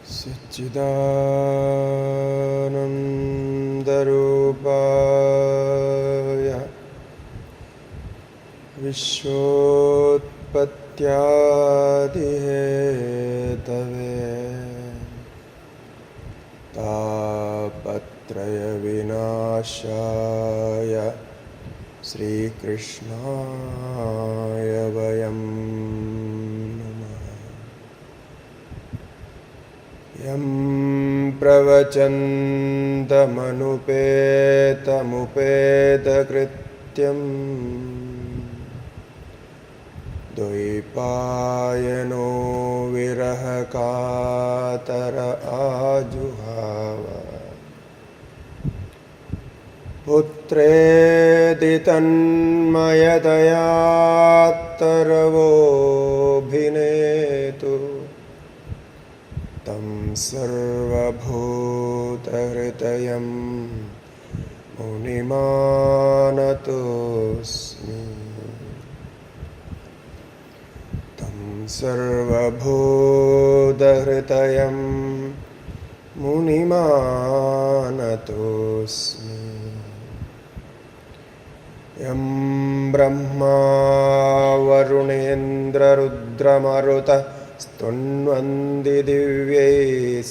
सच्चिदानन्दरूपाय विश्वोत्पत्त्यादिहेतवे तापत्रयविनाशाय श्रीकृष्णाय वयं नमः। यं प्रवचन्तमनुपेतमुपेतकृत्यं द्वैपायनो विरहकातर आजुहाव पुत्रेदि तन्मयतया तरवोऽभिनेतु तं सर्वभूतहृदयं मुनिमानतोऽस्मि। तं सर्वभूतहृदयं मुनिमानतोऽस्मि। यं ब्रह्मा वरुणेन्द्ररुद्रमरुत स्तुन्वन्ति दिव्यैस्तवैः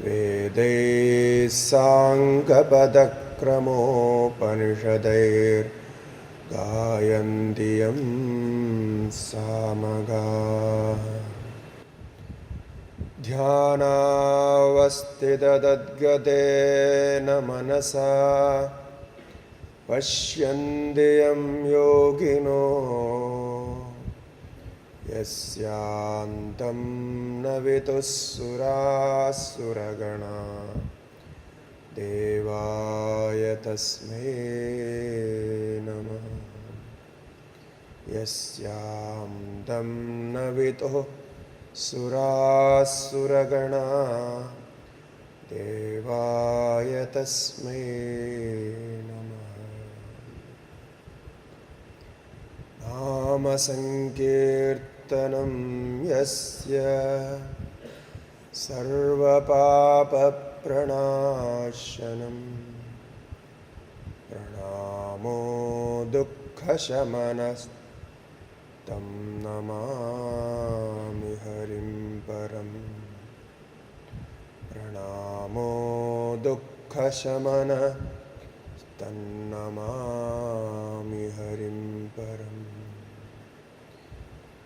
वेदैः साङ्गपदक्रमोपनिषदैर्गायन्ति यं सामगाः। ध्यानावस्थिततद्गतेन मनसा पश्यन्ति यं योगिनो यस्यान्तं न विदुःसुरासुरगणा देवाय तस्मै नमः। यस्यान्तं न विदुःसुरासुरगणा देवाय तस्मै नमः। नाम संकीर्तनं यस्य सर्वपापप्रणाशनं प्रणामो दुःखशमनस्तं नमामि हरिं परं। प्रणामो दुःखशमनस्तं नमामि हरिं परम्।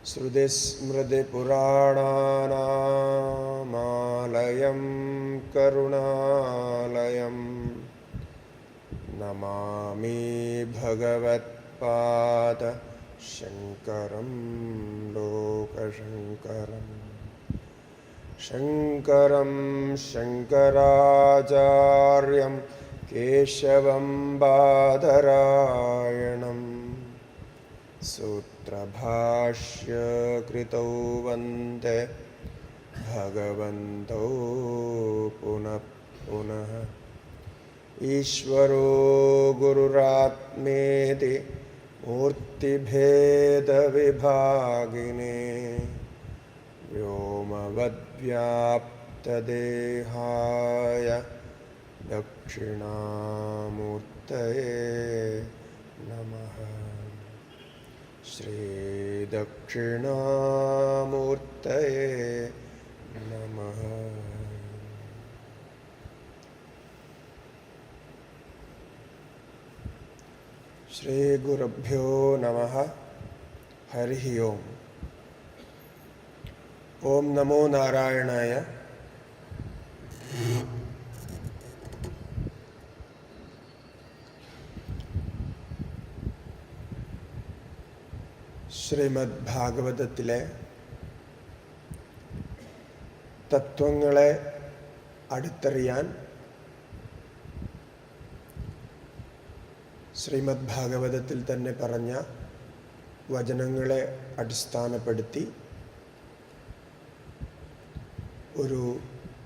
श्रुतिस्मृतिपुराणानामालयं करुणालयं नमामि भगवत्पाद शङ्करं लोकशङ्करं। शङ्करं शङ्कराचार्यं केशवं बादरायणं सूत्रभाष्यकृतौ वन्दे भगवन्तौ पुनः पुनः। ईश्वरो गुरुरात्मेति मूर्तिभेदविभागिने व्योमवद्व्याप्तदेहाय दक्षिणामूर्तये नमः। श्रीदक्षिणामूर्तये नमः। श्रीगुरुभ्यो नमः। हरिः ओम्। ओम नमो नारायणाय। ശ്രീമദ് ഭാഗവതത്തിലെ തത്വങ്ങളെ അടുത്തറിയാൻ ശ്രീമദ് ഭാഗവതത്തിൽ തന്നെ പറഞ്ഞ വചനങ്ങളെ അടിസ്ഥാനപ്പെടുത്തി ഒരു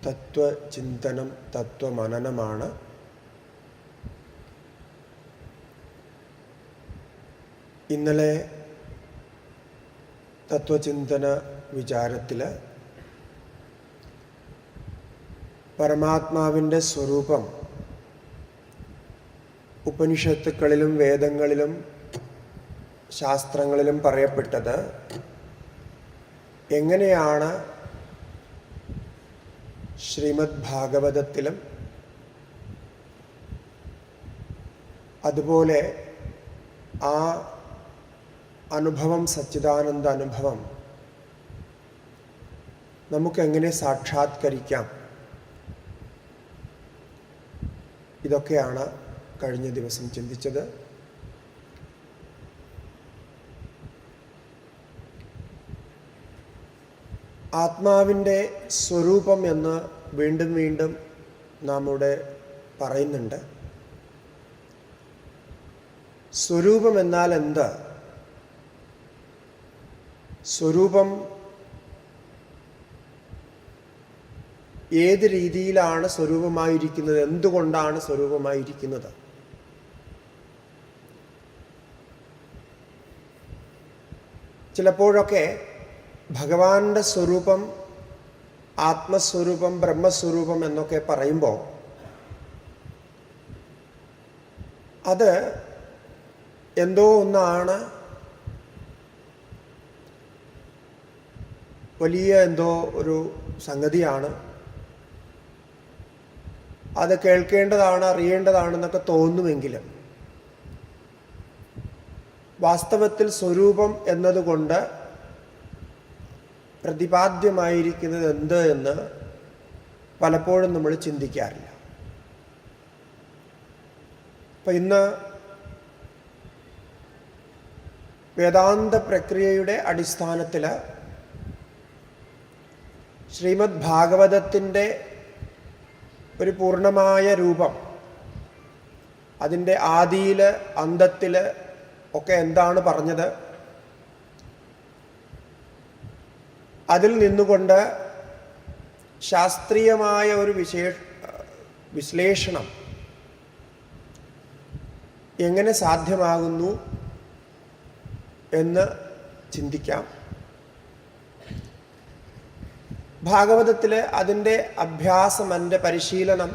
തത്വചിന്തനം, തത്വമനനമാണ് ഇന്നലെ തത്വചിന്തന വിചാരത്തിൽ പരമാത്മാവിൻ്റെ സ്വരൂപം ഉപനിഷത്തുക്കളിലും വേദങ്ങളിലും ശാസ്ത്രങ്ങളിലും പറയപ്പെട്ടത് എങ്ങനെയാണ് ശ്രീമദ് ഭാഗവതത്തിലും അതുപോലെ ആ അനുഭവം, സച്ചിദാനന്ദ അനുഭവം നമുക്കെങ്ങനെ സാക്ഷാത്കരിക്കാം, ഇതൊക്കെയാണ് കഴിഞ്ഞ ദിവസം ചിന്തിച്ചത്. ആത്മാവിൻ്റെ സ്വരൂപം എന്ന് വീണ്ടും വീണ്ടും നാം ഇവിടെ പറയുന്നുണ്ട്. സ്വരൂപം എന്നാൽ എന്ത്? സ്വരൂപം ഏത് രീതിയിലാണ് സ്വരൂപമായിരിക്കുന്നത്? എന്തുകൊണ്ടാണ് സ്വരൂപമായിരിക്കുന്നത്? ചിലപ്പോഴൊക്കെ ഭഗവാന്റെ സ്വരൂപം, ആത്മസ്വരൂപം, ബ്രഹ്മസ്വരൂപം എന്നൊക്കെ പറയുമ്പോൾ അത് എന്തോ ഒന്നാണ്, വലിയ എന്തോ ഒരു സംഗതിയാണ്, അത് കേൾക്കേണ്ടതാണ്, അറിയേണ്ടതാണെന്നൊക്കെ തോന്നുമെങ്കിലും വാസ്തവത്തിൽ സ്വരൂപം എന്നതുകൊണ്ട് പ്രതിപാദ്യമായിരിക്കുന്നത് എന്ത് എന്ന് പലപ്പോഴും നമ്മൾ ചിന്തിക്കാറില്ല. അപ്പം ഇന്ന് വേദാന്ത പ്രക്രിയയുടെ അടിസ്ഥാനത്തിൽ ശ്രീമദ് ഭാഗവതത്തിൻ്റെ ഒരു പൂർണ്ണമായ രൂപം, അതിൻ്റെ ആദിയിൽ അന്തത്തിൽ ഒക്കെ എന്താണ് പറഞ്ഞത്, അതിൽ നിന്നുകൊണ്ട് ശാസ്ത്രീയമായ ഒരു വിശ്ലേഷണം എങ്ങനെ സാധ്യമാകുന്നു എന്ന് ചിന്തിക്കാം. ഭാഗവതത്തിൽ അതിൻ്റെ അഭ്യാസം, അതിൻ്റെ പരിശീലനം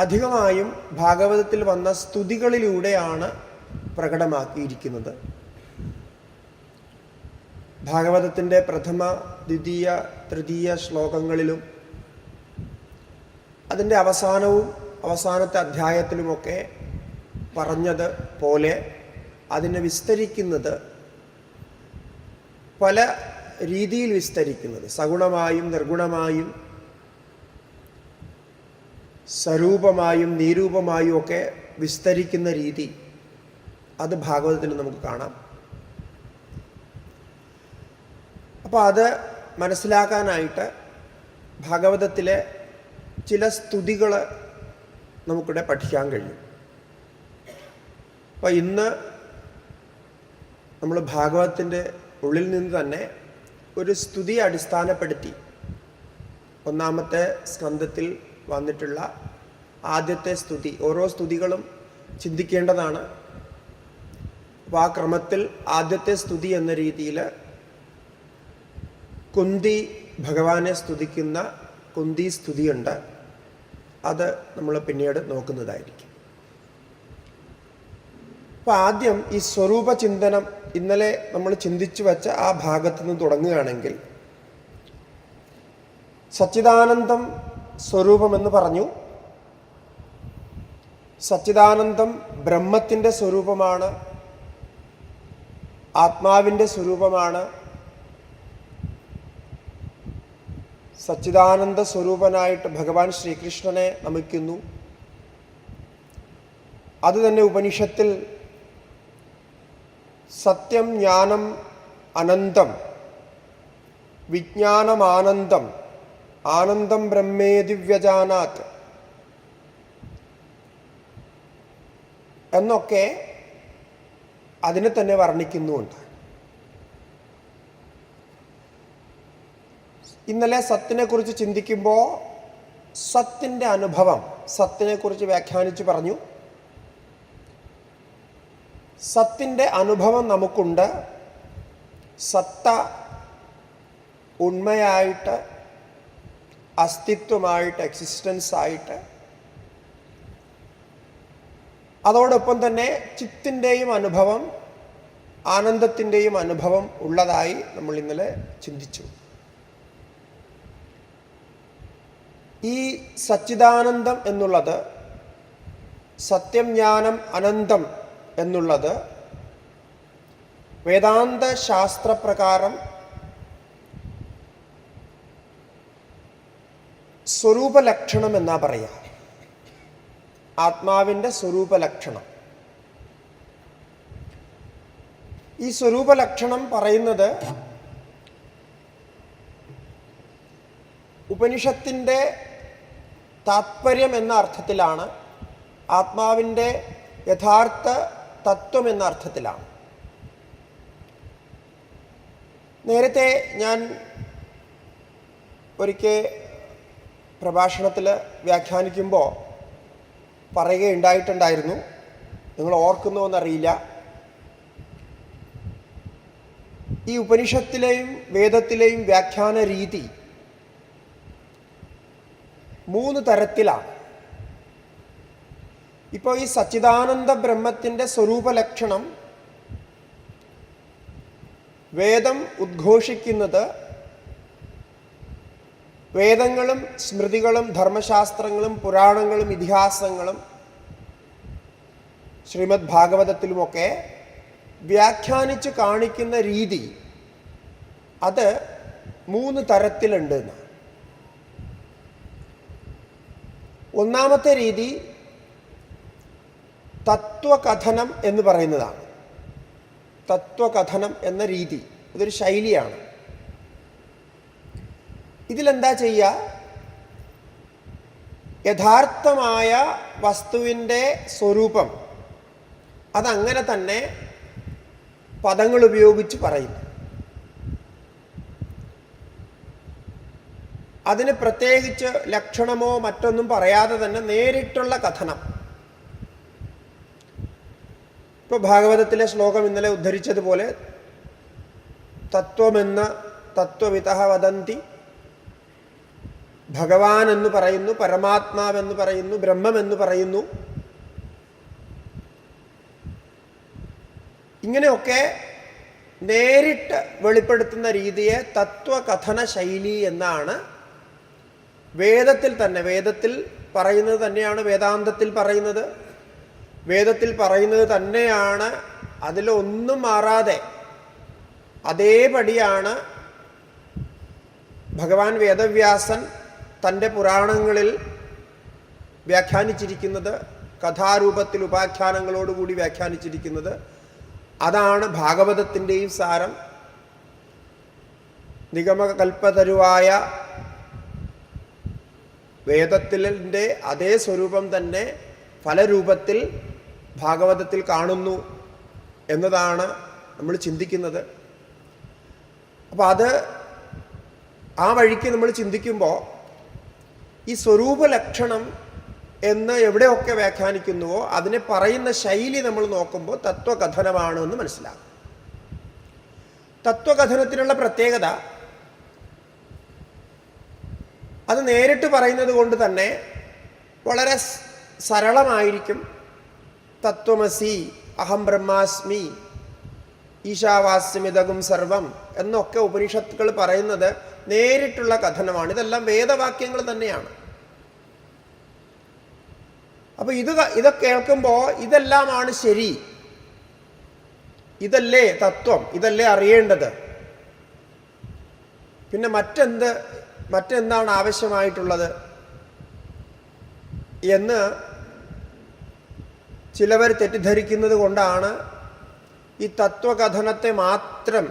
അധികമായും ഭാഗവതത്തിൽ വന്ന സ്തുതികളിലൂടെയാണ് പ്രകടമാക്കിയിരിക്കുന്നത്. ഭാഗവതത്തിൻ്റെ പ്രഥമ, ദ്വിതീയ, തൃതീയ ശ്ലോകങ്ങളിലും അതിൻ്റെ അവസാനത്തെ അധ്യായത്തിലുമൊക്കെ പറഞ്ഞത് പോലെ അതിനെ വിസ്തരിക്കുന്നത്, പല രീതിയിൽ വിസ്തരിക്കുന്നത്, സഗുണമായും നിർഗുണമായും സ്വരൂപമായും നിരൂപമായും ഒക്കെ വിസ്തരിക്കുന്ന രീതി, അത് ഭാഗവതത്തിൽ നമുക്ക് കാണാം. അപ്പോൾ അത് മനസ്സിലാക്കാനായിട്ട് ഭാഗവതത്തിലെ ചില സ്തുതികൾ നമുക്കിവിടെ പഠിക്കാൻ കഴിയും. അപ്പോൾ ഇന്ന് നമ്മൾ ഭാഗവതത്തിൻ്റെ ഉള്ളിൽ നിന്ന് തന്നെ ഒരു സ്തുതി അടിസ്ഥാനപ്പെടുത്തി, ഒന്നാമത്തെ സ്കന്ധത്തിൽ വന്നിട്ടുള്ള ആദ്യത്തെ സ്തുതി, ഓരോ സ്തുതികളും ചിന്തിക്കേണ്ടതാണ്. അപ്പോൾ ആ ക്രമത്തിൽ ആദ്യത്തെ സ്തുതി എന്ന രീതിയിൽ കുന്തി ഭഗവാനെ സ്തുതിക്കുന്ന കുന്തി സ്തുതിയുണ്ട്. അത് നമ്മൾ പിന്നീട് നോക്കുന്നതായിരിക്കും. അപ്പോൾ ആദ്യം ഈ സ്വരൂപ ചിന്തനം ഇന്നലെ നമ്മൾ ചിന്തിച്ചു വച്ച ആ ഭാഗത്തു നിന്ന് തുടങ്ങുകയാണെങ്കിൽ, സച്ചിദാനന്ദം സ്വരൂപമെന്ന് പറഞ്ഞു. സച്ചിദാനന്ദം ബ്രഹ്മത്തിൻ്റെ സ്വരൂപമാണ്, ആത്മാവിൻ്റെ സ്വരൂപമാണ്. സച്ചിദാനന്ദ സ്വരൂപനായിട്ട് ഭഗവാൻ ശ്രീകൃഷ്ണനെ നമിക്കുന്നു. അതുതന്നെ ഉപനിഷത്തിൽ സത്യം, ജ്ഞാനം, അനന്തം, വിജ്ഞാനമാനന്ദം, ആനന്ദം ബ്രഹ്മേതി വ്യജാനാത് എന്നൊക്കെ അതിനെ തന്നെ വർണ്ണിക്കുന്നുമുണ്ട്. ഇന്നലെ സത്തിനെക്കുറിച്ച് ചിന്തിക്കുമ്പോൾ സത്തിൻ്റെ അനുഭവം, സത്തിനെക്കുറിച്ച് വ്യാഖ്യാനിച്ച് പറഞ്ഞു. സത്തിൻ്റെ അനുഭവം നമുക്കുണ്ട്. സത്ത ഉണ്മയായിട്ട് അസ്തിത്വമായിട്ട്, എക്സിസ്റ്റൻസ് ആയിട്ട്, അതോടൊപ്പം തന്നെ ചിത്തിൻ്റെയും അനുഭവം, ആനന്ദത്തിൻ്റെയും അനുഭവം ഉള്ളതായി നമ്മൾ ഇന്നലെ ചിന്തിച്ചു. ഈ സച്ചിദാനന്ദം എന്നുള്ളത്, സത്യം ജ്ഞാനം അനന്തം എന്നുള്ളത് വേദാന്ത ശാസ്ത്രപ്രകാരം സ്വരൂപലക്ഷണം എന്നാ പറയുക. ആത്മാവിൻ്റെ സ്വരൂപലക്ഷണം. ഈ സ്വരൂപലക്ഷണം പറയുന്നത് ഉപനിഷത്തിൻ്റെ താത്പര്യം എന്ന അർത്ഥത്തിലാണ്, ആത്മാവിൻ്റെ യഥാർത്ഥ തത്വം എന്ന അർത്ഥത്തിലാണ്. നേരത്തെ ഞാൻ ഒരിക്കൽ പ്രഭാഷണത്തിൽ വ്യാഖ്യാനിക്കുമ്പോൾ പറയുകയുണ്ടായിട്ടുണ്ടായിരുന്നു, നിങ്ങൾ ഓർക്കുന്നുവെന്നറിയില്ല, ഈ ഉപനിഷത്തിലെയും വേദത്തിലെയും വ്യാഖ്യാന രീതി 3 തരത്തിലാണ്. ഇപ്പോൾ ഈ സച്ചിദാനന്ദ ബ്രഹ്മത്തിൻ്റെ സ്വരൂപലക്ഷണം വേദം ഉദ്ഘോഷിക്കുന്നത്, വേദങ്ങളും സ്മൃതികളും ധർമ്മശാസ്ത്രങ്ങളും പുരാണങ്ങളും ഇതിഹാസങ്ങളും ശ്രീമദ് ഭാഗവതത്തിലുമൊക്കെ വ്യാഖ്യാനിച്ച് കാണിക്കുന്ന രീതി, അത് 3 തരത്തിലുണ്ട് എന്ന്. ഒന്നാമത്തെ രീതി തത്വകഥനം എന്ന് പറയുന്നതാണ്. തത്വകഥനം എന്ന രീതി ഇതൊരു ശൈലിയാണ്. ഇതിലെന്താ ചെയ്യുക? യഥാർത്ഥമായ വസ്തുവിൻ്റെ സ്വരൂപം അതങ്ങനെ തന്നെ പദങ്ങൾ ഉപയോഗിച്ച് പറയുന്നു. അതിന് പ്രത്യേകിച്ച് ലക്ഷണമോ മറ്റൊന്നും പറയാതെ തന്നെ നേരിട്ടുള്ള കഥനം. ഇപ്പോൾ ഭാഗവതത്തിലെ ശ്ലോകം ഇന്നലെ ഉദ്ധരിച്ചതുപോലെ, തത്വമെന്ന് തത്വവിതഃ വദന്തി, ഭഗവാൻ എന്ന് പറയുന്നു, പരമാത്മാവെന്ന് പറയുന്നു, ബ്രഹ്മമെന്ന് പറയുന്നു. ഇങ്ങനെയൊക്കെ നേരിട്ട് വെളിപ്പെടുത്തുന്ന രീതിയെ തത്വകഥന ശൈലി എന്നാണ് വേദത്തിൽ തന്നെ, വേദത്തിൽ പറയുന്നത് തന്നെയാണ് വേദാന്തത്തിൽ പറയുന്നത്, വേദത്തിൽ പറയുന്നത് തന്നെയാണ്, അതിലൊന്നും മാറാതെ അതേപടിയാണ് ഭഗവാൻ വേദവ്യാസൻ തൻ്റെ പുരാണങ്ങളിൽ വ്യാഖ്യാനിച്ചിരിക്കുന്നത്, കഥാരൂപത്തിൽ ഉപാഖ്യാനങ്ങളോടുകൂടി വ്യാഖ്യാനിച്ചിരിക്കുന്നത്. അതാണ് ഭാഗവതത്തിൻ്റെയും സാരം. നിഗമകൽപ്പതരുവായ വേദത്തിൻ്റെ അതേ സ്വരൂപം തന്നെ ഫലരൂപത്തിൽ ഭാഗവതത്തിൽ കാണുന്നു എന്നതാണ് നമ്മൾ ചിന്തിക്കുന്നത്. അപ്പോൾ ആ വഴിക്ക് നമ്മൾ ചിന്തിക്കുമ്പോൾ ഈ സ്വരൂപലക്ഷണം എന്ന് എവിടെയൊക്കെ വ്യാഖ്യാനിക്കുന്നുവോ അതിനെ പറയുന്ന ശൈലി നമ്മൾ നോക്കുമ്പോൾ തത്വകഥനമാണ് എന്ന് മനസ്സിലാകും. തത്വകഥനത്തിനുള്ള പ്രത്യേകത, അത് നേരിട്ട് പറയുന്നത് കൊണ്ട് തന്നെ വളരെ സരളമായിരിക്കും. തത്വമസി, അഹം ബ്രഹ്മാസ്മി, ഈശാവാസ്യമിതകും സർവം എന്നൊക്കെ ഉപനിഷത്തുകൾ പറയുന്നത് നേരിട്ടുള്ള കഥനമാണ്. ഇതെല്ലാം വേദവാക്യങ്ങൾ തന്നെയാണ്. അപ്പോൾ ഇതൊക്കെ കേൾക്കുമ്പോൾ ഇതെല്ലാമാണ് ശരി, ഇതല്ലേ തത്വം, ഇതല്ലേ അറിയേണ്ടത്, പിന്നെ മറ്റെന്താണ് ആവശ്യമായിട്ടുള്ളത് എന്ന് ചിലവർ തെറ്റിദ്ധരിക്കുന്നത് കൊണ്ടാണ് ഈ തത്വകഥനത്തെ മാത്രം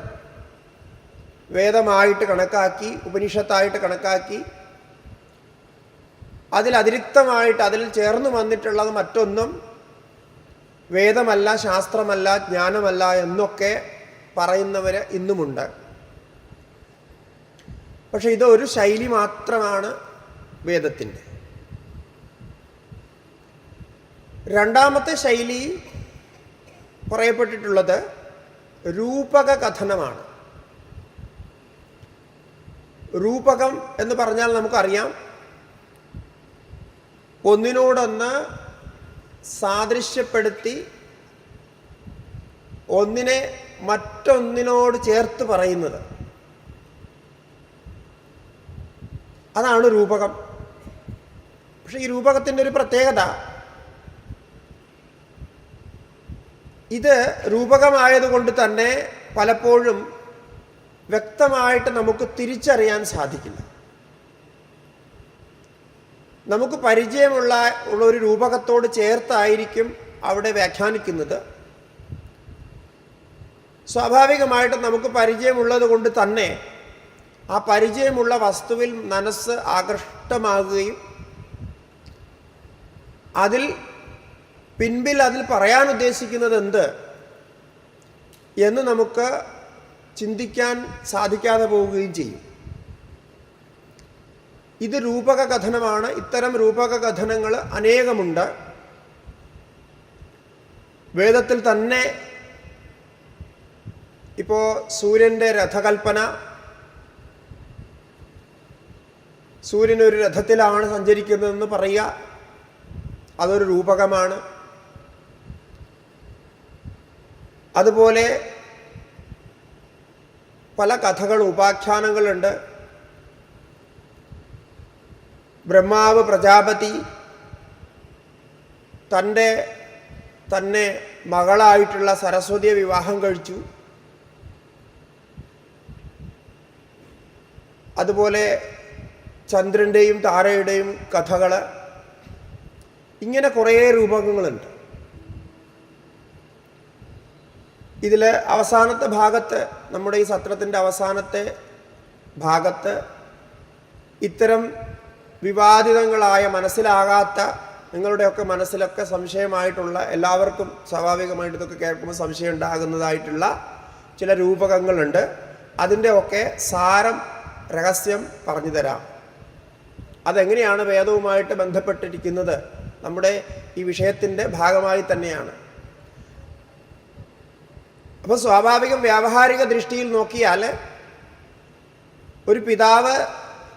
വേദമായിട്ട് കണക്കാക്കി, ഉപനിഷത്തായിട്ട് കണക്കാക്കി, അതിലതിരിക്തമായിട്ട് അതിൽ ചേർന്ന് വന്നിട്ടുള്ളത് മറ്റൊന്നും വേദമല്ല, ശാസ്ത്രമല്ല, ജ്ഞാനമല്ല എന്നൊക്കെ പറയുന്നവർ ഇന്നുമുണ്ട്. പക്ഷെ ഇതൊരു ശൈലി മാത്രമാണ് വേദത്തിൻ്റെ. രണ്ടാമത്തെ ശൈലി പറയപ്പെട്ടിട്ടുള്ളത് രൂപക കഥനമാണ്. രൂപകം എന്ന് പറഞ്ഞാൽ നമുക്കറിയാം, ഒന്നിനോടൊന്ന് സാദൃശ്യപ്പെടുത്തി ഒന്നിനെ മറ്റൊന്നിനോട് ചേർത്ത് പറയുന്നത്, അതാണ് രൂപകം. പക്ഷെ ഈ രൂപകത്തിൻ്റെ ഒരു പ്രത്യേകത, ഇത് രൂപകമായതുകൊണ്ട് തന്നെ പലപ്പോഴും വ്യക്തമായിട്ട് നമുക്ക് തിരിച്ചറിയാൻ സാധിക്കില്ല. നമുക്ക് പരിചയമുള്ള ഒരു രൂപകത്തോട് ചേർത്തായിരിക്കും അവിടെ വ്യാഖ്യാനിക്കുന്നത്. സ്വാഭാവികമായിട്ടും നമുക്ക് പരിചയമുള്ളത് കൊണ്ട് തന്നെ ആ പരിചയമുള്ള വസ്തുവിൽ മനസ്സ് ആകൃഷ്ടമാകുകയും അതിൽ പറയാൻ ഉദ്ദേശിക്കുന്നത് എന്ത് എന്ന് നമുക്ക് ചിന്തിക്കാൻ സാധിക്കാതെ പോവുകയും ചെയ്യും. ഇത് രൂപക കഥനമാണ്. ഇത്തരം രൂപക കഥനങ്ങൾ അനേകമുണ്ട്. വേദത്തിൽ തന്നെ ഇപ്പോൾ സൂര്യൻ്റെ രഥകൽപ്പന, സൂര്യനൊരു രഥത്തിലാണ് സഞ്ചരിക്കുന്നതെന്ന് പറയുക, അതൊരു രൂപകമാണ്. അതുപോലെ പല കഥകൾ, ഉപാഖ്യാനങ്ങളുണ്ട്. ബ്രഹ്മാവ് പ്രജാപതി തന്നെ മകളായിട്ടുള്ള സരസ്വതിയെ വിവാഹം കഴിച്ചു. അതുപോലെ ചന്ദ്രൻ്റെയും താരയുടെയും കഥകൾ, ഇങ്ങനെ കുറേ രൂപകങ്ങളുണ്ട്. ഇതിൽ അവസാനത്തെ ഭാഗത്ത്, നമ്മുടെ ഈ സത്രത്തിൻ്റെ അവസാനത്തെ ഭാഗത്ത് ഇത്തരം വിവാദിതങ്ങളായ, മനസ്സിലാകാത്ത, നിങ്ങളുടെയൊക്കെ മനസ്സിലൊക്കെ സംശയമായിട്ടുള്ള, എല്ലാവർക്കും സ്വാഭാവികമായിട്ട് ഇതൊക്കെ കേൾക്കുമ്പോൾ സംശയം ഉണ്ടാകുന്നതായിട്ടുള്ള ചില രൂപകങ്ങളുണ്ട്. അതിൻ്റെ ഒക്കെ സാരം, രഹസ്യം പറഞ്ഞു തരാം. അതെങ്ങനെയാണ് വേദവുമായിട്ട് ബന്ധപ്പെട്ടിരിക്കുന്നത് നമ്മുടെ ഈ വിഷയത്തിൻ്റെ ഭാഗമായി തന്നെയാണ്. അപ്പോൾ സ്വാഭാവികം വ്യാവഹാരിക ദൃഷ്ടിയിൽ നോക്കിയാൽ ഒരു പിതാവ്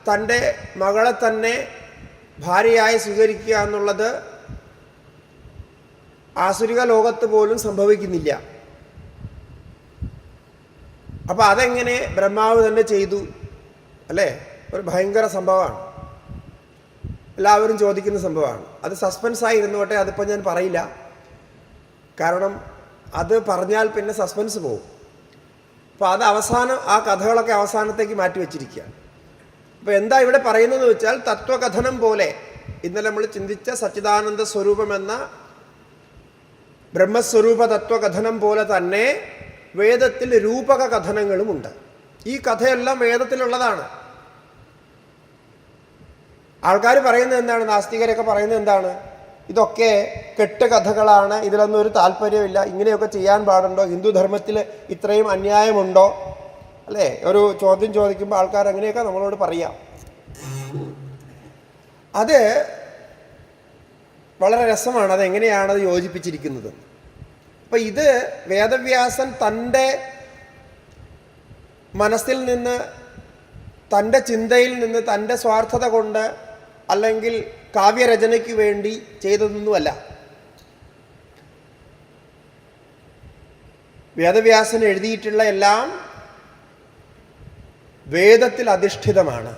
തൻ്റെ മകളെ തന്നെ ഭാര്യയായി സ്വീകരിക്കുക എന്നുള്ളത് ആസുരിക ലോകത്ത് പോലും സംഭവിക്കുന്നില്ല. അപ്പോൾ അതെങ്ങനെ ബ്രഹ്മാവ് തന്നെ ചെയ്തു, അല്ലേ? ഒരു ഭയങ്കര സംഭവമാണ്, എല്ലാവരും ചോദിക്കുന്ന സംഭവമാണ്. അത് സസ്പെൻസായി ഇരുന്നോട്ടെ, അതിപ്പോൾ ഞാൻ പറയില്ല. കാരണം അത് പറഞ്ഞാൽ പിന്നെ സസ്പെൻസ് പോകും. അപ്പോൾ അത് അവസാനം, ആ കഥകളൊക്കെ അവസാനത്തേക്ക് മാറ്റി വച്ചിരിക്കുകയാണ്. അപ്പോൾ എന്താ ഇവിടെ പറയുന്നതെന്ന് വെച്ചാൽ, തത്വകഥനം പോലെ, ഇന്നലെ നമ്മൾ ചിന്തിച്ച സച്ചിദാനന്ദ സ്വരൂപമെന്ന ബ്രഹ്മസ്വരൂപ തത്വകഥനം പോലെ തന്നെ വേദത്തിൽ രൂപക കഥനങ്ങളുമുണ്ട്. ഈ കഥയെല്ലാം വേദത്തിലുള്ളതാണ്. ആൾക്കാർ പറയുന്നത് എന്താണ്? നാസ്തികരൊക്കെ പറയുന്നത് എന്താണ്? ഇതൊക്കെ കെട്ടുകഥകളാണ്, ഇതിലൊന്നും ഒരു താല്പര്യമില്ല, ഇങ്ങനെയൊക്കെ ചെയ്യാൻ പാടുണ്ടോ, ഹിന്ദുധർമ്മത്തിൽ ഇത്രയും അന്യായമുണ്ടോ, അല്ലേ? ഒരു ചോദ്യം ചോദിക്കുമ്പോൾ ആൾക്കാർ അങ്ങനെയൊക്കെ നമ്മളോട് പറയാം. അത് വളരെ രസമാണ്, അതെങ്ങനെയാണത് യോജിപ്പിച്ചിരിക്കുന്നത്. അപ്പം ഇത് വേദവ്യാസൻ തൻ്റെ മനസ്സിൽ നിന്ന്, തൻ്റെ ചിന്തയിൽ നിന്ന്, തൻ്റെ സ്വാർത്ഥത കൊണ്ട്, അല്ലെങ്കിൽ കാവ്യരചനയ്ക്ക് വേണ്ടി ചെയ്തതൊന്നുമല്ല. വേദവ്യാസൻ എഴുതിയിട്ടുള്ള എല്ലാം വേദത്തിൽ അധിഷ്ഠിതമാണ്.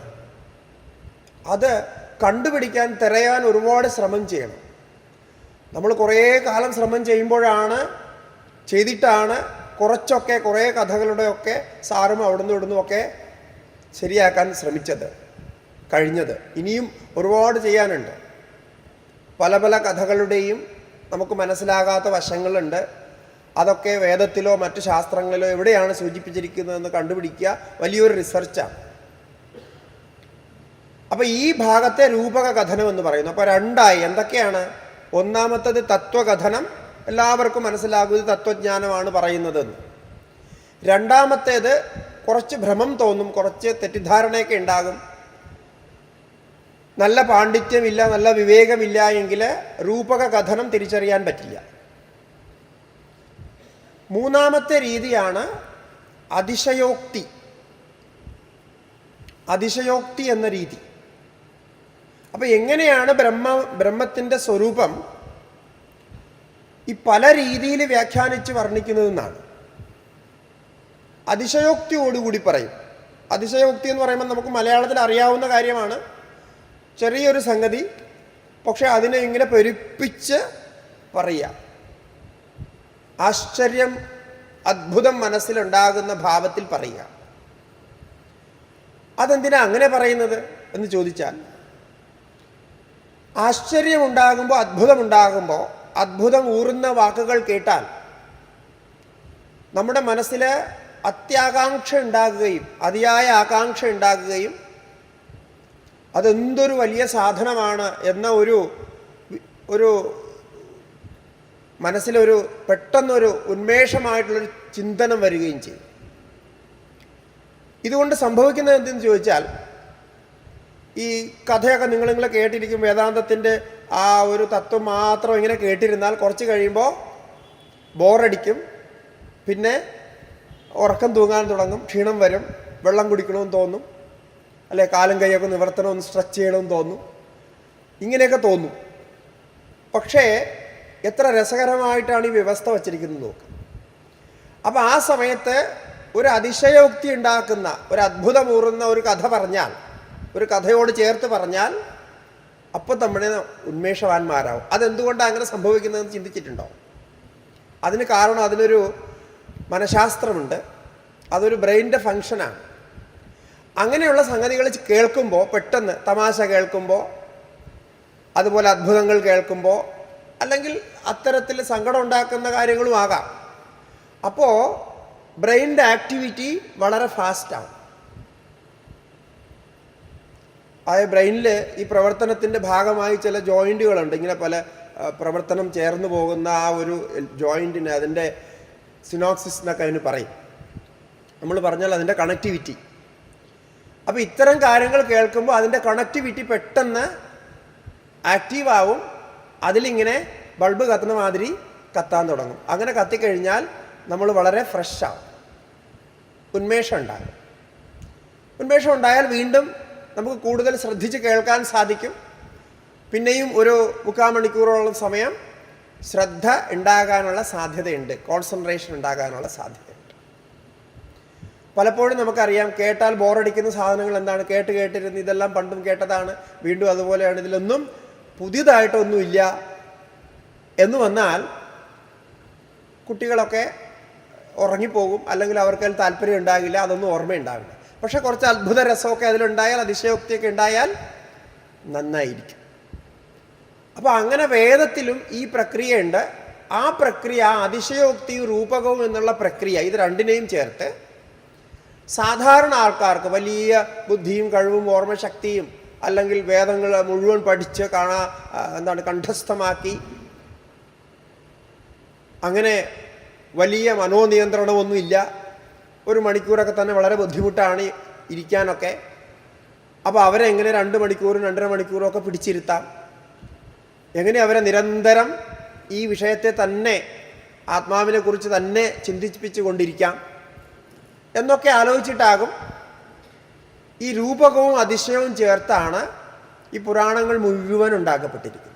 അത് കണ്ടുപിടിക്കാൻ, തിരയാൻ ഒരുപാട് ശ്രമം ചെയ്യണം. നമ്മൾ കുറേ കാലം ശ്രമം ചെയ്തിട്ടാണ് കുറച്ചൊക്കെ, കുറേ കഥകളുടെയൊക്കെ സാറും അവിടുന്ന് ഇവിടുന്നുമൊക്കെ ശരിയാക്കാൻ കഴിഞ്ഞത്. ഇനിയും ഒരുപാട് ചെയ്യാനുണ്ട്. പല പല കഥകളുടെയും നമുക്ക് മനസ്സിലാകാത്ത വശങ്ങളുണ്ട്. അതൊക്കെ വേദത്തിലോ മറ്റു ശാസ്ത്രങ്ങളിലോ എവിടെയാണ് സൂചിപ്പിച്ചിരിക്കുന്നതെന്ന് കണ്ടുപിടിക്കുക വലിയൊരു റിസർച്ചാണ്. അപ്പോൾ ഈ ഭാഗത്തെ രൂപക കഥനം എന്ന് പറയുന്നു. അപ്പോൾ രണ്ടായി. എന്തൊക്കെയാണ്? ഒന്നാമത്തത് തത്വകഥനം, എല്ലാവർക്കും മനസ്സിലാകുന്നത് തത്വജ്ഞാനമാണ് പറയുന്നതെന്ന്. രണ്ടാമത്തേത് കുറച്ച് ഭ്രമം തോന്നും, കുറച്ച് തെറ്റിദ്ധാരണയൊക്കെ ഉണ്ടാകും, നല്ല പാണ്ഡിത്യമില്ല, നല്ല വിവേകമില്ല എങ്കിൽ രൂപക കഥനം തിരിച്ചറിയാൻ പറ്റില്ല. മൂന്നാമത്തെ രീതിയാണ് അതിശയോക്തി. അതിശയോക്തി എന്ന രീതി. അപ്പം എങ്ങനെയാണ് ബ്രഹ്മത്തിൻ്റെ സ്വരൂപം ഈ പല രീതിയിൽ വ്യാഖ്യാനിച്ച് വർണ്ണിക്കുന്നതെന്നാണ്. അതിശയോക്തിയോടുകൂടി പറയും. അതിശയോക്തി എന്ന് പറയുമ്പോൾ നമുക്ക് മലയാളത്തിൽ അറിയാവുന്ന കാര്യമാണ്, ചെറിയൊരു സംഗതി, പക്ഷെ അതിനെ ഇങ്ങനെ പെരുപ്പിച്ച് പറയുക, ആശ്ചര്യം അത്ഭുതം മനസ്സിലുണ്ടാകുന്ന ഭാവത്തിൽ പറയുക. അതെന്തിനാ അങ്ങനെ പറയുന്നത് എന്ന് ചോദിച്ചാൽ, ആശ്ചര്യമുണ്ടാകുമ്പോൾ അത്ഭുതമുണ്ടാകുമ്പോൾ അത്ഭുതം ഊറുന്ന വാക്കുകൾ കേട്ടാൽ നമ്മുടെ മനസ്സിൽ അത്യാകാംക്ഷ ഉണ്ടാകുകയും അതിയായ ആകാംക്ഷ ഉണ്ടാകുകയും അതെന്തൊരു വലിയ സാധനമാണ് എന്ന ഒരു മനസ്സിലൊരു പെട്ടെന്നൊരു ഉന്മേഷമായിട്ടുള്ളൊരു ചിന്തനം വരികയും ചെയ്യും. ഇതുകൊണ്ട് സംഭവിക്കുന്നത് എന്തെന്ന് ചോദിച്ചാൽ, ഈ കഥയൊക്കെ നിങ്ങൾ കേട്ടിരിക്കും. വേദാന്തത്തിൻ്റെ ആ ഒരു തത്വം മാത്രം ഇങ്ങനെ കേട്ടിരുന്നാൽ കുറച്ച് കഴിയുമ്പോൾ ബോറടിക്കും, പിന്നെ ഉറക്കം തൂങ്ങാൻ തുടങ്ങും, ക്ഷീണം വരും, വെള്ളം കുടിക്കണമെന്ന് തോന്നും, അല്ലെ കാലും കൈയൊക്കെ നിവർത്തണമെന്ന് സ്ട്രെച്ച് ചെയ്യണമെന്ന് തോന്നും, ഇങ്ങനെയൊക്കെ തോന്നും. പക്ഷേ എത്ര രസകരമായിട്ടാണ് ഈ വ്യവസ്ഥ വച്ചിരിക്കുന്നത് നോക്കുക. അപ്പം ആ സമയത്ത് ഒരു അതിശയോക്തി ഉണ്ടാക്കുന്ന, ഒരു അത്ഭുതമൂറുന്ന ഒരു കഥ പറഞ്ഞാൽ, ഒരു കഥയോട് ചേർത്ത് പറഞ്ഞാൽ അപ്പം നമ്മുടെ ഉന്മേഷവാന്മാരാവും. അതെന്തുകൊണ്ടാണ് അങ്ങനെ സംഭവിക്കുന്നതെന്ന് ചിന്തിച്ചിട്ടുണ്ടോ? അതിന് കാരണം അതിനൊരു മനഃശാസ്ത്രമുണ്ട്, അതൊരു ബ്രെയിനിൻ്റെ ഫങ്ഷനാണ്. അങ്ങനെയുള്ള സംഗതികൾ കേൾക്കുമ്പോൾ, പെട്ടെന്ന് തമാശ കേൾക്കുമ്പോൾ, അതുപോലെ അത്ഭുതങ്ങൾ കേൾക്കുമ്പോൾ, അല്ലെങ്കിൽ അത്തരത്തിൽ സങ്കടം ഉണ്ടാക്കുന്ന കാര്യങ്ങളും ആകാം. അപ്പോൾ ബ്രെയിനിൻ്റെ ആക്ടിവിറ്റി വളരെ ഫാസ്റ്റാവും. ആ ബ്രെയിനിൽ ഈ പ്രവർത്തനത്തിൻ്റെ ഭാഗമായി ചില ജോയിൻറ്റുകളുണ്ട്. ഇങ്ങനെ പല പ്രവർത്തനം ചേർന്ന് പോകുന്ന ആ ഒരു ജോയിൻറ്റിന് അതിൻ്റെ സിനോപ്സിസ് എന്നൊക്കെ അതിന് പറയും. നമ്മൾ പറഞ്ഞാൽ അതിൻ്റെ കണക്ടിവിറ്റി. അപ്പോൾ ഇത്തരം കാര്യങ്ങൾ കേൾക്കുമ്പോൾ അതിൻ്റെ കണക്ടിവിറ്റി പെട്ടെന്ന് ആക്റ്റീവാവും. അതിലിങ്ങനെ ബൾബ് കത്തുന്ന മാതിരി കത്താൻ തുടങ്ങും. അങ്ങനെ കത്തിക്കഴിഞ്ഞാൽ നമ്മൾ വളരെ ഫ്രഷാവും, ഉന്മേഷം ഉണ്ടാകും. ഉന്മേഷം ഉണ്ടായാൽ വീണ്ടും നമുക്ക് കൂടുതൽ ശ്രദ്ധിച്ച് കേൾക്കാൻ സാധിക്കും. പിന്നെയും ഒരു 3/4 മണിക്കൂറോളം സമയം ശ്രദ്ധ ഉണ്ടാകാനുള്ള സാധ്യതയുണ്ട്, കോൺസെൻട്രേഷൻ ഉണ്ടാകാനുള്ള സാധ്യതയുണ്ട്. പലപ്പോഴും നമുക്കറിയാം, കേട്ടാൽ ബോറടിക്കുന്ന സാധനങ്ങൾ എന്താണ്? കേട്ടിരുന്ന് ഇതെല്ലാം പണ്ടും കേട്ടതാണ്, വീണ്ടും അതുപോലെയാണ്, ഇതിലൊന്നും പുതിയതായിട്ടൊന്നുമില്ല എന്ന് വന്നാൽ കുട്ടികളൊക്കെ ഉറങ്ങിപ്പോകും, അല്ലെങ്കിൽ അവർക്ക് താല്പര്യം ഉണ്ടാകില്ല, അതൊന്നും ഓർമ്മയുണ്ടാകില്ല. പക്ഷെ കുറച്ച് അത്ഭുത രസമൊക്കെ അതിലുണ്ടായാൽ, അതിശയോക്തിയൊക്കെ ഉണ്ടായാൽ നന്നായിരിക്കും. അപ്പോൾ അങ്ങനെ വേദത്തിലും ഈ പ്രക്രിയയുണ്ട്. ആ പ്രക്രിയ, അതിശയോക്തിയും രൂപകവും എന്നുള്ള പ്രക്രിയ, ഇത് രണ്ടിനെയും ചേർത്ത് സാധാരണ ആൾക്കാർക്ക് വലിയ ബുദ്ധിയും കഴിവും ഓർമ്മശക്തിയും, അല്ലെങ്കിൽ വേദങ്ങൾ മുഴുവൻ പഠിച്ച് കണ്ഠസ്ഥമാക്കി അങ്ങനെ വലിയ മനോനിയന്ത്രണമൊന്നുമില്ല, 1 മണിക്കൂറൊക്കെ തന്നെ വളരെ ബുദ്ധിമുട്ടാണ് ഇരിക്കാനൊക്കെ. അപ്പോൾ അവരെ എങ്ങനെ 2 മണിക്കൂറും 2.5 മണിക്കൂറും ഒക്കെ പിടിച്ചിരുത്താം? എങ്ങനെ അവരെ നിരന്തരം ഈ വിഷയത്തെ തന്നെ, ആത്മാവിനെ കുറിച്ച് തന്നെ ചിന്തിപ്പിച്ചു കൊണ്ടിരിക്കാം എന്നൊക്കെ ആലോചിച്ചിട്ടാകും ഈ രൂപകവും അതിശയവും ചേർത്താണ് ഈ പുരാണങ്ങൾ മുഴുവൻ ഉണ്ടാക്കപ്പെട്ടിരിക്കുന്നത്.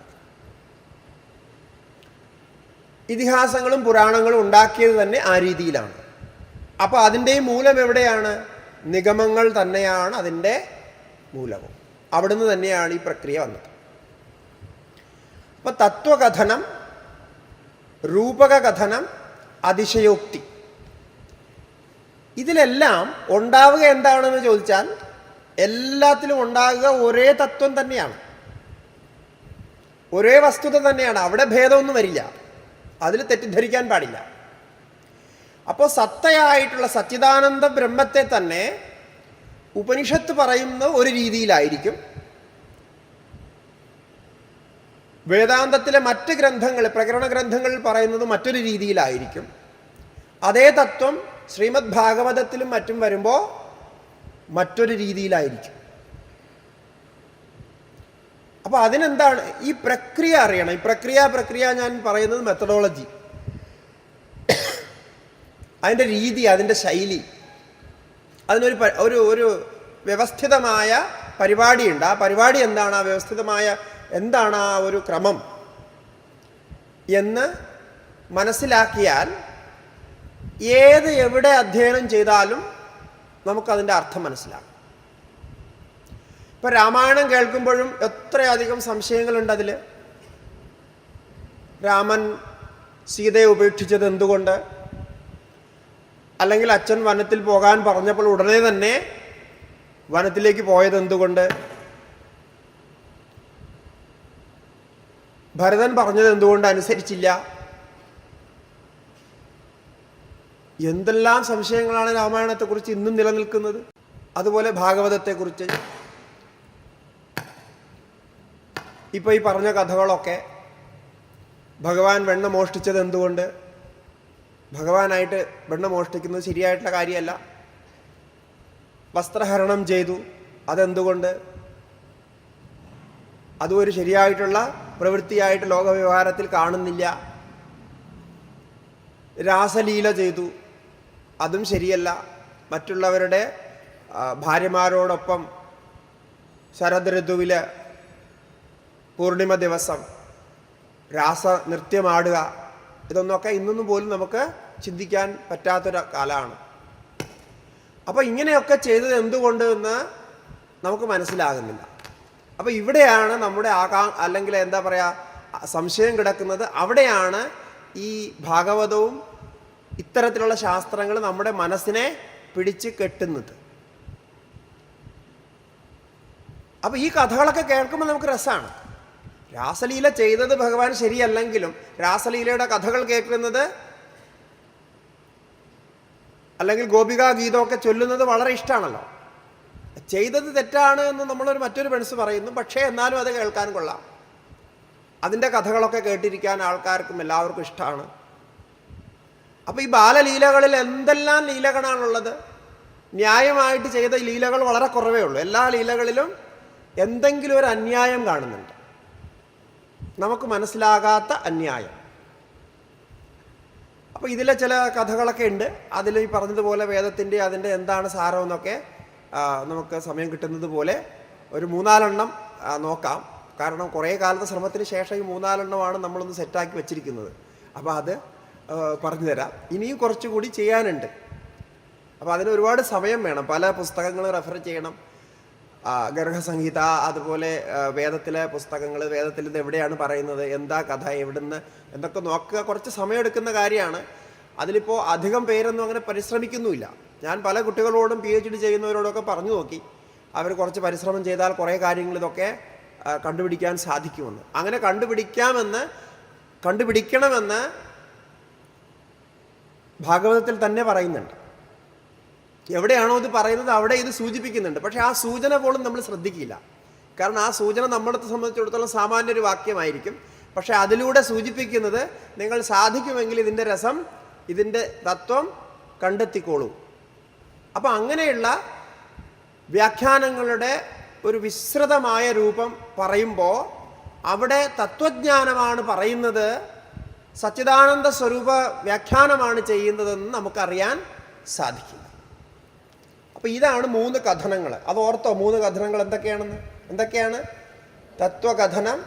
ഇതിഹാസങ്ങളും പുരാണങ്ങളും ഉണ്ടാക്കിയത് തന്നെ ആ രീതിയിലാണ്. അപ്പോൾ അതിൻ്റെയും മൂലം എവിടെയാണ്? നിഗമങ്ങൾ തന്നെയാണ് അതിൻ്റെ മൂലവും. അവിടുന്ന് തന്നെയാണ് ഈ പ്രക്രിയ വന്നത്. അപ്പോൾ തത്വകഥനം, രൂപകകഥനം, അതിശയോക്തി, ഇതിലെല്ലാം ഉണ്ടാവുക എന്താണെന്ന് ചോദിച്ചാൽ, എല്ലാത്തിലും ഉണ്ടാകുക ഒരേ തത്വം തന്നെയാണ്, ഒരേ വസ്തുത തന്നെയാണ്. അവിടെ ഭേദമൊന്നും വരില്ല, അതിൽ തെറ്റിദ്ധരിക്കാൻ പാടില്ല. അപ്പോൾ സത്തയായിട്ടുള്ള സച്ചിദാനന്ദ ബ്രഹ്മത്തെ തന്നെ ഉപനിഷത്ത് പറയുന്ന ഒരു രീതിയിലായിരിക്കും, വേദാന്തത്തിലെ മറ്റ് ഗ്രന്ഥങ്ങൾ, പ്രകരണ ഗ്രന്ഥങ്ങളിൽ പറയുന്നത് മറ്റൊരു രീതിയിലായിരിക്കും. അതേ തത്വം ശ്രീമദ് ഭാഗവതത്തിലും മറ്റും വരുമ്പോൾ മറ്റൊരു രീതിയിലായിരിക്കും. അപ്പോൾ അതിനെന്താണ്? ഈ പ്രക്രിയ അറിയണം. ഈ പ്രക്രിയ ഞാൻ പറയുന്നത് മെത്തഡോളജി, അതിൻ്റെ രീതി, അതിൻ്റെ ശൈലി, അതിനൊരു വ്യവസ്ഥിതമായ പരിപാടിയുണ്ട്. ആ പരിപാടി എന്താണ്, ആ വ്യവസ്ഥിതമായ എന്താണ് ആ ഒരു ക്രമം എന്ന് മനസ്സിലാക്കിയാൽ എവിടെ അധ്യയനം ചെയ്താലും നമുക്കതിൻ്റെ അർത്ഥം മനസ്സിലാകും. ഇപ്പം രാമായണം കേൾക്കുമ്പോഴും എത്രയധികം സംശയങ്ങളുണ്ട് അതിൽ. രാമൻ സീതയെ ഉപേക്ഷിച്ചത് എന്തുകൊണ്ട്, അല്ലെങ്കിൽ അച്ഛൻ വനത്തിൽ പോകാൻ പറഞ്ഞപ്പോൾ ഉടനെ തന്നെ വനത്തിലേക്ക് പോയത് എന്തുകൊണ്ട്, ഭരതൻ പറഞ്ഞത് എന്തുകൊണ്ട് അനുസരിച്ചില്ല, എന്തെല്ലാം സംശയങ്ങളാണ് രാമായണത്തെക്കുറിച്ച് ഇന്നും നിലനിൽക്കുന്നത്. അതുപോലെ ഭാഗവതത്തെക്കുറിച്ച് ഇപ്പോൾ ഈ പറഞ്ഞ കഥകളൊക്കെ ഭഗവാൻ വെണ്ണ മോഷ്ടിച്ചത് എന്തുകൊണ്ട്, ഭഗവാനായിട്ട് വെണ്ണ മോഷ്ടിക്കുന്നത് ശരിയായിട്ടുള്ള കാര്യമല്ല, വസ്ത്രഹരണം ചെയ്തു അതെന്തുകൊണ്ട്, അതും ഒരു ശരിയായിട്ടുള്ള പ്രവൃത്തിയായിട്ട് ലോകവ്യവഹാരത്തിൽ കാണുന്നില്ല. രാസലീല ചെയ്തു അതും ശരിയല്ല, മറ്റുള്ളവരുടെ ഭാര്യമാരോടൊപ്പം ശരദ് ഋതുവിൽ പൂർണിമ ദിവസം രാസനൃത്യമാടുക, ഇതൊന്നൊക്കെ ഇന്നൊന്നും പോലും നമുക്ക് ചിന്തിക്കാൻ പറ്റാത്തൊരു കാലമാണ്. അപ്പോൾ ഇങ്ങനെയൊക്കെ ചെയ്തത് എന്തുകൊണ്ട് എന്ന് നമുക്ക് മനസ്സിലാകുന്നില്ല. അപ്പോൾ ഇവിടെയാണ് നമ്മുടെ അല്ലെങ്കിൽ എന്താ പറയുക സംശയം കിടക്കുന്നത്. അവിടെയാണ് ഈ ഭാഗവതവും ഇത്തരത്തിലുള്ള ശാസ്ത്രങ്ങൾ നമ്മുടെ മനസ്സിനെ പിടിച്ച് കെട്ടുന്നത്. അപ്പോൾ ഈ കഥകളൊക്കെ കേൾക്കുമ്പോൾ നമുക്ക് രസമാണ്. രാസലീല ചെയ്തത് ഭഗവാൻ ശരിയല്ലെങ്കിലും രാസലീലയുടെ കഥകൾ കേൾക്കുന്നത് അല്ലെങ്കിൽ ഗോപികാ ഗീതമൊക്കെ ചൊല്ലുന്നത് വളരെ ഇഷ്ടമാണല്ലോ. ചെയ്തത് തെറ്റാണ് എന്ന് മറ്റൊരു മനസ്സ് പറയുന്നു, പക്ഷേ എന്നാലും അത് കേൾക്കാൻ കൊള്ളാം. അതിൻ്റെ കഥകളൊക്കെ കേട്ടിരിക്കാൻ ആൾക്കാർക്കും എല്ലാവർക്കും ഇഷ്ടമാണ്. അപ്പോൾ ഈ ബാലലീലകളിൽ എന്തെല്ലാം ലീലകളാണുള്ളത്. ന്യായമായിട്ട് ചെയ്ത ലീലകൾ വളരെ കുറവേ ഉള്ളൂ. എല്ലാ ലീലകളിലും എന്തെങ്കിലും ഒരു അന്യായം കാണുന്നുണ്ട്, നമുക്ക് മനസ്സിലാകാത്ത അന്യായം. അപ്പോൾ ഇതിലെ ചില കഥകളൊക്കെ ഉണ്ട്. അതിൽ ഈ പറഞ്ഞതുപോലെ വേദത്തിൻ്റെ അതിൻ്റെ എന്താണ് സാരമെന്നൊക്കെ നമുക്ക് സമയം കിട്ടുന്നത് പോലെ ഒരു 3-4 നോക്കാം. കാരണം കുറേ കാലത്തെ ശ്രമത്തിന് ശേഷം ഈ 3-4 നമ്മളൊന്ന് സെറ്റാക്കി വെച്ചിരിക്കുന്നത്. അപ്പോൾ അത് പറഞ്ഞു തരാം. ഇനിയും കുറച്ചുകൂടി ചെയ്യാനുണ്ട്. അപ്പോൾ അതിന് ഒരുപാട് സമയം വേണം. പല പുസ്തകങ്ങൾ റെഫർ ചെയ്യണം. ഗർഭസംഹിത, അതുപോലെ വേദത്തിലെ പുസ്തകങ്ങൾ, വേദത്തിൽ ഇത് എവിടെയാണ് പറയുന്നത്, എന്താ കഥ, എവിടുന്ന് എന്നൊക്കെ നോക്കുക കുറച്ച് സമയമെടുക്കുന്ന കാര്യമാണ്. അതിലിപ്പോൾ അധികം പേരൊന്നും അങ്ങനെ പരിശ്രമിക്കുന്നുമില്ല. ഞാൻ പല കുട്ടികളോടും PhD ചെയ്യുന്നവരോടൊക്കെ പറഞ്ഞു നോക്കി. അവർ കുറച്ച് പരിശ്രമം ചെയ്താൽ കുറേ കാര്യങ്ങൾ ഇതൊക്കെ കണ്ടുപിടിക്കാൻ സാധിക്കുമെന്ന്. അങ്ങനെ കണ്ടുപിടിക്കണമെന്ന് ഭാഗവതത്തിൽ തന്നെ പറയുന്നുണ്ട്. എവിടെയാണോ ഇത് പറയുന്നത് അവിടെ ഇത് സൂചിപ്പിക്കുന്നുണ്ട്. പക്ഷേ ആ സൂചന പോലും നമ്മൾ ശ്രദ്ധിക്കില്ല. കാരണം ആ സൂചന നമ്മളെ സംബന്ധിച്ചിടത്തോളം സാമാന്യ ഒരു വാക്യമായിരിക്കും. പക്ഷേ അതിലൂടെ സൂചിപ്പിക്കുന്നത് നിങ്ങൾ സാധിക്കുമെങ്കിൽ ഇതിൻ്റെ രസം, ഇതിൻ്റെ തത്വം കണ്ടെത്തിക്കോളൂ. അപ്പം അങ്ങനെയുള്ള വ്യാഖ്യാനങ്ങളുടെ ഒരു വിസ്തൃതമായ രൂപം പറയുമ്പോൾ അവിടെ തത്വജ്ഞാനമാണ് പറയുന്നത്, സച്ചിദാനന്ദ സ്വരൂപ വ്യാഖ്യാനമാണ് ചെയ്യുന്നതെന്ന് നമുക്കറിയാൻ സാധിക്കില്ല. അപ്പോൾ ഇതാണ് 3 കഥനങ്ങൾ. അത് ഓർത്തോ, 3 കഥനങ്ങൾ എന്തൊക്കെയാണ്? തത്വകഥനം,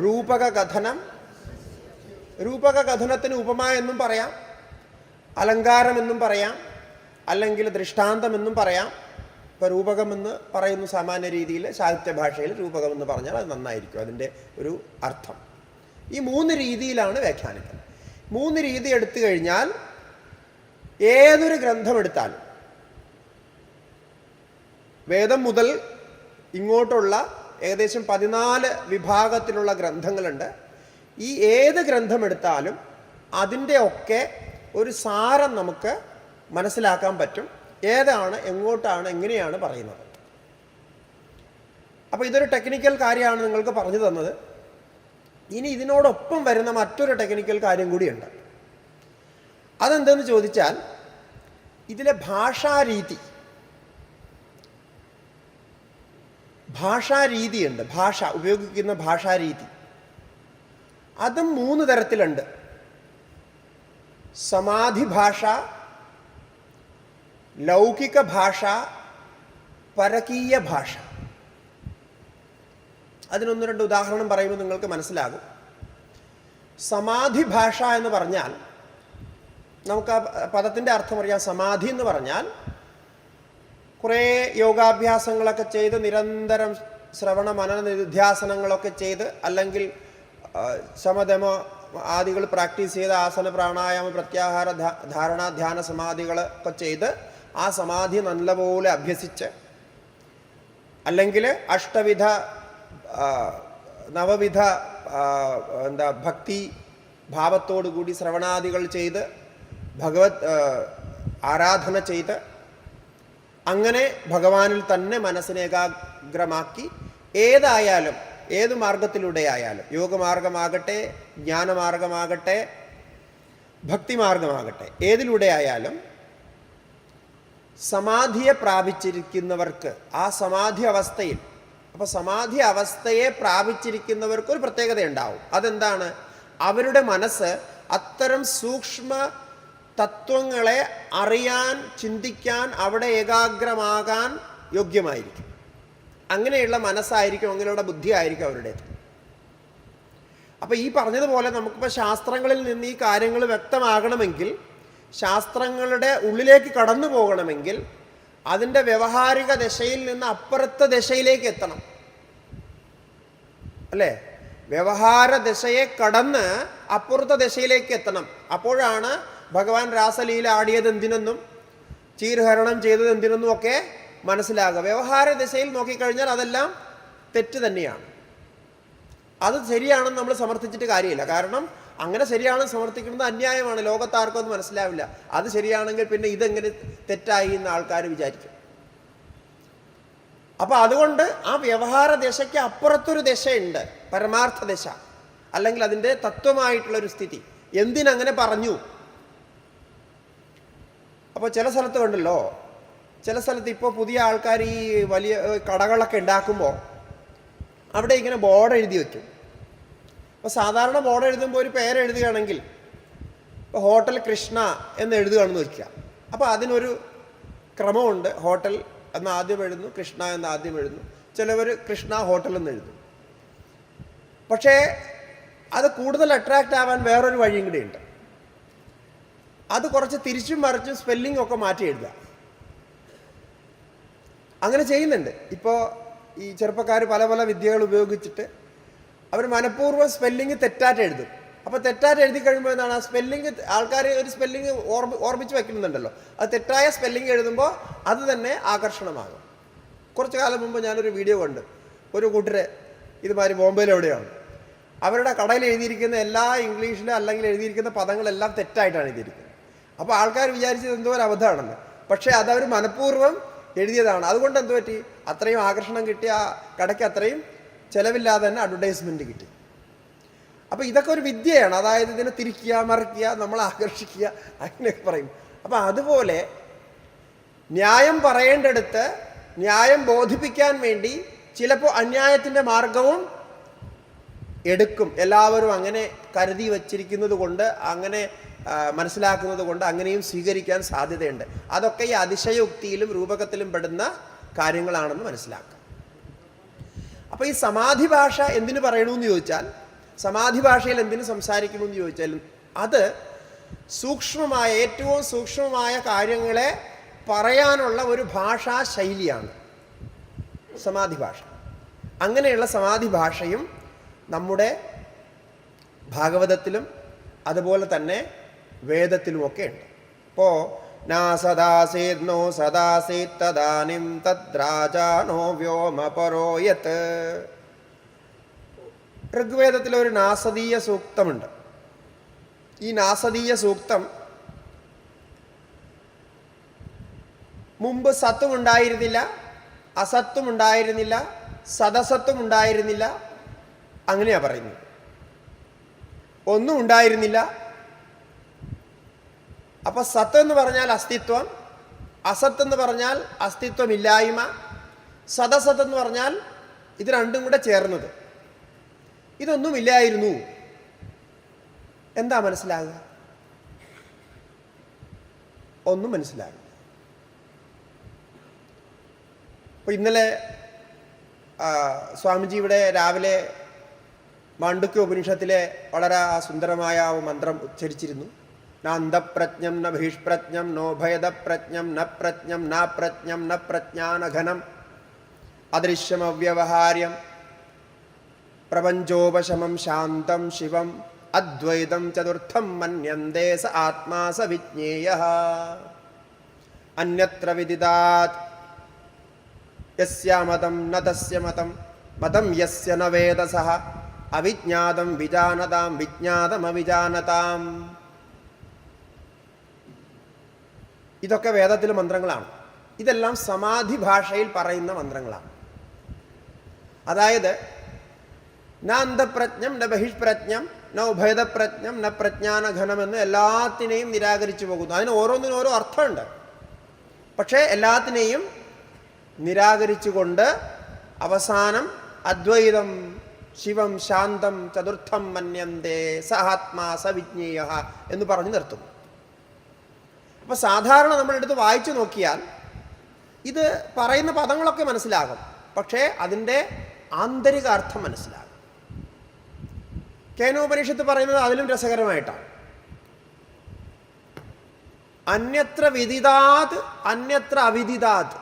രൂപക കഥനം. രൂപക കഥനത്തിന് ഉപമ എന്നും പറയാം, അലങ്കാരം എന്നും പറയാം, അല്ലെങ്കിൽ ദൃഷ്ടാന്തമെന്നും പറയാം. ഇപ്പോൾ രൂപകമെന്ന് പറയുന്നു സാമാന്യ രീതിയിൽ, സാഹിത്യ ഭാഷയിൽ രൂപകമെന്ന് പറഞ്ഞാൽ അത് നന്നായിരിക്കും അതിൻ്റെ ഒരു അർത്ഥം. ഈ 3 രീതിയിലാണ് വ്യാഖ്യാനിക്കുന്നത്. 3 രീതി എടുത്തു കഴിഞ്ഞാൽ ഏതൊരു ഗ്രന്ഥമെടുത്താലും, വേദം മുതൽ ഇങ്ങോട്ടുള്ള ഏകദേശം 14 വിഭാഗത്തിലുള്ള ഗ്രന്ഥങ്ങളുണ്ട്. ഈ ഏത് ഗ്രന്ഥമെടുത്താലും അതിൻ്റെ ഒക്കെ ഒരു സാരം നമുക്ക് മനസ്സിലാക്കാൻ പറ്റും. ഏതാണ്, എങ്ങോട്ടാണ്, എങ്ങനെയാണ് പറയുന്നത്. അപ്പോൾ ഇതൊരു ടെക്നിക്കൽ കാര്യമാണ് നിങ്ങൾക്ക് പറഞ്ഞു തന്നത്. ഇനി ഇതിനോടൊപ്പം വരുന്ന മറ്റൊരു ടെക്നിക്കൽ കാര്യം കൂടിയുണ്ട്. അതെന്തെന്ന് ചോദിച്ചാൽ ഇതിലെ ഭാഷാരീതിയുണ്ട്. ഉപയോഗിക്കുന്ന ഭാഷാരീതി അതും 3 തരത്തിലുണ്ട്. സമാധി ഭാഷ, ലൗകിക ഭാഷ, പരകീയ ഭാഷ. അതിനൊന്ന് രണ്ട് ഉദാഹരണം പറയുമ്പോൾ നിങ്ങൾക്ക് മനസ്സിലാകും. സമാധി ഭാഷ എന്ന് പറഞ്ഞാൽ നമുക്ക് ആ പദത്തിൻ്റെ അർത്ഥം അറിയാം. സമാധി എന്ന് പറഞ്ഞാൽ കുറേ യോഗാഭ്യാസങ്ങളൊക്കെ ചെയ്ത് നിരന്തരം ശ്രവണ മനന നിധ്യാസനങ്ങളൊക്കെ ചെയ്ത് അല്ലെങ്കിൽ ശമധമ ആദികൾ പ്രാക്ടീസ് ചെയ്ത് ആസന പ്രാണായാമ പ്രത്യാഹാര ധാരണ ധ്യാന സമാധികളൊക്കെ ചെയ്ത് ആ സമാധി നല്ലപോലെ അഭ്യസിച്ച് അല്ലെങ്കിൽ അഷ്ടവിധ നവവിധ ഭക്തി ഭാവത്തോടുകൂടി ശ്രവണാദികൾ ചെയ്ത് ഭഗവത് ആരാധന ചെയ്ത് അങ്ങനെ ഭഗവാനിൽ തന്നെ മനസ്സിനെ ഏകാഗ്രമാക്കി ഏതായാലും ഏത് മാർഗത്തിലൂടെ ആയാലും യോഗമാർഗമാകട്ടെ ജ്ഞാനമാർഗമാകട്ടെ ഭക്തിമാർഗമാകട്ടെ ഏതിലൂടെ ആയാലും സമാധിയെ പ്രാപിച്ചിരിക്കുന്നവർക്ക് ആ സമാധി അവസ്ഥയിൽ, അപ്പോൾ സമാധി അവസ്ഥയെ പ്രാപിച്ചിരിക്കുന്നവർക്ക് ഒരു പ്രത്യേകതയുണ്ടാവും. അതെന്താണ്? അവരുടെ മനസ്സ് അത്തരം സൂക്ഷ്മ തത്വങ്ങളെ അറിയാൻ, ചിന്തിക്കാൻ, അവിടെ ഏകാഗ്രമാകാൻ യോഗ്യമായിരിക്കും. അങ്ങനെയുള്ള മനസ്സായിരിക്കും, അങ്ങനെയുള്ള ബുദ്ധി ആയിരിക്കും അവരുടേത്. അപ്പോൾ ഈ പറഞ്ഞതുപോലെ നമുക്കിപ്പോൾ ശാസ്ത്രങ്ങളിൽ നിന്ന് ഈ കാര്യങ്ങൾ വ്യക്തമാകണമെങ്കിൽ, ശാസ്ത്രങ്ങളുടെ ഉള്ളിലേക്ക് കടന്നു പോകണമെങ്കിൽ അതിൻ്റെ വ്യവഹാരിക ദശയിൽ നിന്ന് അപ്പുറത്തെ ദശയിലേക്ക് എത്തണം, അല്ലേ? വ്യവഹാര ദശയെ കടന്ന് അപ്പുറത്തെ ദശയിലേക്ക് എത്തണം. അപ്പോഴാണ് ഭഗവാൻ രാസലീല ആടിയത് എന്തിനെന്നും ചീർഹരണം ചെയ്തത് എന്തിനെന്നും ഒക്കെ മനസ്സിലാകുക. വ്യവഹാര ദിശയിൽ നോക്കിക്കഴിഞ്ഞാൽ അതെല്ലാം തെറ്റ് തന്നെയാണ്. അത് ശരിയാണെന്ന് നമ്മൾ സമർത്ഥിച്ചിട്ട് കാര്യമില്ല. കാരണം അങ്ങനെ ശരിയാണെന്ന് സമർത്ഥിക്കുന്നത് അന്യായമാണ്. ലോകത്താർക്കും അത് മനസ്സിലാവില്ല. അത് ശരിയാണെങ്കിൽ പിന്നെ ഇതെങ്ങനെ തെറ്റായി എന്ന് ആൾക്കാർ വിചാരിക്കും. അപ്പം അതുകൊണ്ട് ആ വ്യവഹാര ദശയ്ക്ക് അപ്പുറത്തൊരു ദശയുണ്ട്, പരമാർത്ഥ ദശ, അല്ലെങ്കിൽ അതിൻ്റെ തത്വമായിട്ടുള്ളൊരു സ്ഥിതി. എന്തിനങ്ങനെ പറഞ്ഞു? അപ്പോൾ ചില സ്ഥലത്ത് കണ്ടല്ലോ, ചില സ്ഥലത്ത് ഇപ്പോൾ പുതിയ ആൾക്കാർ ഈ വലിയ കടകളൊക്കെ ഉണ്ടാക്കുമ്പോൾ അവിടെ ഇങ്ങനെ ബോർഡ് എഴുതി വയ്ക്കും. അപ്പോൾ സാധാരണ ബോർഡ് എഴുതുമ്പോൾ ഒരു പേര് എഴുതുകയാണെങ്കിൽ ഇപ്പോൾ ഹോട്ടൽ കൃഷ്ണ എന്ന് എഴുതുകയാണെന്ന് വയ്ക്കുക. അപ്പോൾ അതിനൊരു ക്രമമുണ്ട്. ഹോട്ടൽ എന്ന് ആദ്യം എഴുതുന്നു, കൃഷ്ണ എന്ന് ആദ്യം എഴുതുന്നു, ചിലവർ കൃഷ്ണ ഹോട്ടൽ എന്ന് എഴുതും. പക്ഷേ അത് കൂടുതൽ അട്രാക്റ്റ് ആവാൻ വേറൊരു വഴിയും കൂടിയുണ്ട്. അത് കുറച്ച് തിരിച്ചും മറിച്ചും സ്പെല്ലിംഗ് ഒക്കെ മാറ്റി എഴുതുക. അങ്ങനെ ചെയ്യുന്നുണ്ട്. ഇപ്പോൾ ഈ ചെറുപ്പക്കാർ പല പല വിദ്യകൾ ഉപയോഗിച്ചിട്ട് അവർ മനഃപൂർവ്വം സ്പെല്ലിങ് തെറ്റായിട്ട് എഴുതും. അപ്പോൾ തെറ്റായിട്ട് എഴുതി കഴിയുമ്പോൾ എന്താണ്, ആ സ്പെല്ലിങ് ആൾക്കാർ ഒരു സ്പെല്ലിങ് ഓർമ്മിച്ച് വയ്ക്കുന്നുണ്ടല്ലോ, അത് തെറ്റായ സ്പെല്ലിങ് എഴുതുമ്പോൾ അത് തന്നെ ആകർഷണമാകും. കുറച്ച് കാലം മുമ്പ് ഞാനൊരു വീഡിയോ കണ്ട്, ഒരു കൂട്ടരെ ഇതുമാതിരി ബോംബെയിലെവിടെയാണ്, അവരുടെ കടയിൽ എഴുതിയിരിക്കുന്ന എല്ലാ ഇംഗ്ലീഷിലും അല്ലെങ്കിൽ എഴുതിയിരിക്കുന്ന പദങ്ങളെല്ലാം തെറ്റായിട്ടാണ് എഴുതിയിരിക്കുന്നത്. അപ്പോൾ ആൾക്കാർ വിചാരിച്ചത് എന്തോ ഒരു അബദ്ധമാണെന്ന്. പക്ഷേ അതവർ മനഃപൂർവ്വം എഴുതിയതാണ്. അതുകൊണ്ട് എന്ത് പറ്റി? അത്രയും ആകർഷണം കിട്ടിയ ആ കടയ്ക്ക് അത്രയും ചിലവില്ലാതെ തന്നെ അഡ്വർടൈസ്മെൻറ്റ് കിട്ടി. അപ്പോൾ ഇതൊക്കെ ഒരു വിദ്യയാണ്. അതായത് ഇതിനെ തിരിക്കുക, മറിക്കുക, നമ്മളെ ആകർഷിക്കുക, അങ്ങനെയൊക്കെ പറയും. അപ്പോൾ അതുപോലെ ന്യായം പറയേണ്ടടുത്ത് ന്യായം ബോധിപ്പിക്കാൻ വേണ്ടി ചിലപ്പോൾ അന്യായത്തിൻ്റെ മാർഗവും എടുക്കും. എല്ലാവരും അങ്ങനെ കരുതി വച്ചിരിക്കുന്നത് കൊണ്ട്, അങ്ങനെ മനസ്സിലാക്കുന്നത് കൊണ്ട് അങ്ങനെയും സ്വീകരിക്കാൻ സാധ്യതയുണ്ട്. അതൊക്കെ ഈ അതിശയോക്തിയിലും രൂപകത്തിലും പെടുന്ന കാര്യങ്ങളാണെന്ന് മനസ്സിലാക്കാം. അപ്പോൾ ഈ സമാധി ഭാഷ എന്തിനു പറയണമെന്ന് ചോദിച്ചാൽ, സമാധി ഭാഷയിൽ എന്തിനു സംസാരിക്കണമെന്ന് ചോദിച്ചാൽ, അത് സൂക്ഷ്മമായ, ഏറ്റവും സൂക്ഷ്മമായ കാര്യങ്ങളെ പറയാനുള്ള ഒരു ഭാഷാ ശൈലിയാണ് സമാധി ഭാഷ. അങ്ങനെയുള്ള സമാധി ഭാഷയും നമ്മുടെ ഭാഗവതത്തിലും അതുപോലെ തന്നെ വേദത്തിലുമൊക്കെ ഉണ്ട്. ഇപ്പോൾ നാ സദാസേത് നോ സദാസേത് തദാനിം തദ്രാജാനോ വ്യോമപരോയത്. ഋഗ്വേദത്തിലൊരു നാസദീയ സൂക്തമുണ്ട്. ഈ നാസദീയ സൂക്തം മുമ്പ് സത്തും ഉണ്ടായിരുന്നില്ല, അസത്തും ഉണ്ടായിരുന്നില്ല, സദസത്തും ഉണ്ടായിരുന്നില്ല, അങ്ങനെയാ പറയുന്നത്. ഒന്നും ഉണ്ടായിരുന്നില്ല. അപ്പം സത്ത് എന്ന് പറഞ്ഞാൽ അസ്തിത്വം, അസത്ത് എന്ന് പറഞ്ഞാൽ അസ്തിത്വമില്ലായ്മ, സദസത്ത് എന്ന് പറഞ്ഞാൽ ഇത് രണ്ടും കൂടെ ചേർന്നത്. ഇതൊന്നുമില്ലായിരുന്നു. എന്താ മനസ്സിലാകുക? ഒന്നും മനസ്സിലാകും. അപ്പോൾ ഇന്നലെ സ്വാമിജി ഇവിടെ രാവിലെ മാണ്ഡുക്യ ഉപനിഷത്തിലെ വളരെ സുന്ദരമായ മന്ത്രം ഉച്ചരിച്ചിരുന്നു. നാന്തപ്രജ്ഞം ന ബഹിഷ്പ്രജ്ഞം നോഭയദപ്രജ്ഞം ന പ്രജ്ഞം ന പ്രജ്ഞം ന പ്രജ്ഞാനഘനം അദൃശ്യമവ്യവഹാര്യം പ്രപഞ്ചോപശമം ശാന്തം ശിവം അദ്വൈതം ചതുർത്ഥം മന്യന്തേ സ ആത്മാ സ വിജ്ഞേയഃ അന്യത്ര വിദിതാത് യസ്യമതം ന തസ്യ മതം മതം യസ്യ ന വേദസഃ അവിജ്ഞാതം വിജാനതാം വിജ്ഞാതം അവിജാനതാം. ഇതൊക്കെ വേദത്തിലെ മന്ത്രങ്ങളാണ്. ഇതെല്ലാം സമാധി ഭാഷയിൽ പറയുന്ന മന്ത്രങ്ങളാണ്. അതായത് ന അന്തപ്രജ്ഞം ന ബഹിഷ്പ്രജ്ഞം ന ഉഭയദപ്രജ്ഞം ന പ്രജ്ഞാനഘനം എന്ന് എല്ലാത്തിനെയും നിരാകരിച്ചു പോകുന്നു. അതിന് ഓരോന്നിനും ഓരോ അർത്ഥമുണ്ട്. പക്ഷേ എല്ലാത്തിനെയും നിരാകരിച്ചുകൊണ്ട് അവസാനം അദ്വൈതം ശിവം ശാന്തം ചതുർത്ഥം മന്യന്തേ സ ആത്മാ സ വിജ്ഞേയഃ എന്ന് പറഞ്ഞു നിർത്തും. അപ്പോൾ സാധാരണ നമ്മളെടുത്ത് വായിച്ചു നോക്കിയാൽ ഇത് പറയുന്ന പദങ്ങളൊക്കെ മനസ്സിലാകും, പക്ഷേ അതിൻ്റെ ആന്തരിക അർത്ഥം മനസ്സിലാകും. കേനോപനിഷത്ത് പറയുന്നത് അതിലും രസകരമായിട്ടാണ്. അന്യത്ര വിദിതാത് അന്യത്ര അവിദിതാത്.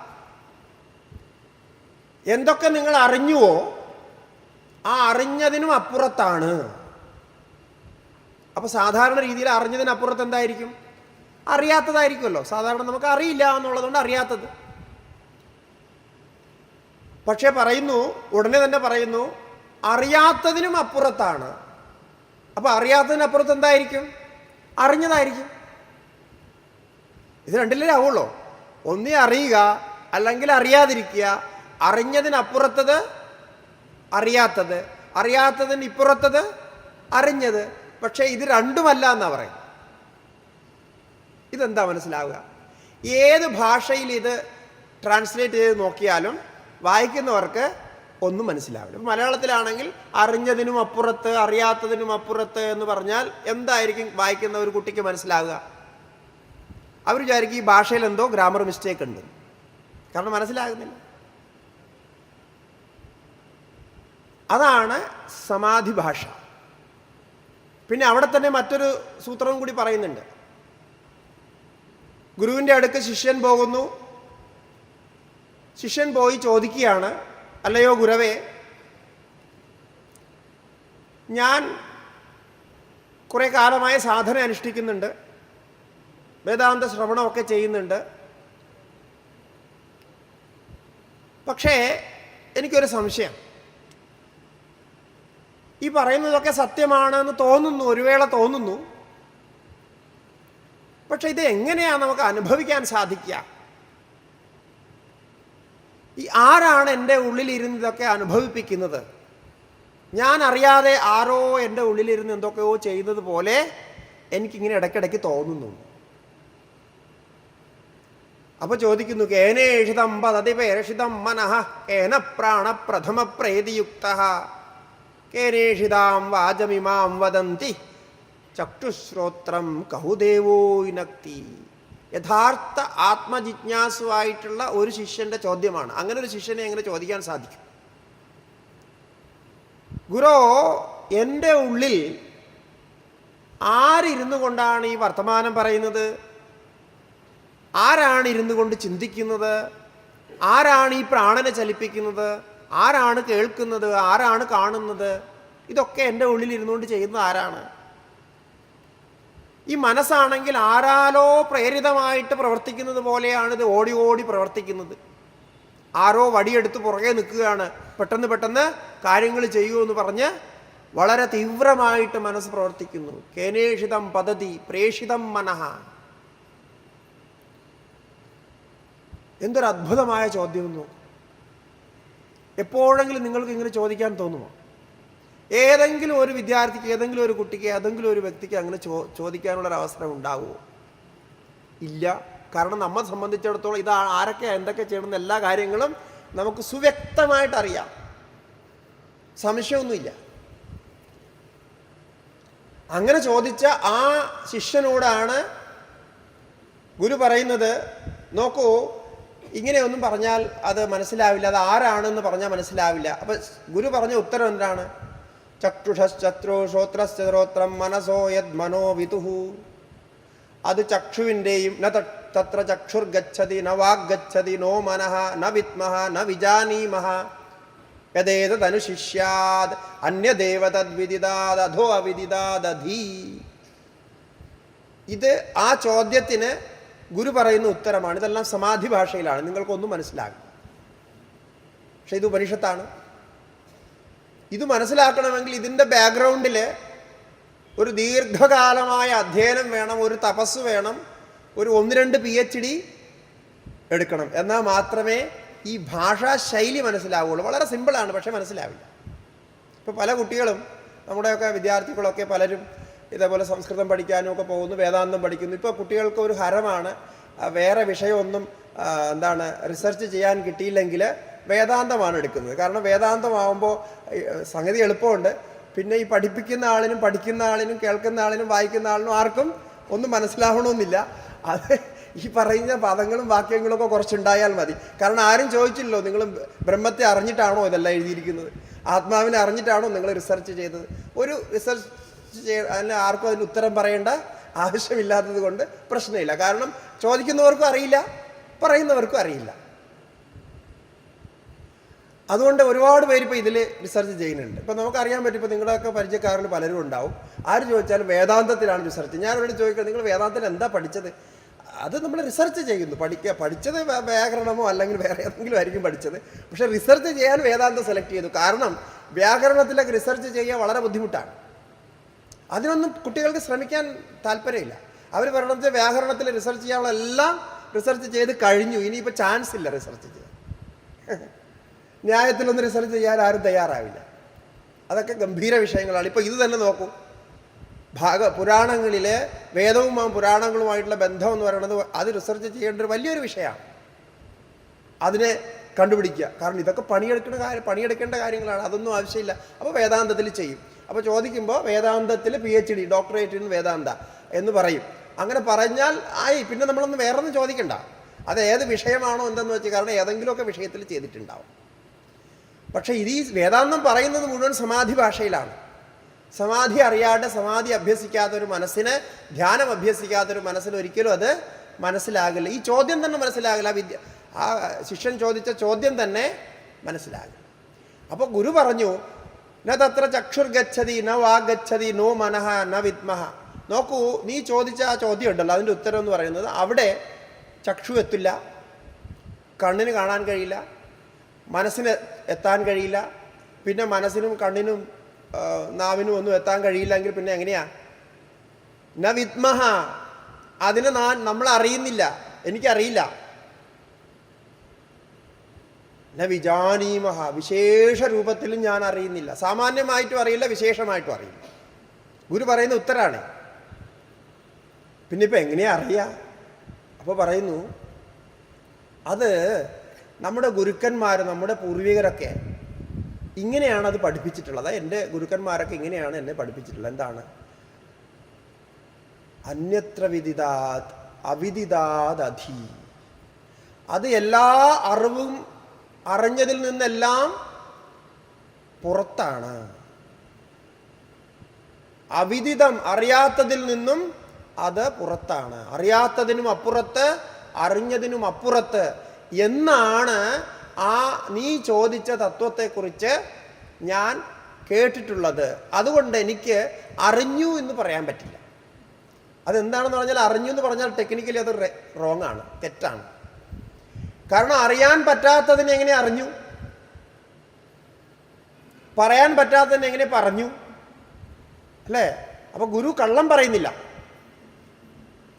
എന്തൊക്കെ നിങ്ങൾ അറിഞ്ഞുവോ ആ അറിഞ്ഞതിനും അപ്പുറത്താണ്. അപ്പോൾ സാധാരണ രീതിയിൽ അറിഞ്ഞതിനപ്പുറത്ത് എന്തായിരിക്കും? അറിയാത്തതായിരിക്കുമല്ലോ. സാധാരണ നമുക്ക് അറിയില്ല എന്നുള്ളതുകൊണ്ട് അറിയാത്തത്. പക്ഷെ പറയുന്നു, ഉടനെ തന്നെ പറയുന്നു, അറിയാത്തതിനും അപ്പുറത്താണ്. അപ്പോൾ അറിയാത്തതിനപ്പുറത്ത് എന്തായിരിക്കും? അറിഞ്ഞതായിരിക്കും. ഇത് രണ്ടിലേ ആവുള്ളൂ. ഒന്നേ അറിയുക അല്ലെങ്കിൽ അറിയാതിരിക്കുക. അറിഞ്ഞതിനപ്പുറത്തത് അറിയാത്തത്, അറിയാത്തതിന് ഇപ്പുറത്തത് അറിഞ്ഞത്. പക്ഷേ ഇത് രണ്ടുമല്ല എന്നാ പറയും. ഇതെന്താ മനസ്സിലാവുക? ഏത് ഭാഷയിൽ ഇത് ട്രാൻസ്ലേറ്റ് ചെയ്ത് നോക്കിയാലും വായിക്കുന്നവർക്ക് ഒന്നും മനസ്സിലാവില്ല. ഇപ്പം മലയാളത്തിലാണെങ്കിൽ അറിഞ്ഞതിനും അപ്പുറത്ത് അറിയാത്തതിനും അപ്പുറത്ത് എന്ന് പറഞ്ഞാൽ എന്തായിരിക്കും വായിക്കുന്ന ഒരു കുട്ടിക്ക് മനസ്സിലാവുക? അവർ വിചാരിക്കും ഈ ഭാഷയിൽ എന്തോ ഗ്രാമർ മിസ്റ്റേക്ക് ഉണ്ട്, കാരണം മനസ്സിലാകുന്നില്ല. അതാണ് സമാധി ഭാഷ. പിന്നെ അവിടെ തന്നെ മറ്റൊരു സൂത്രവും കൂടി പറയുന്നുണ്ട്. ഗുരുവിൻ്റെ അടുക്ക് ശിഷ്യൻ പോകുന്നു. ശിഷ്യൻ പോയി ചോദിക്കുകയാണ്, അല്ലയോ ഗുരവേ, ഞാൻ കുറേ കാലമായി സാധന അനുഷ്ഠിക്കുന്നുണ്ട്, വേദാന്ത ശ്രവണമൊക്കെ ചെയ്യുന്നുണ്ട്, പക്ഷേ എനിക്കൊരു സംശയം. ഈ പറയുന്നതൊക്കെ സത്യമാണെന്ന് തോന്നുന്നു, ഒരു വേള തോന്നുന്നു. പക്ഷെ ഇത് എങ്ങനെയാണ് നമുക്ക് അനുഭവിക്കാൻ സാധിക്കുക? ഈ ആരാണ് എൻ്റെ ഉള്ളിലിരുന്ന് ഇതൊക്കെ അനുഭവിപ്പിക്കുന്നത്? ഞാൻ അറിയാതെ ആരോ എൻ്റെ ഉള്ളിലിരുന്ന് എന്തൊക്കെയോ ചെയ്യുന്നത് പോലെ എനിക്കിങ്ങനെ ഇടയ്ക്കിടയ്ക്ക് തോന്നുന്നു. അപ്പോൾ ചോദിക്കുന്നു, കേനേഷിതം പതതിപേഷിതം മനഃ കേന പ്രാണപ്രഥമ പ്രേതിയുക്തഃ കേനേഷിതാം വാചമിമാം വദന്തി ചക്ഷുശ്രോത്രം കഹുദേവോ ഇനക്തി. യഥാർത്ഥ ആത്മജിജ്ഞാസുവായിട്ടുള്ള ഒരു ശിഷ്യന്റെ ചോദ്യമാണ്. അങ്ങനെ ഒരു ശിഷ്യനെ എങ്ങനെ ചോദിക്കാൻ സാധിക്കും? ഗുരോ, എൻ്റെ ഉള്ളിൽ ആരിരുന്നു കൊണ്ടാണ് ഈ വർത്തമാനം പറയുന്നത്? ആരാണ് ഇരുന്നു കൊണ്ട് ചിന്തിക്കുന്നത്? ആരാണ് ഈ പ്രാണനെ ചലിപ്പിക്കുന്നത്? ആരാണ് കേൾക്കുന്നത്? ആരാണ് കാണുന്നത്? ഇതൊക്കെ എൻ്റെ ഉള്ളിൽ ഇരുന്നുകൊണ്ട് ചെയ്യുന്നത് ആരാണ്? ഈ മനസ്സാണെങ്കിൽ ആരാലോ പ്രേരിതമായിട്ട് പ്രവർത്തിക്കുന്നത് പോലെയാണ് ഇത് ഓടി ഓടി പ്രവർത്തിക്കുന്നത്. ആരോ വടിയെടുത്ത് പുറകെ നിൽക്കുകയാണ്, പെട്ടെന്ന് പെട്ടെന്ന് കാര്യങ്ങൾ ചെയ്യൂ എന്ന് പറഞ്ഞ് വളരെ തീവ്രമായിട്ട് മനസ്സ് പ്രവർത്തിക്കുന്നു. കേനേഷിതം പതതി പ്രേഷിതം മനഃ. എന്തൊരു അദ്ഭുതമായ ചോദ്യം നോക്കൂ. എപ്പോഴെങ്കിലും നിങ്ങൾക്ക് ഇങ്ങനെ ചോദിക്കാൻ തോന്നുമോ? ഏതെങ്കിലും ഒരു വിദ്യാർത്ഥിക്ക്, ഏതെങ്കിലും ഒരു കുട്ടിക്ക്, ഏതെങ്കിലും ഒരു വ്യക്തിക്ക് അങ്ങനെ ചോദിക്കാനുള്ളൊരവസരം ഉണ്ടാകുമോ? ഇല്ല. കാരണം നമ്മെ സംബന്ധിച്ചിടത്തോളം ഇത് ആരൊക്കെ എന്തൊക്കെ ചെയ്യണമെന്ന് എല്ലാ കാര്യങ്ങളും നമുക്ക് സുവ്യക്തമായിട്ട് അറിയാം, സംശയമൊന്നുമില്ല. അങ്ങനെ ചോദിച്ച ആ ശിഷ്യനോടാണ് ഗുരു പറയുന്നത്, നോക്കൂ, ഇങ്ങനെയൊന്നും പറഞ്ഞാൽ അത് മനസ്സിലാവില്ല, അത് ആരാണെന്ന് പറഞ്ഞാൽ മനസ്സിലാവില്ല. അപ്പം ഗുരു പറഞ്ഞ ഉത്തരം എന്താണ്? ചക്ഷുഷശ്ചത്രോ ശ്രോത്രശ്ചത്രോത്രം മനസോ യത് മനോ വിതുഹു. അത് ചക്ഷുവിൻ്റെയും ന തത്ര ചക്ഷുർ ഗച്ഛതി ന വാഗ് ഗച്ഛതി നോ മനഃ ന വിദ്മഃ ന വിജാനീമഃ യദേതദനുശിഷ്യാദ് അന്യദേവ തദ്വിദിദാദ് അധോ അവിദിദാദധീ. ഇത് ആ ചോദ്യത്തിന് ഗുരു പറയുന്ന ഉത്തരമാണ്. ഇതെല്ലാം സമാധി ഭാഷയിലാണ്, നിങ്ങൾക്കൊന്നും മനസ്സിലാകും. പക്ഷെ ഇത് ഉപനിഷത്താണ്. ഇത് മനസ്സിലാക്കണമെങ്കിൽ ഇതിൻ്റെ ബാക്ക്ഗ്രൗണ്ടിൽ ഒരു ദീർഘകാലമായ അധ്യയനം വേണം, ഒരു തപസ് വേണം, ഒരു 1-2 PhD എടുക്കണം. എന്നാൽ മാത്രമേ ഈ ഭാഷാ ശൈലി മനസ്സിലാവുള്ളൂ. വളരെ സിമ്പിളാണ്, പക്ഷെ മനസ്സിലാവില്ല. ഇപ്പോൾ പല കുട്ടികളും, നമ്മുടെയൊക്കെ വിദ്യാർത്ഥികളൊക്കെ പലരും ഇതേപോലെ സംസ്കൃതം പഠിക്കാനും ഒക്കെ പോകുന്നു, വേദാന്തം പഠിക്കുന്നു. ഇപ്പോൾ കുട്ടികൾക്ക് ഒരു ഹരമാണ്, വേറെ വിഷയമൊന്നും റിസർച്ച് ചെയ്യാൻ കിട്ടിയില്ലെങ്കിൽ വേദാന്തമാണ് എടുക്കുന്നത്. കാരണം വേദാന്തമാകുമ്പോൾ സംഗതി എളുപ്പമുണ്ട്. പിന്നെ ഈ പഠിപ്പിക്കുന്ന ആളിനും പഠിക്കുന്ന ആളിനും കേൾക്കുന്ന ആളിനും വായിക്കുന്ന ആളിനും ആർക്കും ഒന്നും മനസ്സിലാവണമെന്നില്ല. അത് ഈ പറയുന്ന പദങ്ങളും വാക്യങ്ങളൊക്കെ കുറച്ചുണ്ടായാൽ മതി. കാരണം ആരും ചോദിച്ചില്ലല്ലോ, നിങ്ങൾ ബ്രഹ്മത്തെ അറിഞ്ഞിട്ടാണോ ഇതെല്ലാം എഴുതിയിരിക്കുന്നത്, ആത്മാവിനെ അറിഞ്ഞിട്ടാണോ നിങ്ങൾ റിസർച്ച് ചെയ്തത്? ഒരു റിസർച്ച് അതിന് ആർക്കും അതിന് ഉത്തരം പറയേണ്ട ആവശ്യമില്ലാത്തത് കൊണ്ട് പ്രശ്നമില്ല. കാരണം ചോദിക്കുന്നവർക്കും അറിയില്ല, പറയുന്നവർക്കും അറിയില്ല. അതുകൊണ്ട് ഒരുപാട് പേര് ഇപ്പോൾ ഇതിൽ റിസർച്ച് ചെയ്യുന്നുണ്ട്. ഇപ്പോൾ നമുക്കറിയാൻ പറ്റും, ഇപ്പോൾ നിങ്ങളുടെയൊക്കെ പരിചയക്കാരിൽ പലരും ഉണ്ടാവും, ആര് ചോദിച്ചാലും വേദാന്തത്തിലാണ് റിസർച്ച്. ഞാൻ അവരോട് ചോദിക്കുന്നത്, നിങ്ങൾ വേദാന്തത്തിൽ എന്താ പഠിച്ചത്? അത് നമ്മൾ റിസർച്ച് ചെയ്യുന്നു. പഠിച്ചത് വ്യാകരണമോ അല്ലെങ്കിൽ വേറെ ഏതെങ്കിലും ആയിരിക്കും പഠിച്ചത്. പക്ഷേ റിസർച്ച് ചെയ്യാൻ വേദാന്തം സെലക്ട് ചെയ്തു. കാരണം വ്യാകരണത്തിലൊക്കെ റിസർച്ച് ചെയ്യാൻ വളരെ ബുദ്ധിമുട്ടാണ്. അതിനൊന്നും കുട്ടികൾക്ക് ശ്രമിക്കാൻ താല്പര്യമില്ല. അവർ പറയണത് വ്യാകരണത്തിൽ റിസർച്ച് ചെയ്യാനുള്ള എല്ലാം റിസർച്ച് ചെയ്ത് കഴിഞ്ഞു, ഇനിയിപ്പോൾ ചാൻസ് ഇല്ല റിസർച്ച് ചെയ്യാൻ. ന്യായത്തിലൊന്നും റിസർച്ച് ചെയ്യാൻ ആരും തയ്യാറാവില്ല. അതൊക്കെ ഗംഭീര വിഷയങ്ങളാണ്. ഇപ്പോൾ ഇത് തന്നെ നോക്കൂ, പുരാണങ്ങളിലെ വേദവും പുരാണങ്ങളുമായിട്ടുള്ള ബന്ധം എന്ന് പറയുന്നത് അത് റിസർച്ച് ചെയ്യേണ്ട ഒരു വലിയൊരു വിഷയമാണ്. അതിനെ കണ്ടുപിടിക്കുക. കാരണം ഇതൊക്കെ പണിയെടുക്കേണ്ട കാര്യങ്ങളാണ്. അതൊന്നും ആവശ്യമില്ല. അപ്പോൾ വേദാന്തത്തിൽ ചെയ്യും. അപ്പോൾ ചോദിക്കുമ്പോൾ വേദാന്തത്തിൽ PhD ഡോക്ടറേറ്റിന് വേദാന്ത എന്ന് പറയും. അങ്ങനെ പറഞ്ഞാൽ ആയി, പിന്നെ നമ്മളൊന്ന് വേറൊന്നും ചോദിക്കണ്ട. അത് ഏത് വിഷയമാണോ എന്തെന്ന് വെച്ച്, കാരണം ഏതെങ്കിലുമൊക്കെ വിഷയത്തിൽ ചെയ്തിട്ടുണ്ടാവും. പക്ഷേ ഇത് ഈ വേദാന്തം പറയുന്നത് മുഴുവൻ സമാധി ഭാഷയിലാണ്. സമാധി അറിയാതെ, സമാധി അഭ്യസിക്കാത്തൊരു മനസ്സിന്, ധ്യാനം അഭ്യസിക്കാത്തൊരു മനസ്സിന് ഒരിക്കലും അത് മനസ്സിലാകില്ല. ഈ ചോദ്യം തന്നെ മനസ്സിലാകില്ല. ആ ശിഷ്യൻ ചോദിച്ച ചോദ്യം തന്നെ മനസ്സിലാകില്ല. അപ്പോൾ ഗുരു പറഞ്ഞു, ന തത്ര ചക്ഷുർ ഗച്ഛതി ന വാഗ് ഗച്ഛതി നോ മനഃ ന വിദ്മഃ. നോക്കൂ, നീ ചോദിച്ച ആ ചോദ്യം ഉണ്ടല്ലോ, അതിൻ്റെ ഉത്തരം എന്ന് പറയുന്നത് അവിടെ ചക്ഷു എത്തില്ല, കണ്ണിന് കാണാൻ കഴിയില്ല, മനസ്സിന് എത്താൻ കഴിയില്ല, പിന്നെ മനസ്സിനും കണ്ണിനും നാവിനും ഒന്നും എത്താൻ കഴിയില്ലെങ്കിൽ പിന്നെ എങ്ങനെയാ? ന വിദ്മഃ, അതിനെ നമ്മൾ അറിയുന്നില്ല, എനിക്കറിയില്ല. ന വിജാനീമഃ, വിശേഷ രൂപത്തിലും ഞാൻ അറിയുന്നില്ല. സാമാന്യമായിട്ടും അറിയില്ല, വിശേഷമായിട്ടും അറിയില്ല. ഗുരു പറയുന്ന ഉത്തരാണ്. പിന്നെ ഇപ്പം എങ്ങനെയാ അറിയാ? അപ്പോൾ പറയുന്നു, അത് നമ്മുടെ ഗുരുക്കന്മാർ, നമ്മുടെ പൂർവികരൊക്കെ ഇങ്ങനെയാണ് അത് പഠിപ്പിച്ചിട്ടുള്ളത്. എൻ്റെ ഗുരുക്കന്മാരൊക്കെ ഇങ്ങനെയാണ് എന്നെ പഠിപ്പിച്ചിട്ടുള്ളത്. എന്താണ്? അന്യത്ര വിദിതാത് അവിദിതാത് അധി. അത് എല്ലാ അറിവും അറിഞ്ഞതിൽ നിന്നെല്ലാം പുറത്താണ്. അവിദിതം, അറിയാത്തതിൽ നിന്നും അത് പുറത്താണ്. അറിയാത്തതിനും അപ്പുറത്ത്, അറിഞ്ഞതിനും അപ്പുറത്ത് എന്നാണ് ആ നീ ചോദിച്ച തത്വത്തെക്കുറിച്ച് ഞാൻ കേട്ടിട്ടുള്ളത്. അതുകൊണ്ട് എനിക്ക് അറിഞ്ഞു എന്ന് പറയാൻ പറ്റില്ല. അതെന്താണെന്ന് പറഞ്ഞാൽ, അറിഞ്ഞു എന്ന് പറഞ്ഞാൽ ടെക്നിക്കലി അത് റോങ് ആണ്, തെറ്റാണ്. കാരണം അറിയാൻ പറ്റാത്തതിനെ എങ്ങനെ അറിഞ്ഞു? പറയാൻ പറ്റാത്തതിനെ എങ്ങനെ പറഞ്ഞു? അല്ലേ? അപ്പോൾ ഗുരു കള്ളം പറയുന്നില്ല.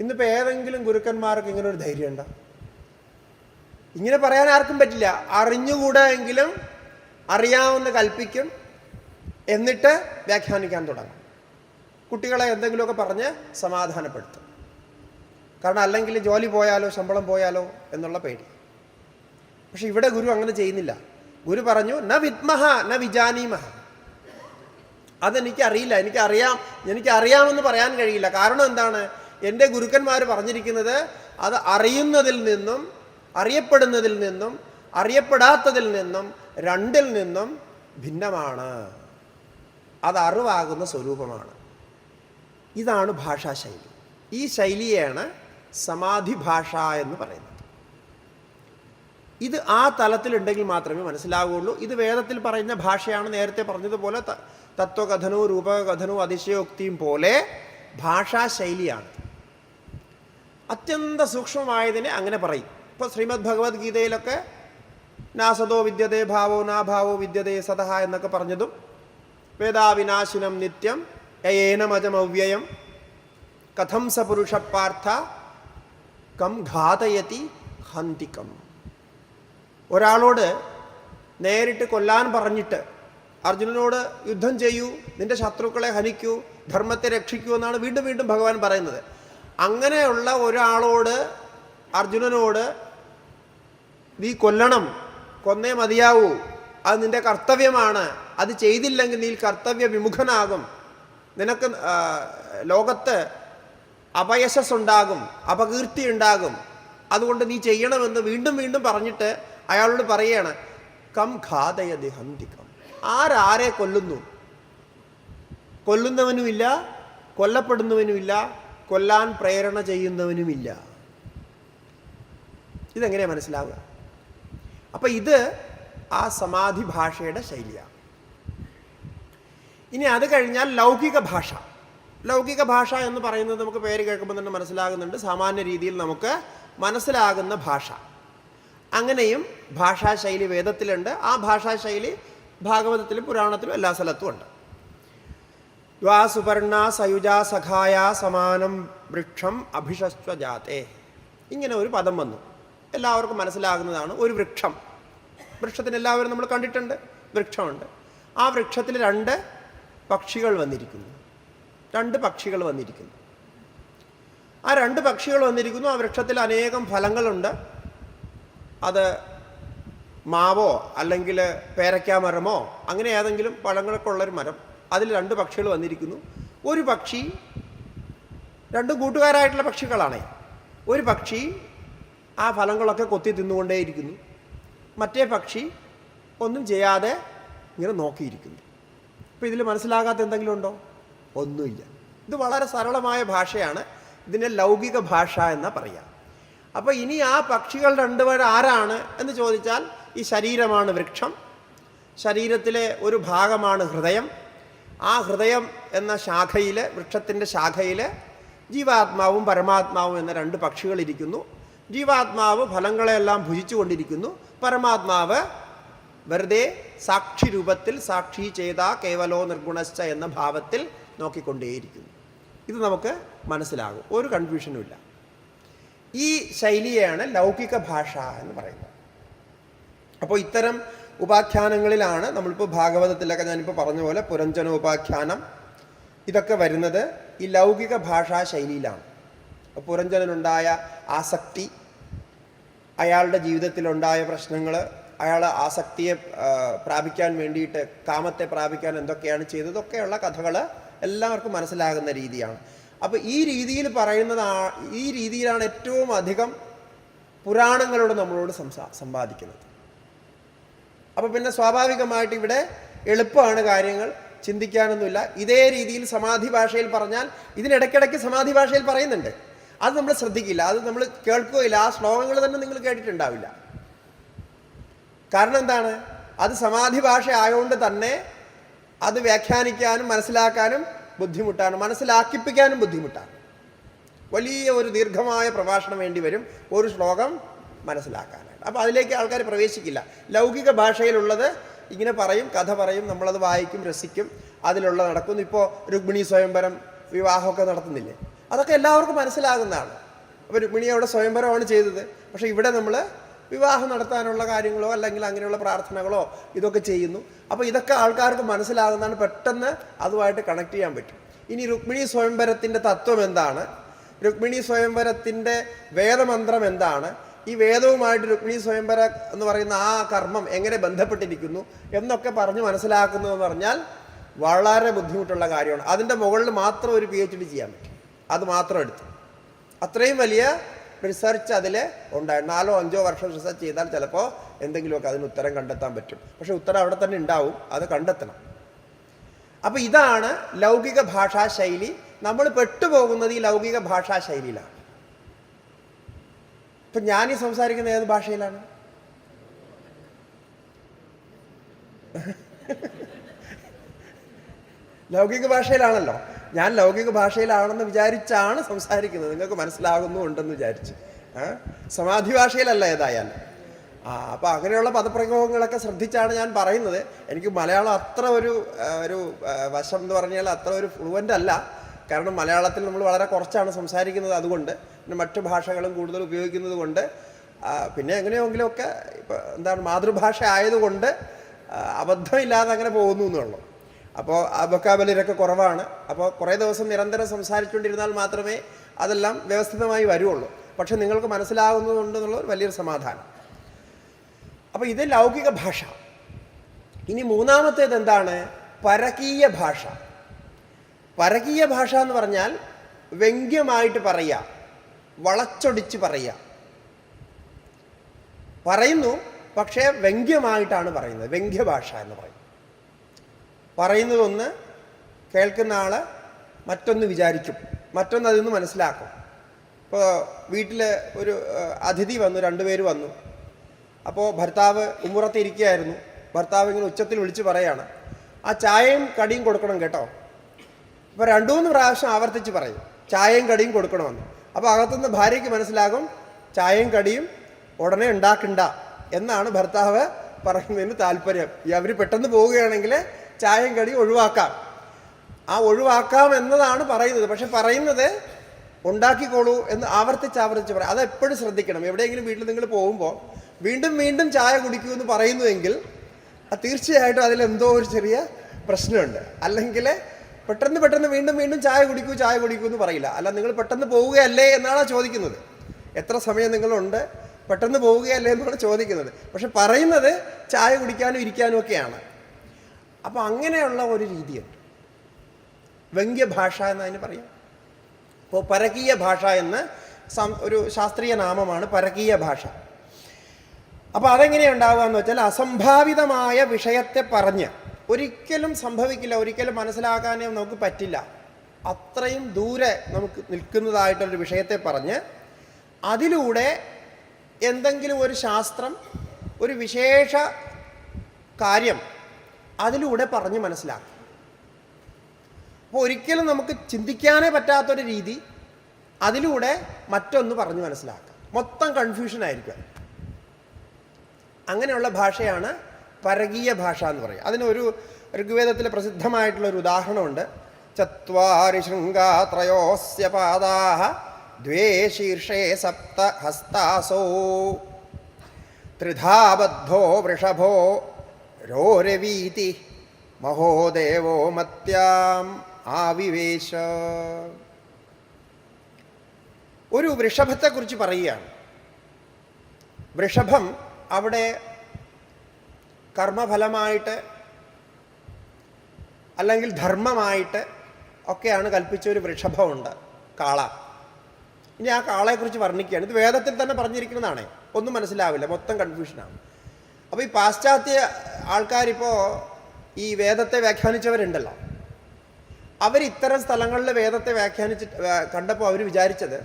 ഇന്നിപ്പോൾ ഏതെങ്കിലും ഗുരുക്കന്മാർക്ക് ഇങ്ങനെ ഒരു ധൈര്യം ഉണ്ടോ? ഇങ്ങനെ പറയാൻ ആർക്കും പറ്റില്ല. അറിഞ്ഞുകൂടാ എങ്കിലും അറിയാമെന്ന് കൽപ്പിക്കും, എന്നിട്ട് വ്യാഖ്യാനിക്കാൻ തുടങ്ങും. കുട്ടികളെ എന്തെങ്കിലുമൊക്കെ പറഞ്ഞ് സമാധാനപ്പെടുത്തും. കാരണം അല്ലെങ്കിൽ ജോലി പോയാലോ ശമ്പളം പോയാലോ എന്നുള്ള പേടി. പക്ഷെ ഇവിടെ ഗുരു അങ്ങനെ ചെയ്യുന്നില്ല. ഗുരു പറഞ്ഞു, ന വിദ്മഃ ന വിജാനീമഃ. അതെനിക്കറിയില്ല, എനിക്കറിയാമെന്ന് പറയാൻ കഴിയില്ല. കാരണം എന്താണ്? എൻ്റെ ഗുരുക്കന്മാർ പറഞ്ഞിരിക്കുന്നത് അത് അറിയുന്നതിൽ നിന്നും അറിയപ്പെടുന്നതിൽ നിന്നും അറിയപ്പെടാത്തതിൽ നിന്നും രണ്ടിൽ നിന്നും ഭിന്നമാണ്. അത് അറിവാകുന്ന സ്വരൂപമാണ്. ഇതാണ് ഭാഷാശൈലി. ഈ ശൈലിയാണ് സമാധി ഭാഷ എന്ന് പറയുന്നത്. ഇത് ആ തലത്തിലുണ്ടെങ്കിൽ മാത്രമേ മനസ്സിലാവുകയുള്ളൂ. ഇത് വേദത്തിൽ പറയുന്ന ഭാഷയാണ്. നേരത്തെ പറഞ്ഞതുപോലെ തത്വകഥനവും രൂപകഥനവും അതിശയോക്തിയും പോലെ ഭാഷാശൈലിയാണ്. അത്യന്ത സൂക്ഷ്മമായതിനെ അങ്ങനെ പറയും. ഇപ്പോൾ ശ്രീമദ് ഭഗവത്ഗീതയിലൊക്കെ നാസതോ വിദ്യതേ ഭാവോ നാഭാവോ വിദ്യതേ സതഹ എന്നൊക്കെ പറഞ്ഞതും വേദാവിനാശിനം നിത്യം യേനമജമവ്യയം കഥം സ പുരുഷ പാർത്ഥ കം ഘാതയതി ഹന്തികം. ഒരാളോട് നേരിട്ട് കൊല്ലാൻ പറഞ്ഞിട്ട് അർജുനനോട് യുദ്ധം ചെയ്യൂ, നിന്റെ ശത്രുക്കളെ ഹനിക്കൂ, ധർമ്മത്തെ രക്ഷിക്കൂ എന്നാണ് വീണ്ടും വീണ്ടും ഭഗവാൻ പറയുന്നത്. അങ്ങനെയുള്ള ഒരാളോട് അർജുനനോട് നീ കൊല്ലണം, കൊന്നേ മതിയാവൂ, അത് നിന്റെ കർത്തവ്യമാണ്, അത് ചെയ്തില്ലെങ്കിൽ നീ കർത്തവ്യ വിമുഖനാകും, നിനക്ക് ലോകത്ത് അപയശസ്സുണ്ടാകും, അപകീർത്തി ഉണ്ടാകും, അതുകൊണ്ട് നീ ചെയ്യണമെന്ന് വീണ്ടും വീണ്ടും പറഞ്ഞിട്ട് അയാളോട് പറയുകയാണ് കം ഘാതയതി ഹന്തികം. ആരാരെ കൊല്ലുന്നു? കൊല്ലുന്നവനുമില്ല, കൊല്ലപ്പെടുന്നവനുമില്ല, കൊല്ലാൻ പ്രേരണ ചെയ്യുന്നവനുമില്ല. ഇതെങ്ങനെയാണ് മനസ്സിലാവുക? അപ്പം ഇത് ആ സമാധി ഭാഷയുടെ ശൈലിയാണ്. ഇനി അത് കഴിഞ്ഞാൽ ലൗകിക ഭാഷ. ലൗകിക ഭാഷ എന്ന് പറയുന്നത് നമുക്ക് പേര് കേൾക്കുമ്പോൾ തന്നെ മനസ്സിലാകുന്നുണ്ട്, സാമാന്യ രീതിയിൽ നമുക്ക് മനസ്സിലാകുന്ന ഭാഷ. അങ്ങനെയും ഭാഷാശൈലി വേദത്തിലുണ്ട്. ആ ഭാഷാശൈലി ഭാഗവതത്തിലും പുരാണത്തിലും എല്ലാ സ്ഥലത്തും ഉണ്ട്. ദ്വാസുപർണ സയുജ സഖായ സമാനം വൃക്ഷം അഭിഷസ്വജാതേ. ഇങ്ങനെ ഒരു പദം വന്നു, എല്ലാവർക്കും മനസ്സിലാകുന്നതാണ്. ഒരു വൃക്ഷം, വൃക്ഷത്തിന് എല്ലാവരും നമ്മൾ കണ്ടിട്ടുണ്ട്, വൃക്ഷമുണ്ട്. ആ വൃക്ഷത്തിൽ രണ്ട് പക്ഷികൾ വന്നിരിക്കുന്നു. ആ രണ്ട് പക്ഷികൾ വന്നിരിക്കുന്നു. ആ വൃക്ഷത്തിൽ അനേകം ഫലങ്ങളുണ്ട്. അത് മാവോ അല്ലെങ്കിൽ പേരയ്ക്കാമരമോ അങ്ങനെ ഏതെങ്കിലും പഴങ്ങളൊക്കെ ഉള്ളൊരു മരം. അതിൽ രണ്ട് പക്ഷികൾ വന്നിരിക്കുന്നു. ഒരു പക്ഷി, രണ്ടും കൂട്ടുകാരായിട്ടുള്ള പക്ഷികളാണേ. ഒരു പക്ഷി ആ ഫലങ്ങളൊക്കെ കൊത്തി തിന്നുകൊണ്ടേയിരിക്കുന്നു. മറ്റേ പക്ഷി ഒന്നും ചെയ്യാതെ ഇങ്ങനെ നോക്കിയിരിക്കുന്നു. അപ്പോൾ ഇതിൽ മനസ്സിലാകാത്ത എന്തെങ്കിലും ഉണ്ടോ? ഒന്നുമില്ല. ഇത് വളരെ സരളമായ ഭാഷയാണ്. ഇതിനെ ലൗകിക ഭാഷ എന്നാ പറയാം. അപ്പോൾ ഇനി ആ പക്ഷികൾ രണ്ടുപേർ ആരാണ് എന്ന് ചോദിച്ചാൽ, ഈ ശരീരമാണ് വൃക്ഷം, ശരീരത്തിലെ ഒരു ഭാഗമാണ് ഹൃദയം. ആ ഹൃദയം എന്ന ശാഖയിൽ, വൃക്ഷത്തിൻ്റെ ശാഖയിൽ ജീവാത്മാവും പരമാത്മാവും എന്ന രണ്ട് പക്ഷികൾ ഇരിക്കുന്നു. ജീവാത്മാവ് ഫലങ്ങളെല്ലാം ഭുജിച്ചു കൊണ്ടിരിക്കുന്നു. പരമാത്മാവ് വെറുതെ സാക്ഷി രൂപത്തിൽ സാക്ഷി ചെയ്ത കേവലോ നിർഗുണശ്ച എന്ന ഭാവത്തിൽ നോക്കിക്കൊണ്ടേയിരിക്കുന്നു. ഇത് നമുക്ക് മനസ്സിലാകും, ഒരു കൺഫ്യൂഷനും ഇല്ല. ഈ ശൈലിയാണ് ലൗകിക ഭാഷ എന്ന് പറയുന്നത്. അപ്പോൾ ഇത്തരം ഉപാഖ്യാനങ്ങളിലാണ് നമ്മളിപ്പോൾ ഭാഗവതത്തിലൊക്കെ ഞാനിപ്പോൾ പറഞ്ഞ പോലെ പുരഞ്ജന ഉപാഖ്യാനം ഇതൊക്കെ വരുന്നത് ഈ ലൗകിക ഭാഷാ ശൈലിയിലാണ്. പുരഞ്ജനനുണ്ടായ ആസക്തി, അയാളുടെ ജീവിതത്തിലുണ്ടായ പ്രശ്നങ്ങൾ, അയാൾ ആസക്തിയെ പ്രാപിക്കാൻ വേണ്ടിയിട്ട്, കാമത്തെ പ്രാപിക്കാൻ എന്തൊക്കെയാണ് ചെയ്തതൊക്കെയുള്ള കഥകൾ എല്ലാവർക്കും മനസ്സിലാകുന്ന രീതിയാണ്. അപ്പോൾ ഈ രീതിയിൽ ഈ രീതിയിലാണ് ഏറ്റവും അധികം പുരാണങ്ങളോട് നമ്മളോട് സമ്പാദിക്കുന്നത്. അപ്പോൾ പിന്നെ സ്വാഭാവികമായിട്ട് ഇവിടെ എളുപ്പമാണ് കാര്യങ്ങൾ, ചിന്തിക്കാനൊന്നുമില്ല. ഇതേ രീതിയിൽ സമാധി ഭാഷയിൽ പറഞ്ഞാൽ, ഇതിനിടയ്ക്കിടയ്ക്ക് സമാധി ഭാഷയിൽ പറയുന്നുണ്ട്, അത് നമ്മൾ ശ്രദ്ധിക്കില്ല, അത് നമ്മൾ കേൾക്കുകയില്ല. ആ ശ്ലോകങ്ങൾ തന്നെ നിങ്ങൾ കേട്ടിട്ടുണ്ടാവില്ല. കാരണം എന്താണ്? അത് സമാധി ഭാഷ ആയതുകൊണ്ട് തന്നെ അത് വ്യാഖ്യാനിക്കാനും മനസ്സിലാക്കാനും ബുദ്ധിമുട്ടാണ്, മനസ്സിലാക്കിപ്പിക്കാനും ബുദ്ധിമുട്ടാണ്. വലിയ ഒരു ദീർഘമായ പ്രഭാഷണം വേണ്ടി വരും ഒരു ശ്ലോകം മനസ്സിലാക്കാനായിട്ട്. അപ്പോൾ അതിലേക്ക് ആൾക്കാർ പ്രവേശിക്കില്ല. ലൗകിക ഭാഷയിലുള്ളത് ഇങ്ങനെ പറയും, കഥ പറയും, നമ്മളത് വായിക്കും, രസിക്കും, അതിലുള്ള നടക്കുന്നു. ഇപ്പോൾ രുക്മിണി സ്വയംവരം വിവാഹമൊക്കെ നടത്തുന്നില്ലേ, അതൊക്കെ എല്ലാവർക്കും മനസ്സിലാകുന്നതാണ്. അപ്പോൾ രുക്മിണി അവിടെ സ്വയംവരമാണ് ചെയ്തത്, പക്ഷേ ഇവിടെ നമ്മൾ വിവാഹം നടത്താനുള്ള കാര്യങ്ങളോ അല്ലെങ്കിൽ അങ്ങനെയുള്ള പ്രാർത്ഥനകളോ ഇതൊക്കെ ചെയ്യുന്നു. അപ്പോൾ ഇതൊക്കെ ആൾക്കാർക്ക് മനസ്സിലാകുന്നതാണ്, പെട്ടെന്ന് അതുമായിട്ട് കണക്ട് ചെയ്യാൻ പറ്റും. ഇനി രുക്മിണി സ്വയംവരത്തിൻ്റെ തത്വം എന്താണ്, രുക്മിണി സ്വയംവരത്തിൻ്റെ വേദമന്ത്രം എന്താണ്, ഈ വേദവുമായിട്ട് രുക്മിണി സ്വയംവര എന്ന് പറയുന്ന ആ കർമ്മം എങ്ങനെ ബന്ധപ്പെട്ടിരിക്കുന്നു എന്നൊക്കെ പറഞ്ഞ് മനസ്സിലാക്കുന്നു എന്ന് പറഞ്ഞാൽ വളരെ ബുദ്ധിമുട്ടുള്ള കാര്യമാണ്. അതിൻ്റെ മുകളിൽ മാത്രം ഒരു PhD ചെയ്യാൻ പറ്റും, അത് മാത്രം എടുത്ത്. അത്രയും വലിയ റിസർച്ച് അതിൽ ഉണ്ടായിരുന്നു. 4-5 വർഷം റിസർച്ച് ചെയ്താൽ ചിലപ്പോൾ എന്തെങ്കിലുമൊക്കെ അതിന് ഉത്തരം കണ്ടെത്താൻ പറ്റും. പക്ഷെ ഉത്തരം അവിടെ തന്നെ ഉണ്ടാവും, അത് കണ്ടെത്തണം. അപ്പോൾ ഇതാണ് ലൗകിക ഭാഷാ ശൈലി. നമ്മൾ പെട്ടുപോകുന്നത് ഈ ലൗകിക ഭാഷാ ശൈലിയിലാണ്. ഇപ്പം ഞാനീ സംസാരിക്കുന്നത് ഏത് ഭാഷയിലാണ്? ലൗകിക ഭാഷയിലാണല്ലോ. ഞാൻ ലൗകിക ഭാഷയിലാണെന്ന് വിചാരിച്ചാണ് സംസാരിക്കുന്നത്. നിങ്ങൾക്ക് മനസ്സിലാകുന്നുണ്ടെന്ന് വിചാരിച്ച്. സമാധി ഭാഷയിലല്ല ഏതായാലും. അപ്പോൾ അങ്ങനെയുള്ള പദപ്രയോഗങ്ങളൊക്കെ ശ്രദ്ധിച്ചാണ് ഞാൻ പറയുന്നത്. എനിക്ക് മലയാളം അത്ര ഒരു വശം എന്ന് പറഞ്ഞാൽ അത്ര ഒരു ഫ്ലുവൻ്റ് അല്ല. കാരണം മലയാളത്തിൽ നമ്മൾ വളരെ കുറച്ചാണ് സംസാരിക്കുന്നത്. അതുകൊണ്ട് പിന്നെ മറ്റു ഭാഷകളും കൂടുതൽ ഉപയോഗിക്കുന്നത് കൊണ്ട് പിന്നെ എങ്ങനെയെങ്കിലുമൊക്കെ ഇപ്പോൾ എന്താണ് മാതൃഭാഷ ആയതുകൊണ്ട് അബദ്ധമില്ലാതെ അങ്ങനെ പോകുന്നു എന്നുള്ളൂ. അപ്പോൾ ആ വൊക്കാബുലറിയൊക്കെ കുറവാണ്. അപ്പോൾ കുറേ ദിവസം നിരന്തരം സംസാരിച്ചുകൊണ്ടിരുന്നാൽ മാത്രമേ അതെല്ലാം വ്യവസ്ഥിതമായി വരുള്ളൂ. പക്ഷെ നിങ്ങൾക്ക് മനസ്സിലാകുന്നതുണ്ടെന്നുള്ള ഒരു വലിയൊരു സമാധാനം. അപ്പോൾ ഇത് ലൗകിക ഭാഷ. ഇനി മൂന്നാമത്തേത് എന്താണ്? പരകീയ ഭാഷ. പരകീയ ഭാഷ എന്ന് പറഞ്ഞാൽ വ്യംഗ്യമായിട്ട് പറയുക, വളച്ചൊടിച്ച് പറയുക. പറയുന്നു, പക്ഷേ വ്യംഗ്യമായിട്ടാണ് പറയുന്നത്. വ്യംഗ്യഭാഷ എന്ന് പറയും. പറയുന്നതൊന്ന്, കേൾക്കുന്ന ആൾ മറ്റൊന്ന് വിചാരിക്കും, മറ്റൊന്ന് അതിൽ നിന്ന് മനസ്സിലാക്കും. ഇപ്പോൾ വീട്ടിൽ ഒരു അതിഥി വന്നു, 2 പേര് വന്നു. അപ്പോൾ ഭർത്താവ് ഉമ്മറത്തിരിക്കുകയായിരുന്നു. ഭർത്താവ് ഇങ്ങനെ ഉച്ചത്തിൽ വിളിച്ച് പറയാണ്, ആ ചായയും കടിയും കൊടുക്കണം കേട്ടോ. അപ്പോൾ 2-3 പ്രാവശ്യം ആവർത്തിച്ച് പറയും, ചായയും കടിയും കൊടുക്കണമെന്ന്. അപ്പോൾ അകത്തുനിന്ന് ഭാര്യയ്ക്ക് മനസ്സിലാകും ചായയും കടിയും ഉടനെ ഉണ്ടാക്കണ്ട എന്നാണ് ഭർത്താവ് പറയുന്നതിന് താല്പര്യം. അവർ പെട്ടെന്ന് പോവുകയാണെങ്കിൽ ചായയും കടിയും ഒഴിവാക്കാം. ആ ഒഴിവാക്കാം എന്നതാണ് പറയുന്നത്. പക്ഷെ പറയുന്നത് ഉണ്ടാക്കിക്കോളൂ എന്ന് ആവർത്തിച്ച് പറയും. അതെപ്പോഴും ശ്രദ്ധിക്കണം. എവിടെയെങ്കിലും വീട്ടിൽ നിങ്ങൾ പോകുമ്പോൾ വീണ്ടും വീണ്ടും ചായ കുടിക്കൂ എന്ന് പറയുന്നുവെങ്കിൽ തീർച്ചയായിട്ടും അതിലെന്തോ ഒരു ചെറിയ പ്രശ്നമുണ്ട്. അല്ലെങ്കിൽ പെട്ടെന്ന് വീണ്ടും വീണ്ടും ചായ കുടിക്കൂ എന്ന് പറയില്ല. അല്ല, നിങ്ങൾ പെട്ടെന്ന് പോവുകയല്ലേ എന്നാണ് ചോദിക്കുന്നത്. എത്ര സമയം നിങ്ങളുണ്ട്, പെട്ടെന്ന് പോവുകയല്ലേ എന്നാണ് ചോദിക്കുന്നത്. പക്ഷെ പറയുന്നത് ചായ കുടിക്കാനും ഇരിക്കാനും ഒക്കെയാണ്. അപ്പോൾ അങ്ങനെയുള്ള ഒരു രീതിയുണ്ട്. വ്യംഗ്യഭാഷ എന്നതിന് പറയും. അപ്പോൾ പരകീയ ഭാഷ എന്ന് ഒരു ശാസ്ത്രീയ നാമമാണ് പരകീയ ഭാഷ. അപ്പോൾ അതെങ്ങനെയുണ്ടാവുക എന്ന് വെച്ചാൽ അസംഭാവിതമായ വിഷയത്തെ പറഞ്ഞ്, ഒരിക്കലും സംഭവിക്കില്ല, ഒരിക്കലും മനസ്സിലാക്കാനേ നമുക്ക് പറ്റില്ല, അത്രയും ദൂരെ നമുക്ക് നിൽക്കുന്നതായിട്ടൊരു വിഷയത്തെ പറഞ്ഞ് അതിലൂടെ എന്തെങ്കിലും ഒരു ശാസ്ത്രം, ഒരു വിശേഷ കാര്യം അതിലൂടെ പറഞ്ഞ് മനസ്സിലാക്കും. അപ്പോൾ ഒരിക്കലും നമുക്ക് ചിന്തിക്കാനേ പറ്റാത്തൊരു രീതി അതിലൂടെ മറ്റൊന്ന് പറഞ്ഞ് മനസ്സിലാക്കാം. മൊത്തം കൺഫ്യൂഷനായിരിക്കും. അങ്ങനെയുള്ള ഭാഷയാണ് പരകീയ ഭാഷ എന്ന് പറയും. അതിനൊരു ഋഗ്വേദത്തിലെ പ്രസിദ്ധമായിട്ടുള്ളൊരു ഉദാഹരണമുണ്ട്. ചത്വാരി ശൃംഗാത്രയോസ്യ പാദാഃ ദ്വേ ശീർഷേ സപ്ത ഹസ്താസോ ത്രിധാ ബദ്ധോ വൃഷഭോ രോരവീതി മഹോദേവോ മത്യാം ആവിവേശ. ഒരു വൃഷഭത്തെക്കുറിച്ച് പറയുകയാണ്. വൃഷഭം അവിടെ കർമ്മഫലമായിട്ട് അല്ലെങ്കിൽ ധർമ്മമായിട്ട് ഒക്കെയാണ് കൽപ്പിച്ച ഒരു വൃഷഭമുണ്ട്, കാള. ഇനി ആ കാളയെക്കുറിച്ച് വർണ്ണിക്കുകയാണ്. ഇത് വേദത്തിൽ തന്നെ പറഞ്ഞിരിക്കുന്നതാണ്. ഒന്നും മനസ്സിലാവില്ല, മൊത്തം കൺഫ്യൂഷനാണ്. അപ്പോൾ ഈ പാശ്ചാത്യ ആൾക്കാരിപ്പോൾ ഈ വേദത്തെ വ്യാഖ്യാനിച്ചവരുണ്ടല്ലോ, അവർ ഇത്തരം സ്ഥലങ്ങളിൽ വേദത്തെ കണ്ടപ്പോൾ അവർ വിചാരിച്ചത്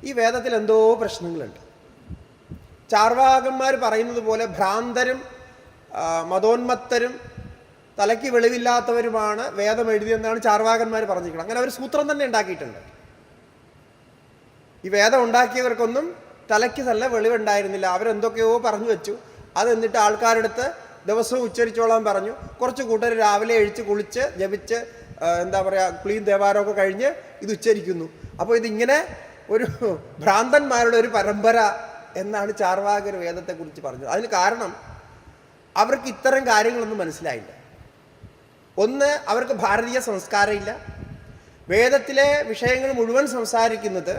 ഈ വേദത്തിൽ എന്തോ പ്രശ്നങ്ങളുണ്ട്. ചാർവാകന്മാർ പറയുന്നത് പോലെ ഭ്രാന്തരും മതോന്മത്തരും തലയ്ക്ക് വെളിവില്ലാത്തവരുമാണ് വേദം എഴുതിയെന്നാണ് ചാർവാകന്മാർ പറഞ്ഞിരിക്കുന്നത്. അങ്ങനെ അവർ സൂത്രം തന്നെ ഉണ്ടാക്കിയിട്ടുണ്ട്. ഈ വേദം ഉണ്ടാക്കിയവർക്കൊന്നും തലയ്ക്ക് നല്ല വെളിവുണ്ടായിരുന്നില്ല. അവരെന്തൊക്കെയോ പറഞ്ഞു വെച്ചു. അത് എന്നിട്ട് ആൾക്കാരെടുത്ത് ദിവസവും ഉച്ചരിച്ചോളാൻ പറഞ്ഞു. കുറച്ച് കൂട്ടർ രാവിലെ എഴുച്ച് കുളിച്ച് ജപിച്ച് കുളിയും ദേവാരമൊക്കെ കഴിഞ്ഞ് ഇത് ഉച്ചരിക്കുന്നു. അപ്പോൾ ഇതിങ്ങനെ ഒരു ഭ്രാന്തന്മാരുടെ ഒരു പരമ്പര എന്നാണ് ചാർവാകർ വേദത്തെക്കുറിച്ച് പറഞ്ഞത്. അതിന് കാരണം അവർക്ക് ഇത്തരം കാര്യങ്ങളൊന്നും മനസ്സിലായില്ല. ഒന്ന്, അവർക്ക് ഭാരതീയ സംസ്കാരമില്ല. വേദത്തിലെ വിഷയങ്ങൾ മുഴുവൻ സംസാരിക്കുന്നത്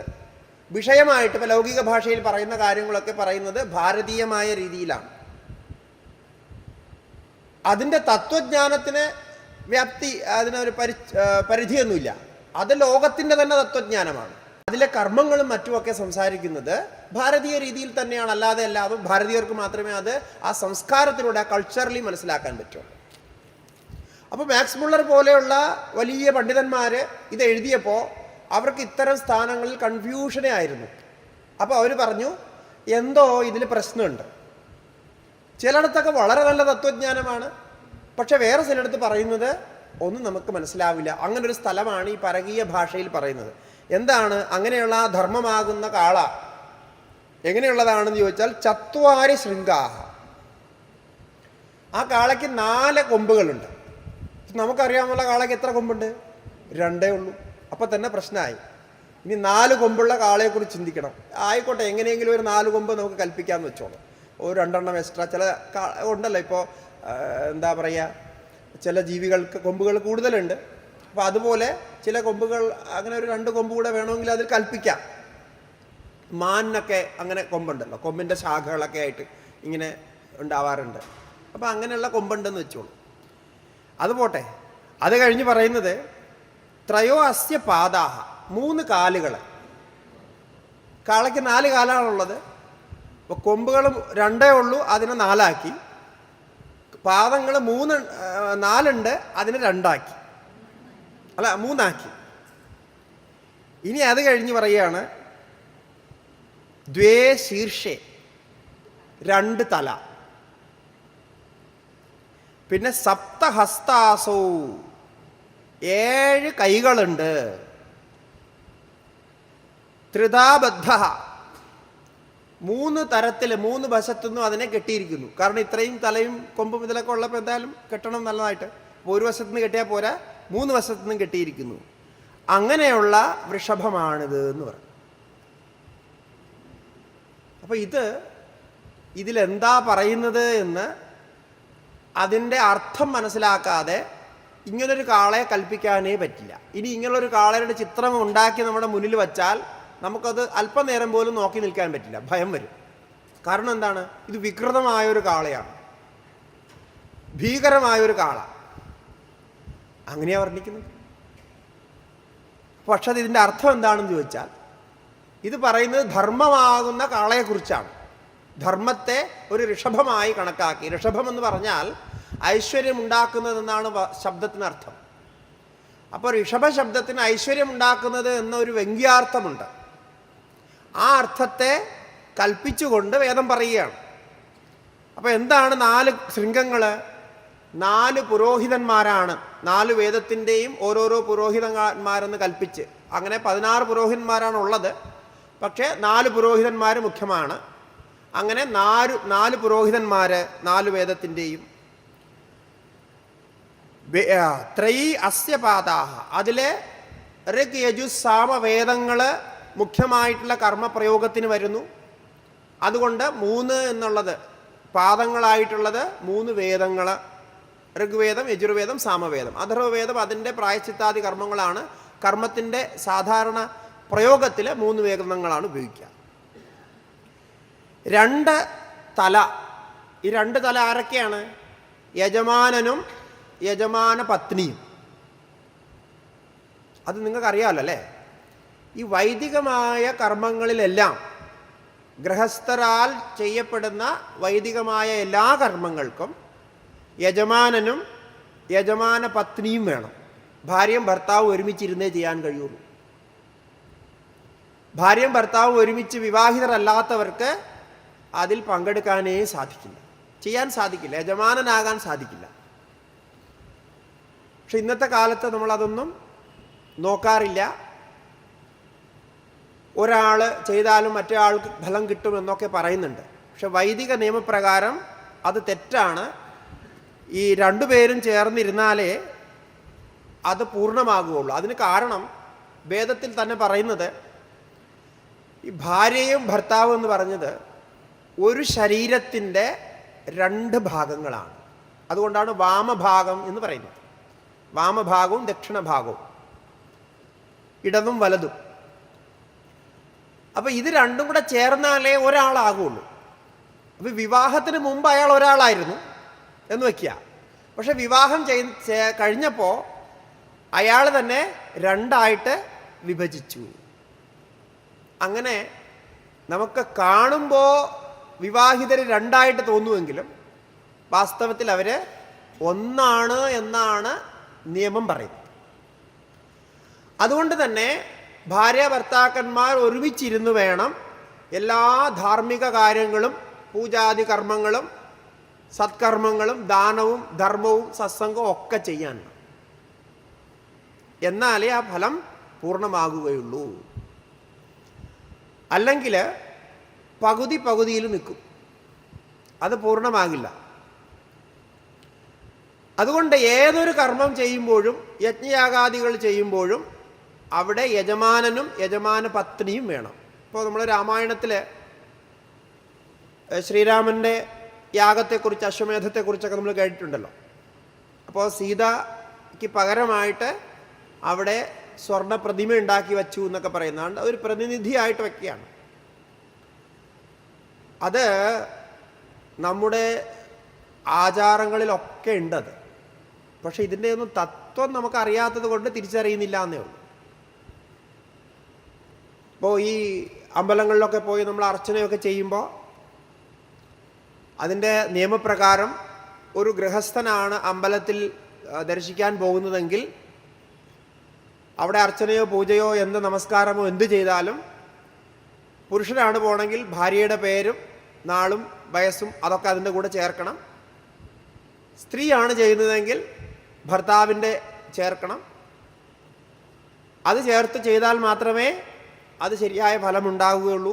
വിഷയമായിട്ട്, ഇപ്പോൾ ലൗകിക ഭാഷയിൽ പറയുന്ന കാര്യങ്ങളൊക്കെ പറയുന്നത് ഭാരതീയമായ രീതിയിലാണ്. അതിൻ്റെ തത്വജ്ഞാനത്തിന് വ്യാപ്തി, അതിനൊരു പരിധിയൊന്നുമില്ല. അത് ലോകത്തിൻ്റെ തന്നെ തത്വജ്ഞാനമാണ്. അതിലെ കർമ്മങ്ങളും മറ്റുമൊക്കെ സംസാരിക്കുന്നത് ഭാരതീയ രീതിയിൽ തന്നെയാണ്, അല്ലാതെ അതും ഭാരതീയർക്ക് മാത്രമേ അത് ആ സംസ്കാരത്തിലൂടെ ആ കൾച്ചറലി മനസ്സിലാക്കാൻ പറ്റുള്ളൂ. അപ്പോൾ മാക്സ് മുള്ളർ പോലെയുള്ള വലിയ പണ്ഡിതന്മാർ ഇത് എഴുതിയപ്പോൾ അവർക്ക് ഇത്തരം സ്ഥാനങ്ങളിൽ കൺഫ്യൂഷനേ ആയിരുന്നു. അപ്പോൾ അവർ പറഞ്ഞു, എന്തോ ഇതിൽ പ്രശ്നമുണ്ട്. ചിലയിടത്തൊക്കെ വളരെ നല്ല തത്വജ്ഞാനമാണ്, പക്ഷെ വേറെ ചിലയിടത്ത് പറയുന്നത് ഒന്നും നമുക്ക് മനസ്സിലാവില്ല. അങ്ങനൊരു സ്ഥലമാണ് ഈ പരകീയ ഭാഷയിൽ പറയുന്നത്. എന്താണ് അങ്ങനെയുള്ള ആ ധർമ്മമാകുന്ന കാള എങ്ങനെയുള്ളതാണെന്ന് ചോദിച്ചാൽ, ചത്വാരി ശൃംഗാഹ. ആ കാളയ്ക്ക് 4 കൊമ്പുകളുണ്ട്. നമുക്കറിയാമുള്ള കാളയ്ക്ക് എത്ര കൊമ്പുണ്ട്? 2 ഉള്ളൂ. അപ്പം തന്നെ പ്രശ്നമായി. ഇനി 4 കൊമ്പുള്ള കാളയെക്കുറിച്ച് ചിന്തിക്കണം. ആയിക്കോട്ടെ, എങ്ങനെയെങ്കിലും ഒരു 4 കൊമ്പ് നമുക്ക് കൽപ്പിക്കാമെന്ന് വെച്ചോളൂ. ഒരു 2 എക്സ്ട്രാ ചില ഉണ്ടല്ലോ. ഇപ്പോൾ എന്താ പറയുക, ചില ജീവികൾക്ക് കൊമ്പുകൾ കൂടുതലുണ്ട്. അപ്പോൾ അതുപോലെ ചില കൊമ്പുകൾ, അങ്ങനെ ഒരു 2 കൊമ്പ് കൂടെ വേണമെങ്കിൽ അതിൽ കൽപ്പിക്കാം. മാനിനൊക്കെ അങ്ങനെ കൊമ്പുണ്ടല്ലോ, കൊമ്പിൻ്റെ ശാഖകളൊക്കെ ആയിട്ട് ഇങ്ങനെ ഉണ്ടാവാറുണ്ട്. അപ്പോൾ അങ്ങനെയുള്ള കൊമ്പുണ്ടെന്ന് വെച്ചോളൂ. അതുപോട്ടെ. അത് കഴിഞ്ഞ് പറയുന്നത് ത്രയോ അസ്യ പാദാഹ, 3 കാലുകൾ. കാളയ്ക്ക് 4 കാലാണുള്ളത്. അപ്പോൾ കൊമ്പുകൾ 2 ഉള്ളൂ, അതിനെ 4 ആക്കി. പാദങ്ങൾ 4 ഉണ്ട്, അതിനെ 2 ആക്കി, അല്ല 3 ആക്കി. ഇനി അത് കഴിഞ്ഞ് പറയുകയാണ് ദ്വേ ശീർഷേ, 2 തല. പിന്നെ സപ്തഹസ്താസോ, 7 കൈകളുണ്ട്. ത്രിതാബദ്ധ, 3 തരത്തിൽ 3 വശത്തുനിന്നും അതിനെ കെട്ടിയിരിക്കുന്നു. കാരണം ഇത്രയും തലയും കൊമ്പും ഇതിലൊക്കെ ഉള്ളപ്പോൾ എന്തായാലും കെട്ടണം നല്ലതായിട്ട്. അപ്പോൾ ഒരു വശത്തുനിന്ന് കെട്ടിയാൽ പോരാ, 3 വശത്തുനിന്നും കെട്ടിയിരിക്കുന്നു. അങ്ങനെയുള്ള വൃഷഭമാണിത് എന്ന് പറഞ്ഞു. അപ്പോൾ ഇതിലെന്താ പറയുന്നത് എന്ന് അതിൻ്റെ അർത്ഥം മനസ്സിലാക്കാതെ ഇങ്ങനൊരു കാളയെ കൽപ്പിക്കാനേ പറ്റില്ല. ഇനി ഇങ്ങനൊരു കാളയുടെ ചിത്രം ഉണ്ടാക്കി നമ്മുടെ മുന്നിൽ വച്ചാൽ നമുക്കത് അല്പനേരം പോലും നോക്കി നിൽക്കാൻ പറ്റില്ല, ഭയം വരും. കാരണം എന്താണ്? ഇത് വികൃതമായൊരു കാളയാണ്, ഭീകരമായൊരു കാള, അങ്ങനെയാണ് വർണ്ണിക്കുന്നത്. പക്ഷെ ഇതിൻ്റെ അർത്ഥം എന്താണെന്ന് ചോദിച്ചാൽ, ഇത് പറയുന്നത് ധർമ്മമാകുന്ന കാളയെക്കുറിച്ചാണ്. ധർമ്മത്തെ ഒരു ഋഷഭമായി കണക്കാക്കി. ഋഷഭം എന്ന് പറഞ്ഞാൽ ഐശ്വര്യം ഉണ്ടാക്കുന്നതെന്നാണ് ശബ്ദത്തിനർത്ഥം. അപ്പോൾ ഋഷഭ ശബ്ദത്തിന് ഐശ്വര്യം ഉണ്ടാക്കുന്നത് എന്നൊരു വ്യംഗ്യാർത്ഥമുണ്ട്. ആ അർത്ഥത്തെ കൽപ്പിച്ചുകൊണ്ട് വേദം പറയുകയാണ്. അപ്പോൾ എന്താണ് 4 ശൃംഗങ്ങൾ? 4 പുരോഹിതന്മാരാണ്. 4 വേദത്തിൻ്റെയും ഓരോരോ പുരോഹിതന്മാരെന്ന് കൽപ്പിച്ച്, അങ്ങനെ 16 പുരോഹിതന്മാരാണ് ഉള്ളത്. പക്ഷേ 4 പുരോഹിതന്മാർ മുഖ്യമാണ്. അങ്ങനെ 4 പുരോഹിതന്മാർ 4 വേദത്തിൻ്റെയും. ത്രയീ അസ്യ പാദാഹ, അതിലെ ഋഗ് യജു സാമ വേദങ്ങൾ മുഖ്യമായിട്ടുള്ള കർമ്മപ്രയോഗത്തിന് വരുന്നു. അതുകൊണ്ട് 3 എന്നുള്ളത് പാദങ്ങളായിട്ടുള്ളത് 3 വേദങ്ങൾ: ഋഗ്വേദം, യജുർവേദം, സാമവേദം. അഥർവവേദം അതിൻ്റെ പ്രായശ്ചിത്താദി കർമ്മങ്ങളാണ്. കർമ്മത്തിൻ്റെ സാധാരണ പ്രയോഗത്തിൽ 3 വേദങ്ങളാണ് ഉപയോഗിക്കുക. 2 തല. ഈ 2 തല ആരൊക്കെയാണ്? യജമാനനും യജമാന പത്നിയും. അത് നിങ്ങൾക്കറിയാമല്ലോ അല്ലേ? ഈ വൈദികമായ കർമ്മങ്ങളിലെല്ലാം, ഗൃഹസ്ഥരാൽ ചെയ്യപ്പെടുന്ന വൈദികമായ എല്ലാ കർമ്മങ്ങൾക്കും യജമാനനും യജമാന പത്നിയും വേണം. ഭാര്യയും ഭർത്താവും ഒരുമിച്ചിരുന്നേ ചെയ്യാൻ കഴിയുള്ളൂ. ഭാര്യയും ഭർത്താവും ഒരുമിച്ച് വിവാഹിതരല്ലാത്തവർക്ക് അതിൽ പങ്കെടുക്കാനേ സാധിക്കില്ല, ചെയ്യാൻ സാധിക്കില്ല, യജമാനനാകാൻ സാധിക്കില്ല. പക്ഷെ ഇന്നത്തെ കാലത്ത് നമ്മളതൊന്നും നോക്കാറില്ല. ഒരാൾ ചെയ്താലും മറ്റേ ആൾക്ക് ഫലം കിട്ടുമെന്നൊക്കെ പറയുന്നുണ്ട്. പക്ഷെ വൈദിക നിയമപ്രകാരം അത് തെറ്റാണ്. ഈ 2 പേരും ചേർന്നിരുന്നാലേ അത് പൂർണ്ണമാകുകയുള്ളൂ. അതിന് കാരണം വേദത്തിൽ തന്നെ പറയുന്നത്, ഈ ഭാര്യയും ഭർത്താവും എന്ന് പറഞ്ഞത് ഒരു ശരീരത്തിൻ്റെ 2 ഭാഗങ്ങളാണ്. അതുകൊണ്ടാണ് വാമഭാഗം എന്ന് പറയുന്നത്. വാമഭാഗവും ദക്ഷിണഭാഗവും, ഇടതും വലതും. അപ്പോൾ ഇത് 2ഉം കൂടെ ചേർന്നാലേ ഒരാളാകുള്ളൂ. അപ്പോൾ വിവാഹത്തിന് മുമ്പ് അയാൾ ഒരാളായിരുന്നു എന്ന് വയ്ക്കുക. പക്ഷെ വിവാഹം കഴിഞ്ഞപ്പോൾ അയാൾ തന്നെ 2ആയിട്ട് വിഭജിച്ചു. അങ്ങനെ നമുക്ക് കാണുമ്പോൾ വിവാഹിതർ രണ്ടായിട്ട് തോന്നുമെങ്കിലും വാസ്തവത്തിൽ അവർ ഒന്നാണ് എന്നാണ് നിയമം പറയുന്നത്. അതുകൊണ്ട് തന്നെ ഭാര്യ ഭർത്താക്കന്മാർ ഒരുമിച്ചിരുന്ന് വേണം എല്ലാ ധാർമ്മിക കാര്യങ്ങളും പൂജാതി കർമ്മങ്ങളും സത്കർമ്മങ്ങളും ദാനവും ധർമ്മവും സത്സംഗവും ഒക്കെ ചെയ്യാൻ. എന്നാലേ ആ ഫലം പൂർണ്ണമാകുകയുള്ളൂ. അല്ലെങ്കിൽ പകുതി പകുതിയിൽ നിൽക്കും, അത് പൂർണ്ണമാകില്ല. അതുകൊണ്ട് ഏതൊരു കർമ്മം ചെയ്യുമ്പോഴും യജ്ഞയാഗാദികൾ ചെയ്യുമ്പോഴും അവിടെ യജമാനനും യജമാന പത്നിയും വേണം. ഇപ്പോൾ നമ്മൾ രാമായണത്തിൽ ശ്രീരാമൻ്റെ യാഗത്തെക്കുറിച്ച് അശ്വമേധത്തെക്കുറിച്ചൊക്കെ നമ്മൾ കേട്ടിട്ടുണ്ടല്ലോ. അപ്പോൾ സീതയ്ക്ക് പകരമായിട്ട് അവിടെ സ്വർണ്ണ പ്രതിമ ഉണ്ടാക്കി വച്ചു എന്നൊക്കെ പറയുന്നതാണ്. അതൊരു പ്രതിനിധിയായിട്ട് വയ്ക്കുകയാണ്. അത് നമ്മുടെ ആചാരങ്ങളിലൊക്കെ ഉണ്ടത്. പക്ഷെ ഇതിൻ്റെ ഒന്നും തത്വം നമുക്കറിയാത്തത് കൊണ്ട് തിരിച്ചറിയുന്നില്ല എന്നേ ഉള്ളൂ. ഇപ്പോൾ ഈ അമ്പലങ്ങളിലൊക്കെ പോയി നമ്മൾ അർച്ചനയൊക്കെ ചെയ്യുമ്പോൾ അതിൻ്റെ നിയമപ്രകാരം ഒരു ഗൃഹസ്ഥനാണ് അമ്പലത്തിൽ ദർശിക്കാൻ പോകുന്നതെങ്കിൽ അവിടെ അർച്ചനയോ പൂജയോ എന്ത് നമസ്കാരമോ എന്ത് ചെയ്താലും പുരുഷനാണ് പോകണമെങ്കിൽ ഭാര്യയുടെ പേരും നാളും വയസ്സും അതൊക്കെ അതിൻ്റെ കൂടെ ചേർക്കണം. സ്ത്രീയാണ് ചെയ്യുന്നതെങ്കിൽ ഭർത്താവിൻ്റെ ചേർക്കണം. അത് ചേർത്ത് ചെയ്താൽ മാത്രമേ അത് ശരിയായ ഫലമുണ്ടാവുകയുള്ളൂ.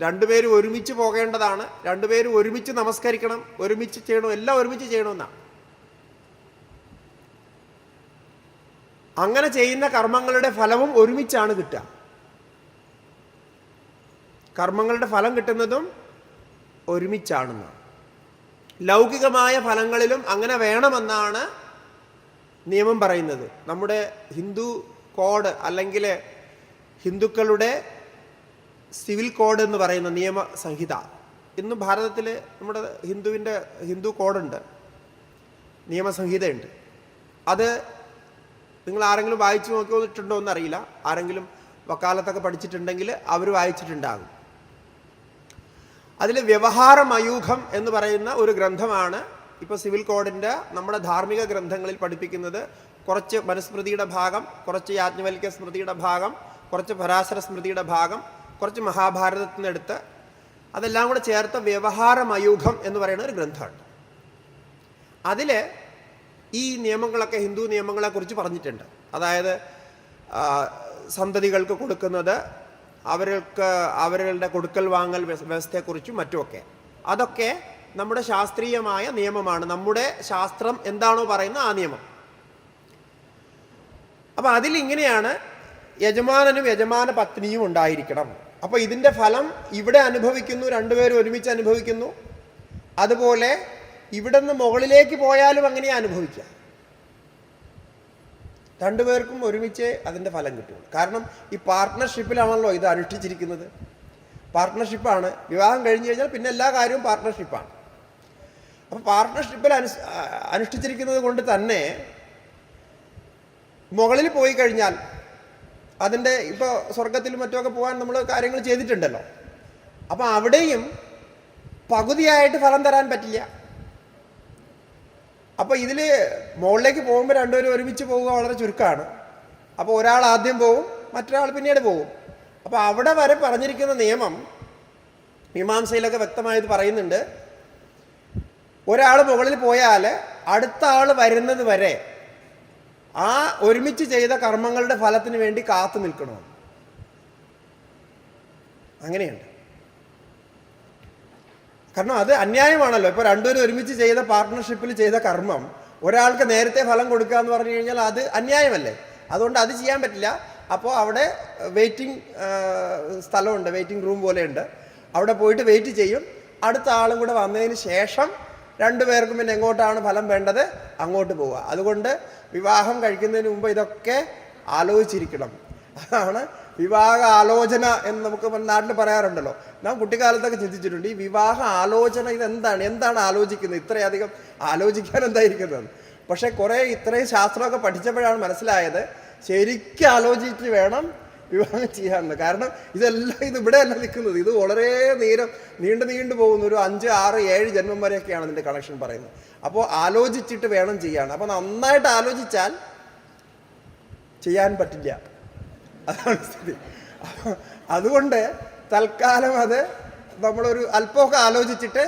രണ്ടുപേരും ഒരുമിച്ച് പോകേണ്ടതാണ്, രണ്ടുപേരും ഒരുമിച്ച് നമസ്കരിക്കണം, ഒരുമിച്ച് ചെയ്യണം, എല്ലാം ഒരുമിച്ച് ചെയ്യണമെന്നാണ്. അങ്ങനെ ചെയ്യുന്ന കർമ്മങ്ങളുടെ ഫലവും ഒരുമിച്ചാണ് കിട്ടുക. കർമ്മങ്ങളുടെ ഫലം കിട്ടുന്നതും ഒരുമിച്ചാണെന്നാണ്. ലൗകികമായ ഫലങ്ങളിലും അങ്ങനെ വേണമെന്നാണ് നിയമം പറയുന്നത്. നമ്മുടെ ഹിന്ദു കോഡ് അല്ലെങ്കിൽ ഹിന്ദുക്കളുടെ സിവിൽ കോഡ് എന്ന് പറയുന്ന നിയമസംഹിത, ഇന്ന് ഭാരതത്തിൽ നമ്മുടെ ഹിന്ദു കോഡുണ്ട്, നിയമസംഹിതയുണ്ട്. അത് നിങ്ങൾ ആരെങ്കിലും വായിച്ചു നോക്കിയിട്ടുണ്ടോ എന്നറിയില്ല. ആരെങ്കിലും വക്കാലത്തൊക്കെ പഠിച്ചിട്ടുണ്ടെങ്കിൽ അവർ വായിച്ചിട്ടുണ്ടാകും. അതിൽ വ്യവഹാരമയൂഖം എന്ന് പറയുന്ന ഒരു ഗ്രന്ഥമാണ് ഇപ്പോൾ സിവിൽ കോഡിൻ്റെ നമ്മുടെ ധാർമ്മിക ഗ്രന്ഥങ്ങളിൽ പഠിപ്പിക്കുന്നത്. കുറച്ച് മനുസ്മൃതിയുടെ ഭാഗം, കുറച്ച് യാജ്ഞവൽക്യ സ്മൃതിയുടെ ഭാഗം, കുറച്ച് പരാശര സ്മൃതിയുടെ ഭാഗം, കുറച്ച് മഹാഭാരതത്തിൽ നിന്ന് എടുത്ത് അതെല്ലാം കൂടെ ചേർത്ത് വ്യവഹാരമയൂഖം എന്ന് പറയുന്ന ഒരു ഗ്രന്ഥമുണ്ട്. അതിൽ ഈ നിയമങ്ങളൊക്കെ ഹിന്ദു നിയമങ്ങളെക്കുറിച്ച് പറഞ്ഞിട്ടുണ്ട്. അതായത് സന്തതികൾക്ക് കൊടുക്കുന്നത്, അവരുടെ കൊടുക്കൽ വാങ്ങൽ വ്യവസ്ഥയെക്കുറിച്ചും മറ്റുമൊക്കെ. അതൊക്കെ നമ്മുടെ ശാസ്ത്രീയമായ നിയമമാണ്. നമ്മുടെ ശാസ്ത്രം എന്താണോ പറയുന്നത് ആ നിയമം. അപ്പം അതിലിങ്ങനെയാണ് യജമാനനും യജമാന പത്നിയും ഉണ്ടായിരിക്കണം. അപ്പോൾ ഇതിൻ്റെ ഫലം ഇവിടെ അനുഭവിക്കുന്നു, രണ്ടുപേരും ഒരുമിച്ച് അനുഭവിക്കുന്നു. അതുപോലെ ഇവിടെ നിന്ന് മുകളിലേക്ക് പോയാലും അങ്ങനെയാണ് അനുഭവിക്കുക. രണ്ടുപേർക്കും ഒരുമിച്ച് അതിൻ്റെ ഫലം കിട്ടുള്ളൂ. കാരണം ഈ പാർട്ട്ണർഷിപ്പിലാണല്ലോ ഇത് അനുഷ്ഠിച്ചിരിക്കുന്നത്. പാർട്ട്ണർഷിപ്പാണ്. വിവാഹം കഴിഞ്ഞ് കഴിഞ്ഞാൽ പിന്നെ എല്ലാ കാര്യവും പാർട്ട്ണർഷിപ്പാണ്. അപ്പോൾ പാർട്ട്ണർഷിപ്പിൽ അനുഷ്ഠിച്ചിരിക്കുന്നത് കൊണ്ട് തന്നെ മുകളിൽ പോയി കഴിഞ്ഞാൽ അതിൻ്റെ ഇപ്പോൾ സ്വർഗത്തിലും മറ്റുമൊക്കെ പോകാൻ നമ്മൾ കാര്യങ്ങൾ ചെയ്തിട്ടുണ്ടല്ലോ. അപ്പം അവിടെയും പകുതിയായിട്ട് ഫലം തരാൻ പറ്റില്ല. അപ്പോൾ ഇതിൽ മുകളിലേക്ക് പോകുമ്പോൾ രണ്ടുപേരും ഒരുമിച്ച് പോവുക വളരെ ചുരുക്കമാണ്. അപ്പോൾ ഒരാൾ ആദ്യം പോവും, മറ്റൊരാൾ പിന്നീട് പോവും. അപ്പോൾ അവിടെ വരെ പറഞ്ഞിരിക്കുന്ന നിയമം മീമാംസയിലൊക്കെ വ്യക്തമായത് പറയുന്നുണ്ട്. ഒരാൾ മുകളിൽ പോയാൽ അടുത്ത ആൾ വരുന്നത് വരെ ആ ഒരുമിച്ച് ചെയ്ത കർമ്മങ്ങളുടെ ഫലത്തിന് വേണ്ടി കാത്തു നിൽക്കണോ. അങ്ങനെയുണ്ട്. കാരണം അത് അന്യായമാണല്ലോ. ഇപ്പോൾ രണ്ടുപേരും ഒരുമിച്ച് ചെയ്ത പാർട്ട്ണർഷിപ്പിൽ ചെയ്ത കർമ്മം ഒരാൾക്ക് നേരത്തെ ഫലം കൊടുക്കുക എന്ന് പറഞ്ഞു കഴിഞ്ഞാൽ അത് അന്യായമല്ലേ. അതുകൊണ്ട് അത് ചെയ്യാൻ പറ്റില്ല. അപ്പോൾ അവിടെ വെയിറ്റിംഗ് സ്ഥലമുണ്ട്, വെയിറ്റിംഗ് റൂം പോലെയുണ്ട്. അവിടെ പോയിട്ട് വെയിറ്റ് ചെയ്യും. അടുത്ത ആളും കൂടെ വന്നതിന് ശേഷം രണ്ടുപേർക്കും പിന്നെ എങ്ങോട്ടാണ് ഫലം വേണ്ടത് അങ്ങോട്ട് പോവുക. അതുകൊണ്ട് വിവാഹം കഴിക്കുന്നതിന് മുമ്പ് ഇതൊക്കെ ആലോചിച്ചിരിക്കണം. അതാണ് വിവാഹ ആലോചന എന്ന് നമുക്ക് നാട്ടിൽ പറയാറുണ്ടല്ലോ. നാം കുട്ടിക്കാലത്തൊക്കെ ചിന്തിച്ചിട്ടുണ്ട്, ഈ വിവാഹ ആലോചന എന്താണ് ആലോചിക്കുന്നത്, ഇത്രയധികം ആലോചിക്കാൻ എന്തായിരിക്കുന്നത്. പക്ഷേ ഇത്രയും ശാസ്ത്രമൊക്കെ പഠിച്ചപ്പോഴാണ് മനസ്സിലായത്, ശരിക്കും ആലോചിച്ച് വേണം വിവാഹം ചെയ്യാറുണ്ട്. കാരണം ഇതെല്ലാം ഇവിടെയല്ല നിൽക്കുന്നത്, ഇത് വളരെ നീണ്ടു പോകുന്ന ഒരു 5, 6, 7 ജന്മം വരെയൊക്കെയാണ് ഇതിൻ്റെ കണക്ഷൻ പറയുന്നത്. അപ്പോൾ ആലോചിച്ചിട്ട് വേണം ചെയ്യാൻ. അപ്പോൾ നന്നായിട്ട് ആലോചിച്ചാൽ ചെയ്യാൻ പറ്റില്ല, അതാണ് സ്ഥിതി. അതുകൊണ്ട് തൽക്കാലം അത് നമ്മളൊരു അല്പമൊക്കെ ആലോചിച്ചിട്ട്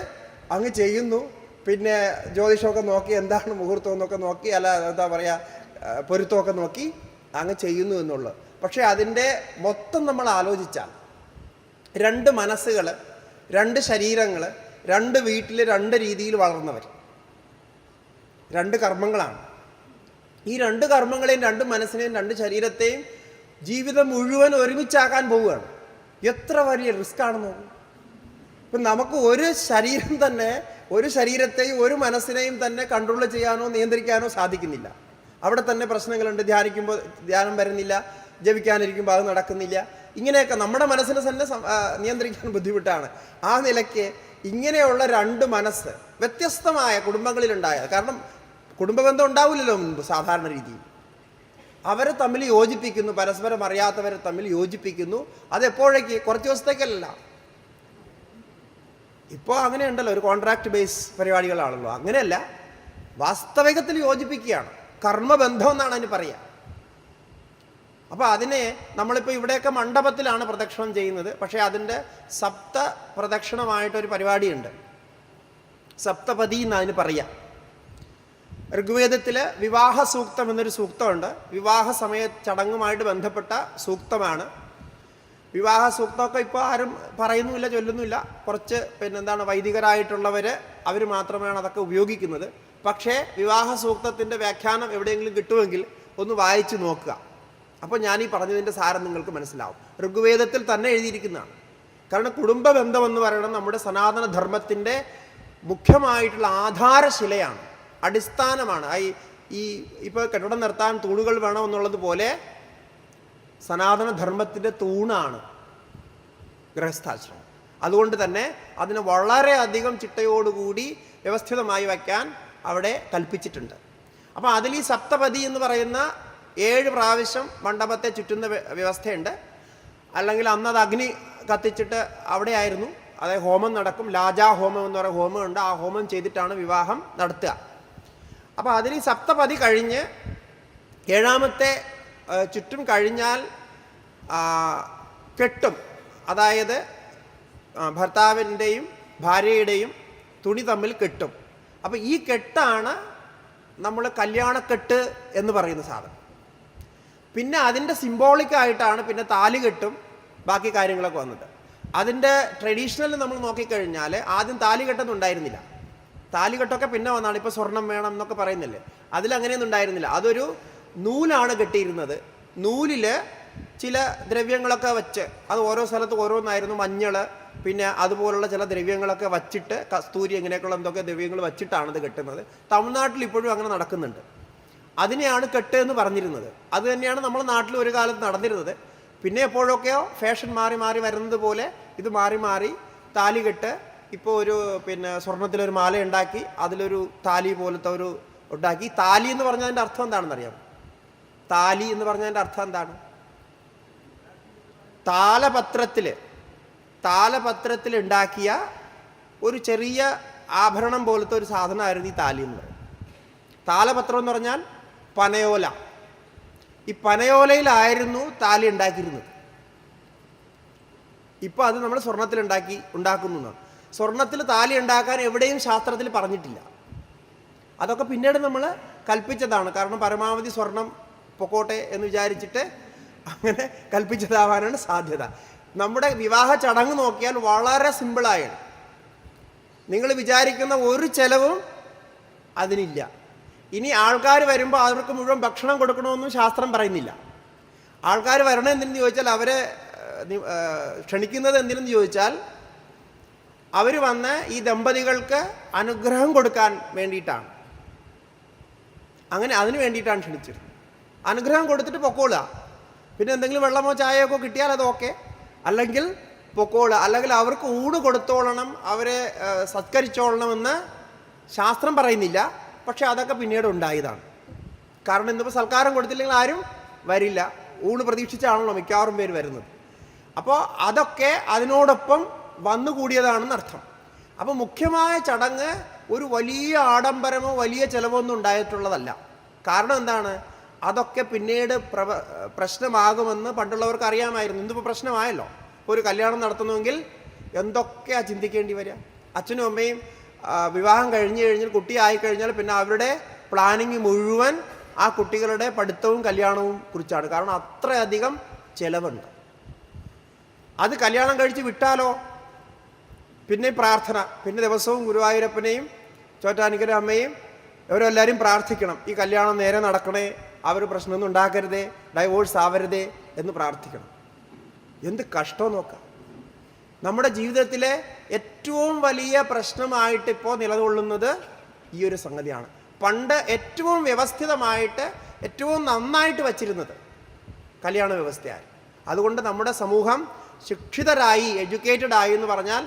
അങ്ങ് ചെയ്യുന്നു. പിന്നെ ജ്യോതിഷമൊക്കെ നോക്കി എന്താണ് മുഹൂർത്തം എന്നൊക്കെ നോക്കി, അല്ല എന്താ പറയുക, പൊരുത്തമൊക്കെ നോക്കി അങ്ങ് ചെയ്യുന്നു എന്നുള്ളത്. പക്ഷേ അതിൻ്റെ മൊത്തം നമ്മൾ ആലോചിച്ചാൽ 2 മനസ്സുകൾ, 2 ശരീരങ്ങൾ, 2 വീട്ടിൽ 2 രീതിയിൽ വളർന്നവർ, 2 കർമ്മങ്ങളാണ്. ഈ 2 കർമ്മങ്ങളെയും 2 മനസ്സിനെയും 2 ശരീരത്തെയും ജീവിതം മുഴുവൻ ഒരുമിച്ചാക്കാൻ പോവുകയാണ്. എത്ര വലിയ റിസ്ക് ആണെന്ന് നോക്കും. ഇപ്പം നമുക്ക് ഒരു ശരീരം തന്നെ, ഒരു ശരീരത്തെയും ഒരു മനസ്സിനെയും തന്നെ കൺട്രോൾ ചെയ്യാനോ നിയന്ത്രിക്കാനോ സാധിക്കുന്നില്ല. അവിടെ തന്നെ പ്രശ്നങ്ങളുണ്ട്. ധ്യാനിക്കുമ്പോൾ ധ്യാനം വരുന്നില്ല, ജപിക്കാനിരിക്കുമ്പോൾ അത് നടക്കുന്നില്ല. ഇങ്ങനെയൊക്കെ നമ്മുടെ മനസ്സിനെ തന്നെ നിയന്ത്രിക്കാൻ ബുദ്ധിമുട്ടാണ്. ആ നിലയ്ക്ക് ഇങ്ങനെയുള്ള 2 മനസ്സ് വ്യത്യസ്തമായ കുടുംബങ്ങളിലുണ്ടായത്. കാരണം കുടുംബബന്ധം ഉണ്ടാവില്ലല്ലോ മുൻപ് സാധാരണ രീതിയിൽ. അവരെ തമ്മിൽ യോജിപ്പിക്കുന്നു, പരസ്പരം അറിയാത്തവരെ തമ്മിൽ യോജിപ്പിക്കുന്നു. അതെപ്പോഴേക്ക്? കുറച്ച് ദിവസത്തേക്കല്ല. ഇപ്പോൾ അങ്ങനെയുണ്ടല്ലോ, ഒരു കോൺട്രാക്ട് ബേസ് പരിപാടികളാണല്ലോ. അങ്ങനെയല്ല, വാസ്തവികത്തിൽ യോജിപ്പിക്കുകയാണ്. കർമ്മബന്ധം എന്നാണ് അതിന് പറയുക. അപ്പോൾ അതിനെ നമ്മളിപ്പോൾ ഇവിടെയൊക്കെ മണ്ഡപത്തിലാണ് പ്രദക്ഷിണം ചെയ്യുന്നത്. പക്ഷേ അതിൻ്റെ സപ്ത പ്രദക്ഷിണമായിട്ടൊരു പരിപാടിയുണ്ട്. സപ്തപതി എന്നതിന് പറയാം. ഋഗ്വേദത്തിൽ വിവാഹ സൂക്തം എന്നൊരു സൂക്തമുണ്ട്. വിവാഹ സമയ ചടങ്ങുമായിട്ട് ബന്ധപ്പെട്ട സൂക്തമാണ്. വിവാഹ സൂക്തമൊക്കെ ഇപ്പോൾ ആരും പറയുന്നുമില്ല, ചൊല്ലുന്നില്ല. കുറച്ച് എന്താണ് വൈദികരായിട്ടുള്ളവർ, അവർ മാത്രമാണ് അതൊക്കെ ഉപയോഗിക്കുന്നത്. പക്ഷേ വിവാഹ സൂക്തത്തിൻ്റെ വ്യാഖ്യാനം എവിടെയെങ്കിലും കിട്ടുമെങ്കിൽ ഒന്ന് വായിച്ച് നോക്കുക. അപ്പോൾ ഞാൻ ഈ പറഞ്ഞതിൻ്റെ സാരം നിങ്ങൾക്ക് മനസ്സിലാവും. ഋഗ്വേദത്തിൽ തന്നെ എഴുതിയിരിക്കുന്നതാണ്. കാരണം കുടുംബ ബന്ധമെന്ന് പറയുന്നത് നമ്മുടെ സനാതന ധർമ്മത്തിൻ്റെ മുഖ്യമായിട്ടുള്ള ആധാരശിലയാണ്, അടിസ്ഥാനമാണ്. ഇപ്പോൾ കെട്ടിടം നിർത്താൻ തൂണുകൾ വേണമെന്നുള്ളത് പോലെ സനാതന ധർമ്മത്തിൻ്റെ തൂണാണ് ഗൃഹസ്ഥാശ്രമം. അതുകൊണ്ട് തന്നെ അതിനെ വളരെയധികം ചിട്ടയോടുകൂടി വ്യവസ്ഥിതമായി വയ്ക്കാൻ അവിടെ കൽപ്പിച്ചിട്ടുണ്ട്. അപ്പോൾ അതിൽ ഈ സപ്തപതി എന്ന് പറയുന്ന 7 പ്രാവശ്യം മണ്ഡപത്തെ ചുറ്റുന്ന വ്യവസ്ഥയുണ്ട്. അല്ലെങ്കിൽ അന്നത് അഗ്നി കത്തിച്ചിട്ട് അവിടെ ആയിരുന്നു, അതായത് ഹോമം നടക്കും. ലാജാ ഹോമം എന്ന് പറയുന്ന ഹോമമുണ്ട്. ആ ഹോമം ചെയ്തിട്ടാണ് വിവാഹം നടത്തുക. അപ്പോൾ അതിൽ ഈ സപ്തപതി കഴിഞ്ഞ് 7ാമത്തെ ചുറ്റും കഴിഞ്ഞാൽ കെട്ടും. അതായത് ഭർത്താവിൻ്റെയും ഭാര്യയുടെയും തുണി തമ്മിൽ കെട്ടും. അപ്പോൾ ഈ കെട്ടാണ് നമ്മൾ കല്യാണക്കെട്ട് എന്ന് പറയുന്ന സാധനം. പിന്നെ അതിൻ്റെ സിംബോളിക്കായിട്ടാണ് പിന്നെ താലി കെട്ടും ബാക്കി കാര്യങ്ങളൊക്കെ വന്നത്. അതിൻ്റെ ട്രഡീഷണൽ നമ്മൾ നോക്കിക്കഴിഞ്ഞാൽ ആദ്യം താലി കെട്ടൊന്നും ഉണ്ടായിരുന്നില്ല. താലികെട്ടൊക്കെ പിന്നെ വന്നാണ്. ഇപ്പോൾ സ്വർണം വേണം എന്നൊക്കെ പറയുന്നില്ലേ, അതിലങ്ങനെയൊന്നും ഉണ്ടായിരുന്നില്ല. അതൊരു നൂലാണ് കെട്ടിയിരുന്നത്. നൂലിൽ ചില ദ്രവ്യങ്ങളൊക്കെ വെച്ച്, അത് ഓരോ സ്ഥലത്ത് ഓരോന്നായിരുന്നു. മഞ്ഞൾ, പിന്നെ അതുപോലുള്ള ചില ദ്രവ്യങ്ങളൊക്കെ വച്ചിട്ട്, കസ്തൂരി, ഇങ്ങനെയൊക്കെയുള്ള എന്തൊക്കെ ദ്രവ്യങ്ങൾ വച്ചിട്ടാണ് ഇത് കെട്ടുന്നത്. തമിഴ്നാട്ടിൽ ഇപ്പോഴും അങ്ങനെ നടക്കുന്നുണ്ട്. അതിനെയാണ് കെട്ട് എന്ന് പറഞ്ഞിരുന്നത്. അത് തന്നെയാണ് നമ്മുടെ നാട്ടിൽ ഒരു കാലത്ത് നടന്നിരുന്നത്. പിന്നെ എപ്പോഴൊക്കെയോ ഫാഷൻ മാറി മാറി വരുന്നത് പോലെ ഇത് മാറി മാറി താലികെട്ട്. ഇപ്പോൾ ഒരു സ്വർണത്തിലൊരു മാല ഉണ്ടാക്കി അതിലൊരു താലി പോലത്തെ ഒരു ഉണ്ടാക്കി. താലി എന്ന് പറഞ്ഞതിൻ്റെ അർത്ഥം എന്താണെന്ന് അറിയാം? താലി എന്ന് പറഞ്ഞതിൻ്റെ അർത്ഥം എന്താണ്? താലപത്രത്തിൽ ഉണ്ടാക്കിയ ഒരു ചെറിയ ആഭരണം പോലത്തെ ഒരു സാധനമായിരുന്നു ഈ താലി എന്ന് പറയുന്നത്. താലപത്രം എന്ന് പറഞ്ഞാൽ പനയോല. ഈ പനയോലയിലായിരുന്നു താലി ഉണ്ടാക്കിയിരുന്നത്. ഇപ്പോൾ അത് നമ്മൾ സ്വർണത്തിൽ ഉണ്ടാക്കുന്നു. സ്വർണത്തിൽ താലി ഉണ്ടാക്കാൻ എവിടെയും ശാസ്ത്രത്തിൽ പറഞ്ഞിട്ടില്ല. അതൊക്കെ പിന്നീട് നമ്മൾ കൽപ്പിച്ചതാണ്. കാരണം പരമാവധി സ്വർണം പൊക്കോട്ടെ എന്ന് വിചാരിച്ചിട്ട് അങ്ങനെ കൽപ്പിച്ചതാവാനാണ് സാധ്യത. നമ്മുടെ വിവാഹ ചടങ്ങ് നോക്കിയാൽ വളരെ സിമ്പിളായാണ്. നിങ്ങൾ വിചാരിക്കുന്ന ഒരു ചെലവും അതിനില്ല. ഇനി ആൾക്കാർ വരുമ്പോൾ അവർക്ക് മുഴുവൻ ഭക്ഷണം കൊടുക്കണമെന്നും ശാസ്ത്രം പറയുന്നില്ല. ആൾക്കാർ വരണം എന്തിനെന്ന് ചോദിച്ചാൽ, അവരെ ക്ഷണിക്കുന്നത് എന്തിനെന്ന് ചോദിച്ചാൽ, അവർ വന്ന് ഈ ദമ്പതികൾക്ക് അനുഗ്രഹം കൊടുക്കാൻ വേണ്ടിയിട്ടാണ്. അങ്ങനെ അതിന് വേണ്ടിയിട്ടാണ് ക്ഷണിച്ചത്. അനുഗ്രഹം കൊടുത്തിട്ട് പൊക്കോളുക. പിന്നെ എന്തെങ്കിലും വെള്ളമോ ചായയൊക്കെ കിട്ടിയാൽ അത് ഓക്കെ, അല്ലെങ്കിൽ പൊക്കോളുക. അല്ലെങ്കിൽ അവർക്ക് ഊണ് കൊടുത്തോളണം, അവരെ സത്കരിച്ചോളണമെന്ന് ശാസ്ത്രം പറയുന്നില്ല. പക്ഷെ അതൊക്കെ പിന്നീട് ഉണ്ടായതാണ്. കാരണം ഇന്നിപ്പോൾ സൽക്കാരം കൊടുത്തില്ലെങ്കിൽ ആരും വരില്ല. ഊണ് പ്രതീക്ഷിച്ചാണല്ലോ മിക്കവാറും പേര് വരുന്നത്. അപ്പോൾ അതൊക്കെ അതിനോടൊപ്പം വന്നുകൂടിയതാണെന്ന് അർത്ഥം. അപ്പോൾ മുഖ്യമായ ചടങ്ങ് ഒരു വലിയ ആഡംബരമോ വലിയ ചിലവോ ഒന്നും ഉണ്ടായിട്ടുള്ളതല്ല. കാരണം എന്താണ്? അതൊക്കെ പിന്നീട് പ്രശ്നമാകുമെന്ന് പണ്ടുള്ളവർക്ക് അറിയാമായിരുന്നു. ഇന്നിപ്പോൾ പ്രശ്നമായല്ലോ. ഒരു കല്യാണം നടത്തുന്നുവെങ്കിൽ എന്തൊക്കെയാണ് ചിന്തിക്കേണ്ടി വരിക. അച്ഛനും അമ്മയും വിവാഹം കഴിഞ്ഞ് കഴിഞ്ഞാൽ കുട്ടിയായി കഴിഞ്ഞാൽ പിന്നെ അവരുടെ പ്ലാനിങ് മുഴുവൻ ആ കുട്ടികളുടെ പഠിത്തവും കല്യാണവും കുറിച്ചാണ്. കാരണം അത്രയധികം ചിലവുണ്ട്. അത് കല്യാണം കഴിച്ച് വിട്ടാലോ പിന്നെ പ്രാർത്ഥന, പിന്നെ ദിവസവും ഗുരുവായൂരപ്പനെയും ചോറ്റാനിക്കര അമ്മയും ഇവരെല്ലാവരും പ്രാർത്ഥിക്കണം, ഈ കല്യാണം നേരെ നടക്കണേ, അവർ പ്രശ്നമൊന്നും ഉണ്ടാക്കരുതേ, ഡൈവോഴ്സ് ആവരുതേ എന്ന് പ്രാർത്ഥിക്കണം. എന്ത് കഷ്ടം നോക്കാം. നമ്മുടെ ജീവിതത്തിലെ ഏറ്റവും വലിയ പ്രശ്നമായിട്ട് ഇപ്പോൾ നിലകൊള്ളുന്നത് ഈ ഒരു സംഗതിയാണ്. പണ്ട് ഏറ്റവും വ്യവസ്ഥിതമായിട്ട് ഏറ്റവും നന്നായിട്ട് വച്ചിരുന്നത് കല്യാണ വ്യവസ്ഥയായി. അതുകൊണ്ട് നമ്മുടെ സമൂഹം ശിക്ഷിതരായി, എഡ്യൂക്കേറ്റഡ് ആയി എന്ന് പറഞ്ഞാൽ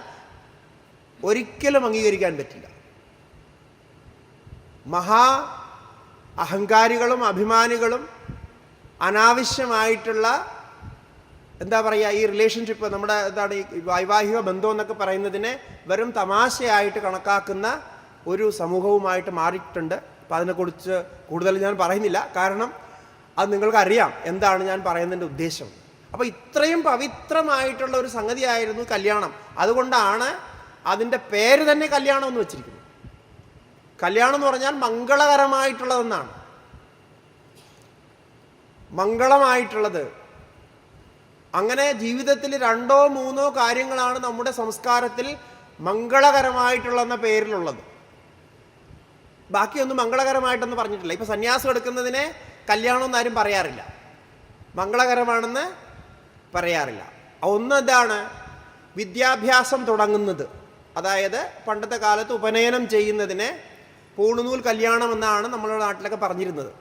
ഒരിക്കലും അംഗീകരിക്കാൻ പറ്റില്ല. മഹാ അഹങ്കാരികളും അഭിമാനികളും അനാവശ്യമായിട്ടുള്ള എന്താ പറയുക, ഈ റിലേഷൻഷിപ്പ്, നമ്മുടെ എന്താണ് ഈ വൈവാഹിക ബന്ധം എന്നൊക്കെ പറയുന്നതിനെ വെറും തമാശയായിട്ട് കണക്കാക്കുന്ന ഒരു സമൂഹവുമായിട്ട് മാറിയിട്ടുണ്ട്. അപ്പം അതിനെക്കുറിച്ച് കൂടുതൽ ഞാൻ പറയുന്നില്ല, കാരണം അത് നിങ്ങൾക്കറിയാം എന്താണ് ഞാൻ പറയുന്നതിൻ്റെ ഉദ്ദേശം. അപ്പോൾ ഇത്രയും പവിത്രമായിട്ടുള്ള ഒരു സംഗതിയായിരുന്നു കല്യാണം. അതുകൊണ്ടാണ് അതിൻ്റെ പേര് തന്നെ കല്യാണം എന്ന് വെച്ചിരിക്കുന്നത്. കല്യാണം എന്ന് പറഞ്ഞാൽ മംഗളകരമായിട്ടുള്ളതെന്നാണ്. മംഗളമായിട്ടുള്ളത്. അങ്ങനെ ജീവിതത്തിൽ 2 or 3 കാര്യങ്ങളാണ് നമ്മുടെ സംസ്കാരത്തിൽ മംഗളകരമായിട്ടുള്ളെന്ന പേരിലുള്ളത്. ബാക്കിയൊന്നും മംഗളകരമായിട്ടൊന്നും പറഞ്ഞിട്ടില്ല. ഇപ്പം സന്യാസം എടുക്കുന്നതിനെ കല്യാണം എന്ന് ആരും പറയാറില്ല, മംഗളകരമാണെന്ന് പറയാറില്ല. ഒന്ന് ഇതാണ് വിദ്യാഭ്യാസം തുടങ്ങുന്നത്. അതായത് പണ്ടത്തെ കാലത്ത് ഉപനയനം ചെയ്യുന്നതിനെ പൂണുനൂൽ കല്യാണം എന്നാണ് നമ്മളുടെ നാട്ടിലൊക്കെ പറഞ്ഞിരുന്നത്.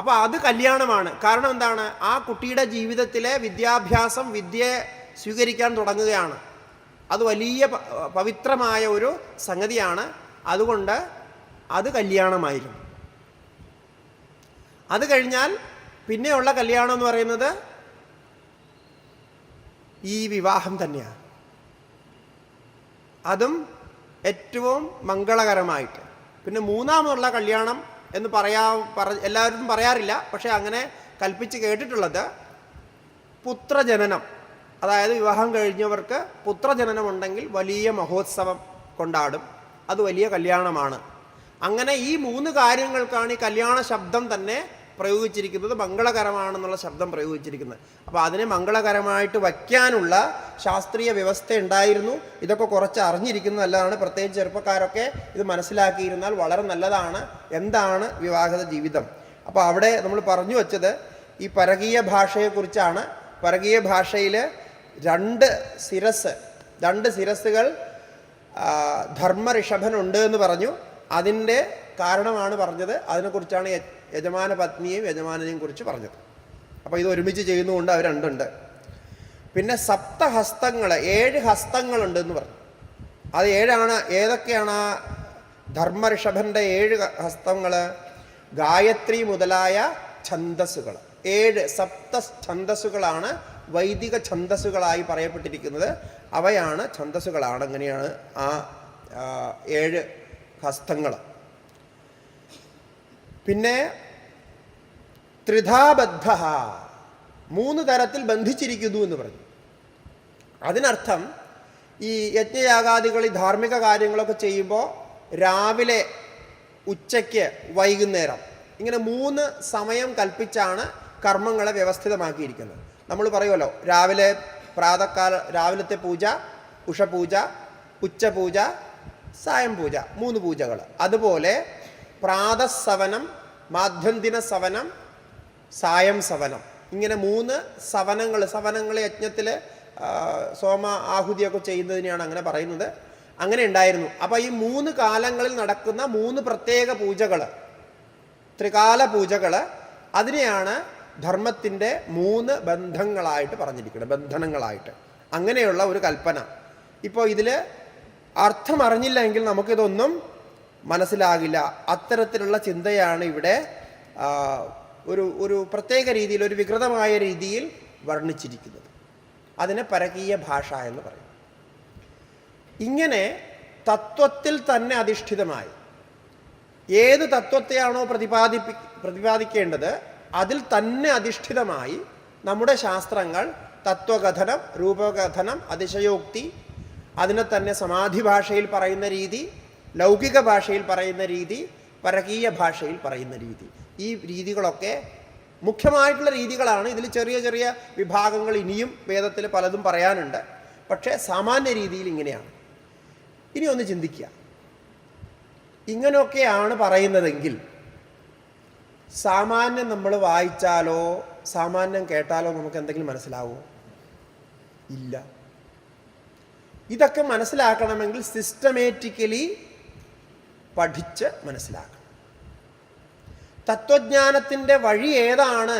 അപ്പോൾ അത് കല്യാണമാണ്. കാരണം എന്താണ്? ആ കുട്ടിയുടെ ജീവിതത്തിലെ വിദ്യാഭ്യാസം, വിദ്യയെ സ്വീകരിക്കാൻ തുടങ്ങുകയാണ്. അത് വലിയ പവിത്രമായ ഒരു സംഗതിയാണ്. അതുകൊണ്ട് അത് കല്യാണമായിരുന്നു. അത് കഴിഞ്ഞാൽ പിന്നെയുള്ള കല്യാണം എന്ന് പറയുന്നത് ഈ വിവാഹം തന്നെയാണ്. അതും ഏറ്റവും മംഗളകരമായിട്ട്. പിന്നെ മൂന്നാമതുള്ള കല്യാണം എന്ന് എല്ലാവരും പറയാറില്ല, പക്ഷേ അങ്ങനെ കൽപ്പിച്ച് കേട്ടിട്ടുള്ളത് പുത്രജനനം. അതായത് വിവാഹം കഴിഞ്ഞവർക്ക് പുത്രജനനം ഉണ്ടെങ്കിൽ വലിയ മഹോത്സവം കൊണ്ടാടും, അത് വലിയ കല്യാണമാണ്. അങ്ങനെ ഈ 3 കാര്യങ്ങൾക്കാണ് ഈ കല്യാണ ശബ്ദം തന്നെ പ്രയോഗിച്ചിരിക്കുന്നത്, മംഗളകരമാണെന്നുള്ള ശബ്ദം പ്രയോഗിച്ചിരിക്കുന്നത്. അപ്പോൾ അതിനെ മംഗളകരമായിട്ട് വയ്ക്കാനുള്ള ശാസ്ത്രീയ വ്യവസ്ഥ ഉണ്ടായിരുന്നു. ഇതൊക്കെ കുറച്ച് അറിഞ്ഞിരിക്കുന്നത് നല്ലതാണ്. പ്രത്യേകിച്ച് ചെറുപ്പക്കാരൊക്കെ ഇത് മനസ്സിലാക്കിയിരുന്നാൽ വളരെ നല്ലതാണ്. എന്താണ് വിവാഹിത ജീവിതം? അപ്പോൾ അവിടെ നമ്മൾ പറഞ്ഞു വച്ചത് ഈ പരകീയ ഭാഷയെക്കുറിച്ചാണ്. പരകീയ ഭാഷയിൽ 2 ശിരസ്സുകൾ ധർമ്മഋഷഭനുണ്ട് എന്ന് പറഞ്ഞു. അതിൻ്റെ കാരണമാണ് പറഞ്ഞത്. അതിനെക്കുറിച്ചാണ് യജമാന പത്നിയെയും യജമാനെയും കുറിച്ച് പറഞ്ഞത്. അപ്പോൾ ഇത് ഒരുമിച്ച് ചെയ്യുന്നതുകൊണ്ട് അവർ 2 ഉണ്ട്. പിന്നെ സപ്തഹസ്തങ്ങൾ, 7 ഹസ്തങ്ങളുണ്ടെന്ന് പറഞ്ഞു. അത് 7 ഏതൊക്കെയാണ്? ആ ധർമ്മഋഷഭൻ്റെ 7 ഹസ്തങ്ങൾ ഗായത്രി മുതലായ ഛന്ദസ്സുകൾ. 7 സപ്ത ഛന്ദസ്സുകളാണ് വൈദിക ഛന്ദസ്സുകളായി പറയപ്പെട്ടിരിക്കുന്നത്. അവയാണ് ഛന്ദസ്സുകളാണ്. അങ്ങനെയാണ് ആ 7 ഹസ്തങ്ങൾ. പിന്നെ ത്രിധാബദ്ധ, 3 തരത്തിൽ ബന്ധിച്ചിരിക്കുന്നു എന്ന് പറഞ്ഞു. അതിനർത്ഥം ഈ യജ്ഞയാഗാദികൾ, ഈ ധാർമ്മിക കാര്യങ്ങളൊക്കെ ചെയ്യുമ്പോൾ രാവിലെ, ഉച്ചയ്ക്ക്, വൈകുന്നേരം, ഇങ്ങനെ 3 സമയം കൽപ്പിച്ചാണ് കർമ്മങ്ങളെ വ്യവസ്ഥിതമാക്കിയിരിക്കുന്നത്. നമ്മൾ പറയുമല്ലോ, രാവിലത്തെ പൂജ, ഉഷപൂജ, ഉച്ചപൂജ, സായം പൂജ, 3 പൂജകൾ. അതുപോലെ പ്രാതഃസവനം, മാധ്യന്തിന സവനം, സായം സവനം, ഇങ്ങനെ 3 സവനങ്ങൾ യജ്ഞത്തിൽ സോമ ആഹുതിയൊക്കെ ചെയ്യുന്നതിനെയാണ് അങ്ങനെ പറയുന്നത്. അങ്ങനെ ഉണ്ടായിരുന്നു. അപ്പോൾ ഈ 3 കാലങ്ങളിൽ നടക്കുന്ന 3 പ്രത്യേക പൂജകൾ, ത്രികാല പൂജകൾ, അതിനെയാണ് ധർമ്മത്തിൻ്റെ 3 ബന്ധങ്ങളായിട്ട് പറഞ്ഞിരിക്കുന്നത്, ബന്ധനങ്ങളായിട്ട്. അങ്ങനെയുള്ള ഒരു കൽപ്പന. ഇപ്പോൾ ഇതിൽ അർത്ഥം അറിഞ്ഞില്ല എങ്കിൽ നമുക്കിതൊന്നും മനസ്സിലാകില്ല. അത്തരത്തിലുള്ള ചിന്തയാണ് ഇവിടെ ഒരു പ്രത്യേക രീതിയിൽ, ഒരു വികൃതമായ രീതിയിൽ വർണ്ണിച്ചിരിക്കുന്നത്. അതിനെ പരകീയ ഭാഷ എന്ന് പറയും. ഇങ്ങനെ തത്വത്തിൽ തന്നെ അധിഷ്ഠിതമായി ഏത് തത്വത്തെയാണോ പ്രതിപാദിക്കേണ്ടത് അതിൽ തന്നെ അധിഷ്ഠിതമായി നമ്മുടെ ശാസ്ത്രങ്ങൾ തത്വകഥനം, രൂപകഥനം, അതിശയോക്തി, അതിനെ തന്നെ സമാധി ഭാഷയിൽ പറയുന്ന രീതി, ലൗകിക ഭാഷയിൽ പറയുന്ന രീതി, പരകീയ ഭാഷയിൽ പറയുന്ന രീതി, ഈ രീതികളൊക്കെ മുഖ്യമായിട്ടുള്ള രീതികളാണ്. ഇതിൽ ചെറിയ ചെറിയ വിഭാഗങ്ങൾ ഇനിയും വേദത്തിൽ പലതും പറയാനുണ്ട്. പക്ഷേ സാമാന്യ രീതിയിൽ ഇങ്ങനെയാണ്. ഇനി ഒന്ന് ചിന്തിക്കുക, ഇങ്ങനെയൊക്കെയാണ് പറയുന്നതെങ്കിൽ സാമാന്യം നമ്മൾ വായിച്ചാലോ സാമാന്യം കേട്ടാലോ നമുക്ക് എന്തെങ്കിലും മനസ്സിലാവുമോ? ഇല്ല. ഇതൊക്കെ മനസ്സിലാക്കണമെങ്കിൽ സിസ്റ്റമാറ്റിക്കലി പഠിച്ച് മനസ്സിലാക്കണം. തത്വജ്ഞാനത്തിൻ്റെ വഴി ഏതാണ്?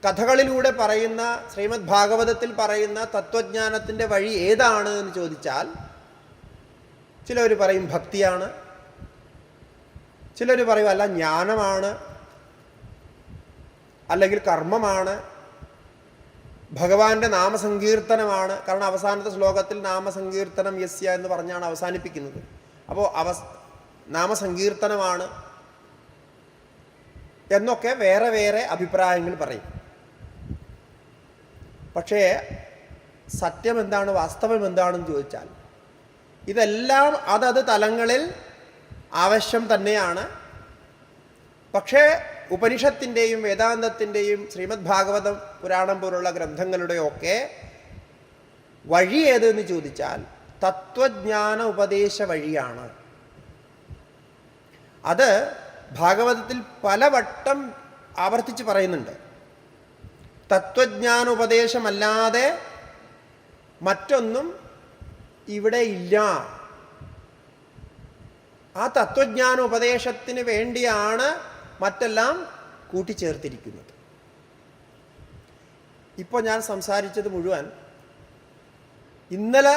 കഥകളിലൂടെ പറയുന്ന, ശ്രീമദ് ഭാഗവതത്തിൽ പറയുന്ന തത്വജ്ഞാനത്തിൻ്റെ വഴി ഏതാണ് എന്ന് ചോദിച്ചാൽ ചിലർ പറയും ഭക്തിയാണ്, ചിലർ പറയും അല്ല ജ്ഞാനമാണ്, അല്ലെങ്കിൽ കർമ്മമാണ്, ഭഗവാന്റെ നാമസങ്കീർത്തനമാണ്. കാരണം അവസാനത്തെ ശ്ലോകത്തിൽ നാമസങ്കീർത്തനം യസ്യ എന്ന് പറഞ്ഞാണ് അവസാനിപ്പിക്കുന്നത്. അപ്പോൾ നാമസങ്കീർത്തനമാണ് എന്നൊക്കെ വേറെ വേറെ അഭിപ്രായങ്ങൾ പറയും. പക്ഷേ സത്യം എന്താണ്, വാസ്തവം എന്താണെന്ന് ചോദിച്ചാൽ ഇതെല്ലാം അതത് തലങ്ങളിൽ ആവശ്യം തന്നെയാണ്. പക്ഷേ ഉപനിഷത്തിൻ്റെയും വേദാന്തത്തിൻ്റെയും ശ്രീമദ് ഭാഗവതം പുരാണം പോലുള്ള ഗ്രന്ഥങ്ങളുടെയൊക്കെ വഴി ഏതെന്ന് ചോദിച്ചാൽ തത്വജ്ഞാന ഉപദേശ വഴിയാണ്. അത് ഭാഗവതത്തിൽ പലവട്ടം ആവർത്തിച്ച് പറയുന്നുണ്ട്. തത്വജ്ഞാന ഉപദേശമല്ലാതെ മറ്റൊന്നും ഇവിടെ ഇല്ല. ആ തത്വജ്ഞാന ഉപദേശത്തിന് വേണ്ടിയാണ് മറ്റെല്ലാം കൂട്ടിച്ചേർത്തിരിക്കുന്നത്. ഇപ്പോൾ ഞാൻ സംസാരിച്ചത് മുഴുവൻ ഇന്നലെ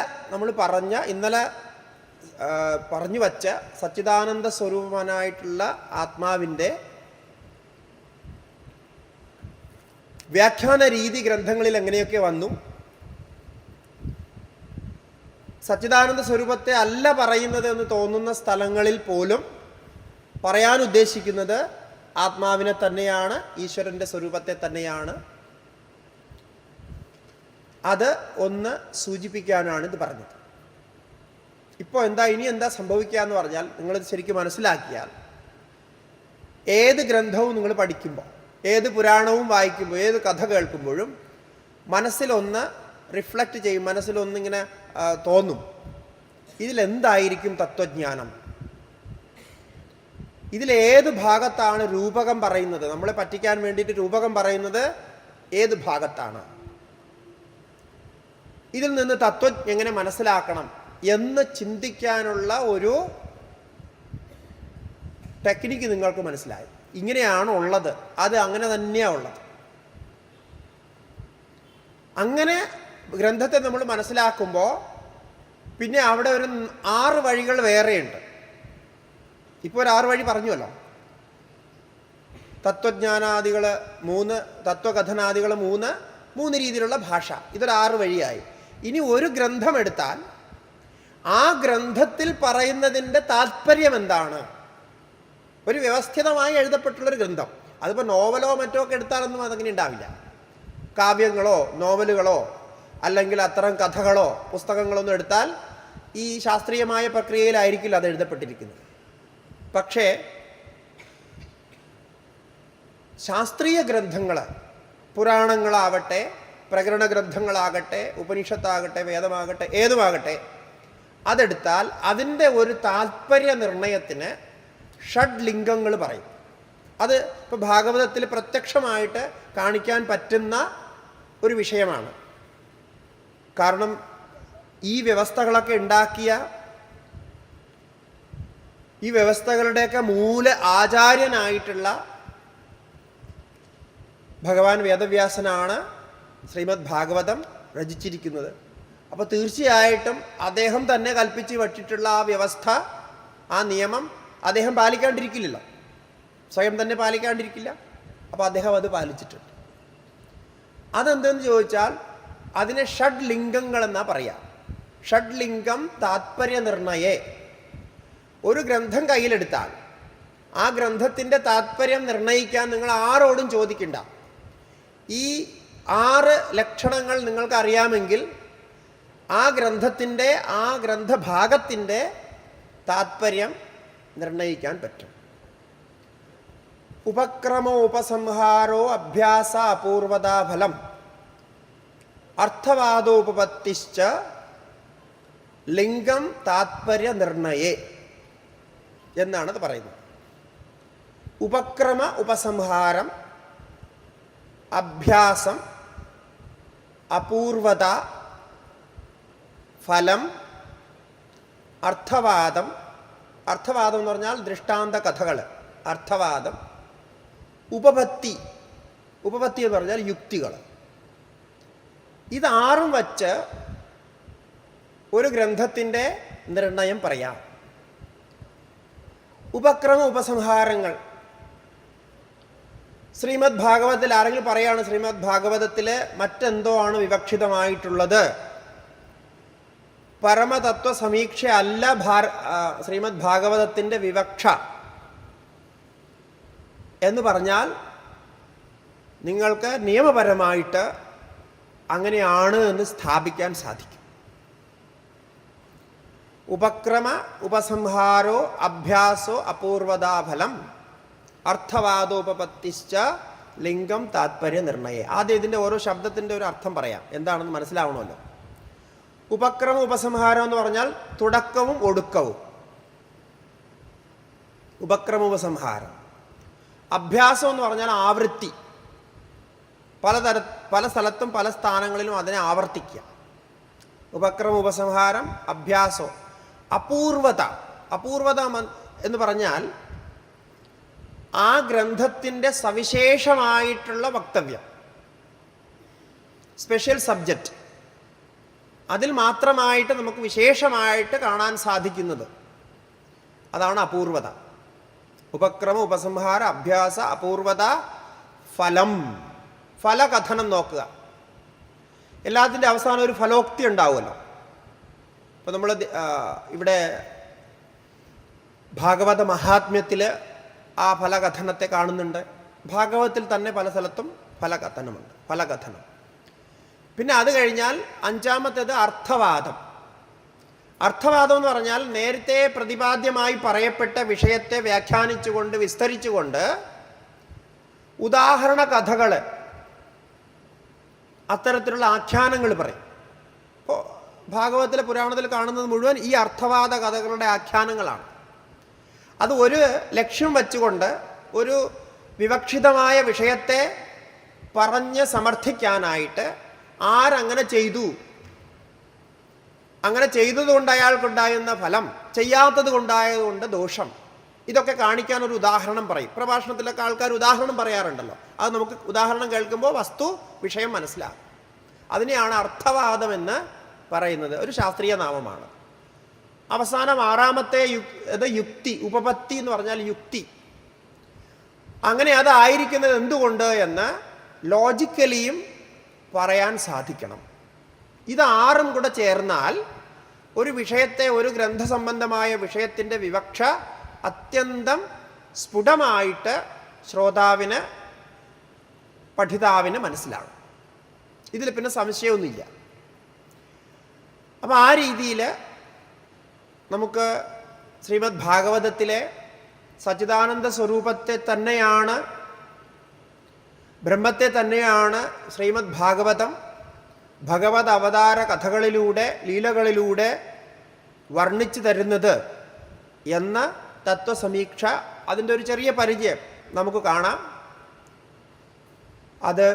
പറഞ്ഞു വച്ച സച്ചിദാനന്ദ സ്വരൂപനായിട്ടുള്ള ആത്മാവിൻ്റെ വ്യാഖ്യാന രീതി ഗ്രന്ഥങ്ങളിൽ എങ്ങനെയൊക്കെ വന്നു, സച്ചിദാനന്ദ സ്വരൂപത്തെ അല്ല പറയുന്നത് എന്ന് തോന്നുന്ന സ്ഥലങ്ങളിൽ പോലും പറയാൻ ഉദ്ദേശിക്കുന്നത് ആത്മാവിനെ തന്നെയാണ്, ഈശ്വരൻ്റെ സ്വരൂപത്തെ തന്നെയാണ്. അത് ഒന്ന് സൂചിപ്പിക്കാനാണ് ഇത് പറഞ്ഞത്. ഇപ്പോൾ ഇനി എന്താ സംഭവിക്കുക എന്ന് പറഞ്ഞാൽ, നിങ്ങളിത് ശരിക്കും മനസ്സിലാക്കിയാൽ ഏത് ഗ്രന്ഥവും നിങ്ങൾ പഠിക്കുമ്പോൾ, ഏത് പുരാണവും വായിക്കുമ്പോൾ, ഏത് കഥ കേൾക്കുമ്പോഴും മനസ്സിലൊന്ന് റിഫ്ലക്റ്റ് ചെയ്യും, മനസ്സിലൊന്നിങ്ങനെ തോന്നും, ഇതിലെന്തായിരിക്കും തത്വജ്ഞാനം, ഇതിലേത് ഭാഗത്താണ് രൂപകം പറയുന്നത്, നമ്മളെ പറ്റിക്കാൻ വേണ്ടിയിട്ട് രൂപകം പറയുന്നത് ഏത് ഭാഗത്താണ്, ഇതിൽ നിന്ന് തത്വം എങ്ങനെ മനസ്സിലാക്കണം എന്ന് ചിന്തിക്കാനുള്ള ഒരു ടെക്നിക്ക് നിങ്ങൾക്ക് മനസ്സിലായി. ഇങ്ങനെയാണ് ഉള്ളത്, അത് അങ്ങനെ തന്നെയാണ് ഉള്ളത്. അങ്ങനെ ഗ്രന്ഥത്തെ നമ്മൾ മനസ്സിലാക്കുമ്പോൾ പിന്നെ അവിടെ ഒരു 6 വഴികൾ വേറെയുണ്ട്. ഇപ്പോൾ ഒരു 6 വഴി പറഞ്ഞുവല്ലോ. തത്വജ്ഞാനാദികൾ 3, തത്വകഥനാദികൾ 3 രീതിയിലുള്ള ഭാഷ, ഇതൊരു 6 വഴിയായി. ഇനി ഒരു ഗ്രന്ഥം എടുത്താൽ ആ ഗ്രന്ഥത്തിൽ പറയുന്നതിൻ്റെ താല്പര്യം എന്താണ്? ഒരു വ്യവസ്ഥിതമായി എഴുതപ്പെട്ടുള്ളൊരു ഗ്രന്ഥം, അതിപ്പോൾ നോവലോ മറ്റോ ഒക്കെ എടുത്താലൊന്നും അതങ്ങനെ ഉണ്ടാവില്ല. കാവ്യങ്ങളോ നോവലുകളോ അല്ലെങ്കിൽ അത്തരം കഥകളോ പുസ്തകങ്ങളൊന്നും എടുത്താൽ ഈ ശാസ്ത്രീയമായ പ്രക്രിയയിലായിരിക്കില്ല അത് എഴുതപ്പെട്ടിരിക്കുന്നത്. പക്ഷേ ശാസ്ത്രീയ ഗ്രന്ഥങ്ങൾ, പുരാണങ്ങളാവട്ടെ, പ്രകരണ ഗ്രന്ഥങ്ങളാകട്ടെ, ഉപനിഷത്താകട്ടെ, വേദമാകട്ടെ, ഏതുമാകട്ടെ, അതെടുത്താൽ അതിൻ്റെ ഒരു താല്പര്യ നിർണയത്തിന് ഷഡ്ലിംഗങ്ങൾ പറയും. അത് ഇപ്പോൾ ഭാഗവതത്തിൽ പ്രത്യക്ഷമായിട്ട് കാണിക്കാൻ പറ്റുന്ന ഒരു വിഷയമാണ്. കാരണം ഈ വ്യവസ്ഥകളൊക്കെ ഉണ്ടാക്കിയ, ഈ വ്യവസ്ഥകളുടെയൊക്കെ മൂല ആചാര്യനായിട്ടുള്ള ഭഗവാൻ വേദവ്യാസനാണ് ശ്രീമദ് ഭാഗവതം രചിച്ചിരിക്കുന്നത്. അപ്പോൾ തീർച്ചയായിട്ടും അദ്ദേഹം തന്നെ കൽപ്പിച്ച് വച്ചിട്ടുള്ള ആ വ്യവസ്ഥ, ആ നിയമം അദ്ദേഹം പാലിക്കാണ്ടിരിക്കില്ലല്ലോ, സ്വയം തന്നെ പാലിക്കാണ്ടിരിക്കില്ല. അപ്പോൾ അദ്ദേഹം അത് പാലിച്ചിട്ടുണ്ട്. അതെന്തെന്ന് ചോദിച്ചാൽ അതിനെ ഷഡ്ലിംഗങ്ങൾ എന്നാ പറയാം. ഷഡ്ലിംഗം താത്പര്യ നിർണയേ. ഒരു ഗ്രന്ഥം കയ്യിലെടുത്താൽ ആ ഗ്രന്ഥത്തിൻ്റെ താത്പര്യം നിർണയിക്കാൻ നിങ്ങൾ ആരോടും ചോദിക്കണ്ട. ഈ 6 ലക്ഷണങ്ങൾ നിങ്ങൾക്ക് അറിയാമെങ്കിൽ ആ ഗ്രന്ഥത്തിൻ്റെ ആ ഗ്രന്ഥഭാഗത്തിൻ്റെ താത്പര്യം നിർണയിക്കാൻ പറ്റും. ഉപക്രമോ ഉപസംഹാരോ അഭ്യാസ അപൂർവതാഫലം അർത്ഥവാദോപപത്തിശ്ച ലിംഗം താത്പര്യ നിർണയേ എന്നാണത് പറയുന്നത്. ഉപക്രമ ഉപസംഹാരം, അഭ്യാസം, അപൂർവത, ഫലം, അർത്ഥവാദം. അർത്ഥവാദം എന്ന് പറഞ്ഞാൽ ദൃഷ്ടാന്ത കഥകൾ, അർത്ഥവാദം. ഉപപത്തി, ഉപപത്തി എന്ന് പറഞ്ഞാൽ യുക്തികൾ. ഇതാറും വച്ച് ഒരു ഗ്രന്ഥത്തിൻ്റെ നിർണയം പറയാം. ഉപക്രമ ഉപസംഹാരങ്ങൾ ശ്രീമദ് ഭാഗവതത്തിൽ ആരെങ്കിലും പറയാണ് ശ്രീമദ് ഭാഗവതത്തിൽ മറ്റെന്തോ ആണ് വിവക്ഷിതമായിട്ടുള്ളത്, പരമതത്വ സമീക്ഷ അല്ല ശ്രീമദ് ഭാഗവതത്തിൻ്റെ വിവക്ഷ എന്ന് പറഞ്ഞാൽ നിങ്ങൾക്ക് നിയമപരമായിട്ട് അങ്ങനെയാണ് എന്ന് സ്ഥാപിക്കാൻ സാധിക്കും. ഉപക്രമ ഉപസംഹാരോ അഭ്യാസോ അപൂർവതാഫലം അർത്ഥവാദോപപത്തിശ്ച ലിംഗം താത്പര്യ നിർണയേ. ആദ്യം ഇതിൻ്റെ ഓരോ ശബ്ദത്തിൻ്റെ ഒരു അർത്ഥം പറയാം, എന്താണെന്ന് മനസ്സിലാവണമല്ലോ. ഉപക്രമ ഉപസംഹാരം എന്ന് പറഞ്ഞാൽ തുടക്കവും ഒടുക്കവും, ഉപക്രമ ഉപസംഹാരം. അഭ്യാസം എന്ന് പറഞ്ഞാൽ ആവൃത്തി, പല സ്ഥലത്തും പല സ്ഥാനങ്ങളിലും അതിനെ ആവർത്തിക്കുക. ഉപക്രമ ഉപസംഹാരം, അഭ്യാസം. അപൂർവത, അപൂർവത എന്ന് പറഞ്ഞാൽ ആ ഗ്രന്ഥത്തിൻ്റെ സവിശേഷമായിട്ടുള്ള വക്തവ്യം, സ്പെഷ്യൽ സബ്ജക്റ്റ്, അതിൽ മാത്രമായിട്ട് നമുക്ക് വിശേഷമായിട്ട് കാണാൻ സാധിക്കുന്നത്, അതാണ് അപൂർവത. ഉപക്രമ ഉപസംഹാര അഭ്യാസ അപൂർവത ഫലം. ഫലകഥനം നോക്കുക. എല്ലാത്തിൻ്റെ അവസാനം ഒരു ഫലോക്തി ഉണ്ടാവുമല്ലോ. ഇപ്പോൾ നമ്മൾ ഇവിടെ ഭാഗവത മഹാത്മ്യത്തിൽ ആ ഫലകഥനത്തെ കാണുന്നുണ്ട്. ഭാഗവതത്തിൽ തന്നെ പല സ്ഥലത്തും ഫലകഥനമുണ്ട്, ഫലകഥനം. പിന്നെ അത് കഴിഞ്ഞാൽ 5ാമത്തേത് അർത്ഥവാദം. അർത്ഥവാദം എന്ന് പറഞ്ഞാൽ നേരത്തെ പ്രതിപാദ്യമായി പറയപ്പെട്ട വിഷയത്തെ വ്യാഖ്യാനിച്ചുകൊണ്ട് വിസ്തരിച്ചുകൊണ്ട് ഉദാഹരണ കഥകൾ, അത്തരത്തിലുള്ള ആഖ്യാനങ്ങൾ പറയും. ഇപ്പോൾ ഭാഗവതത്തിലെ പുരാണത്തിൽ കാണുന്നത് മുഴുവൻ ഈ അർത്ഥവാദ കഥകളുടെ ആഖ്യാനങ്ങളാണ്. അത് ഒരു ലക്ഷ്യം വച്ചുകൊണ്ട് ഒരു വിവക്ഷിതമായ വിഷയത്തെ പറഞ്ഞ് സമർത്ഥിക്കാനായിട്ട് ആരങ്ങനെ ചെയ്തു, അങ്ങനെ ചെയ്തതുകൊണ്ട് അയാൾക്കുണ്ടാകുന്ന ഫലം, ചെയ്യാത്തത് കൊണ്ടായതുകൊണ്ട് ദോഷം, ഇതൊക്കെ കാണിക്കാൻ ഒരു ഉദാഹരണം പറയും. പ്രഭാഷണത്തിലൊക്കെ ആൾക്കാർ ഉദാഹരണം പറയാറുണ്ടല്ലോ. അത് നമുക്ക് ഉദാഹരണം കേൾക്കുമ്പോൾ വസ്തു വിഷയം മനസ്സിലാകും. അതിനെയാണ് അർത്ഥവാദമെന്ന് പറയുന്നത്. ഒരു ശാസ്ത്രീയ നാമമാണ്. അവസാനം 6ാമത്തെ യുക്തി, ഉപപത്തി എന്ന് പറഞ്ഞാൽ യുക്തി. അങ്ങനെ അതായിരിക്കുന്നത് എന്തുകൊണ്ട് എന്ന് ലോജിക്കലിയും പറയാൻ സാധിക്കണം. ഇത് 6ഉം കൂടെ ചേർന്നാൽ ഒരു വിഷയത്തെ, ഒരു ഗ്രന്ഥസംബന്ധമായ വിഷയത്തിൻ്റെ വിവക്ഷ അത്യന്തം സ്ഫുടമായിട്ട് ശ്രോതാവിന്, പഠിതാവിന് മനസ്സിലാകും. ഇതിൽ പിന്നെ സംശയമൊന്നുമില്ല. അപ്പോൾ ആ രീതിയിൽ നമുക്ക് ശ്രീമദ് ഭാഗവതത്തിലെ സച്ചിദാനന്ദ സ്വരൂപത്തെ തന്നെയാണ്, ബ്രഹ്മത്തെ തന്നെയാണ് ശ്രീമദ് ഭാഗവതം ഭഗവത് അവതാര കഥകളിലൂടെ, ലീലകളിലൂടെ വർണ്ണിച്ചു തരുന്നത് എന്ന തത്വസമീക്ഷ, അതിൻ്റെ ഒരു ചെറിയ പരിചയം നമുക്ക് കാണാം. അത്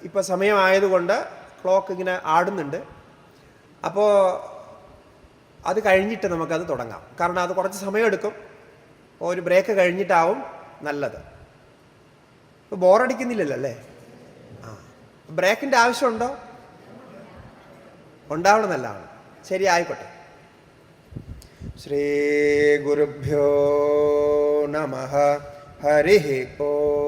ഇപ്പോൾ സമയമായതുകൊണ്ട് ക്ലോക്ക് ഇങ്ങനെ ആടുന്നുണ്ട്. അപ്പോൾ അത് കഴിഞ്ഞിട്ട് നമുക്കത് തുടങ്ങാം. കാരണം അത് കുറച്ച് സമയമെടുക്കും. ഒരു ബ്രേക്ക് കഴിഞ്ഞിട്ടാവും നല്ലത്. ഇപ്പോൾ ബോറടിക്കുന്നില്ലല്ലോ അല്ലേ? ബ്രേക്കിൻ്റെ ആവശ്യമുണ്ടോ? ഉണ്ടാവണമെന്നല്ലാണ്. ശരി, ആയിക്കോട്ടെ. ശ്രീ ഗുരുഭ്യോ നമഃ. ഹരി ഓം.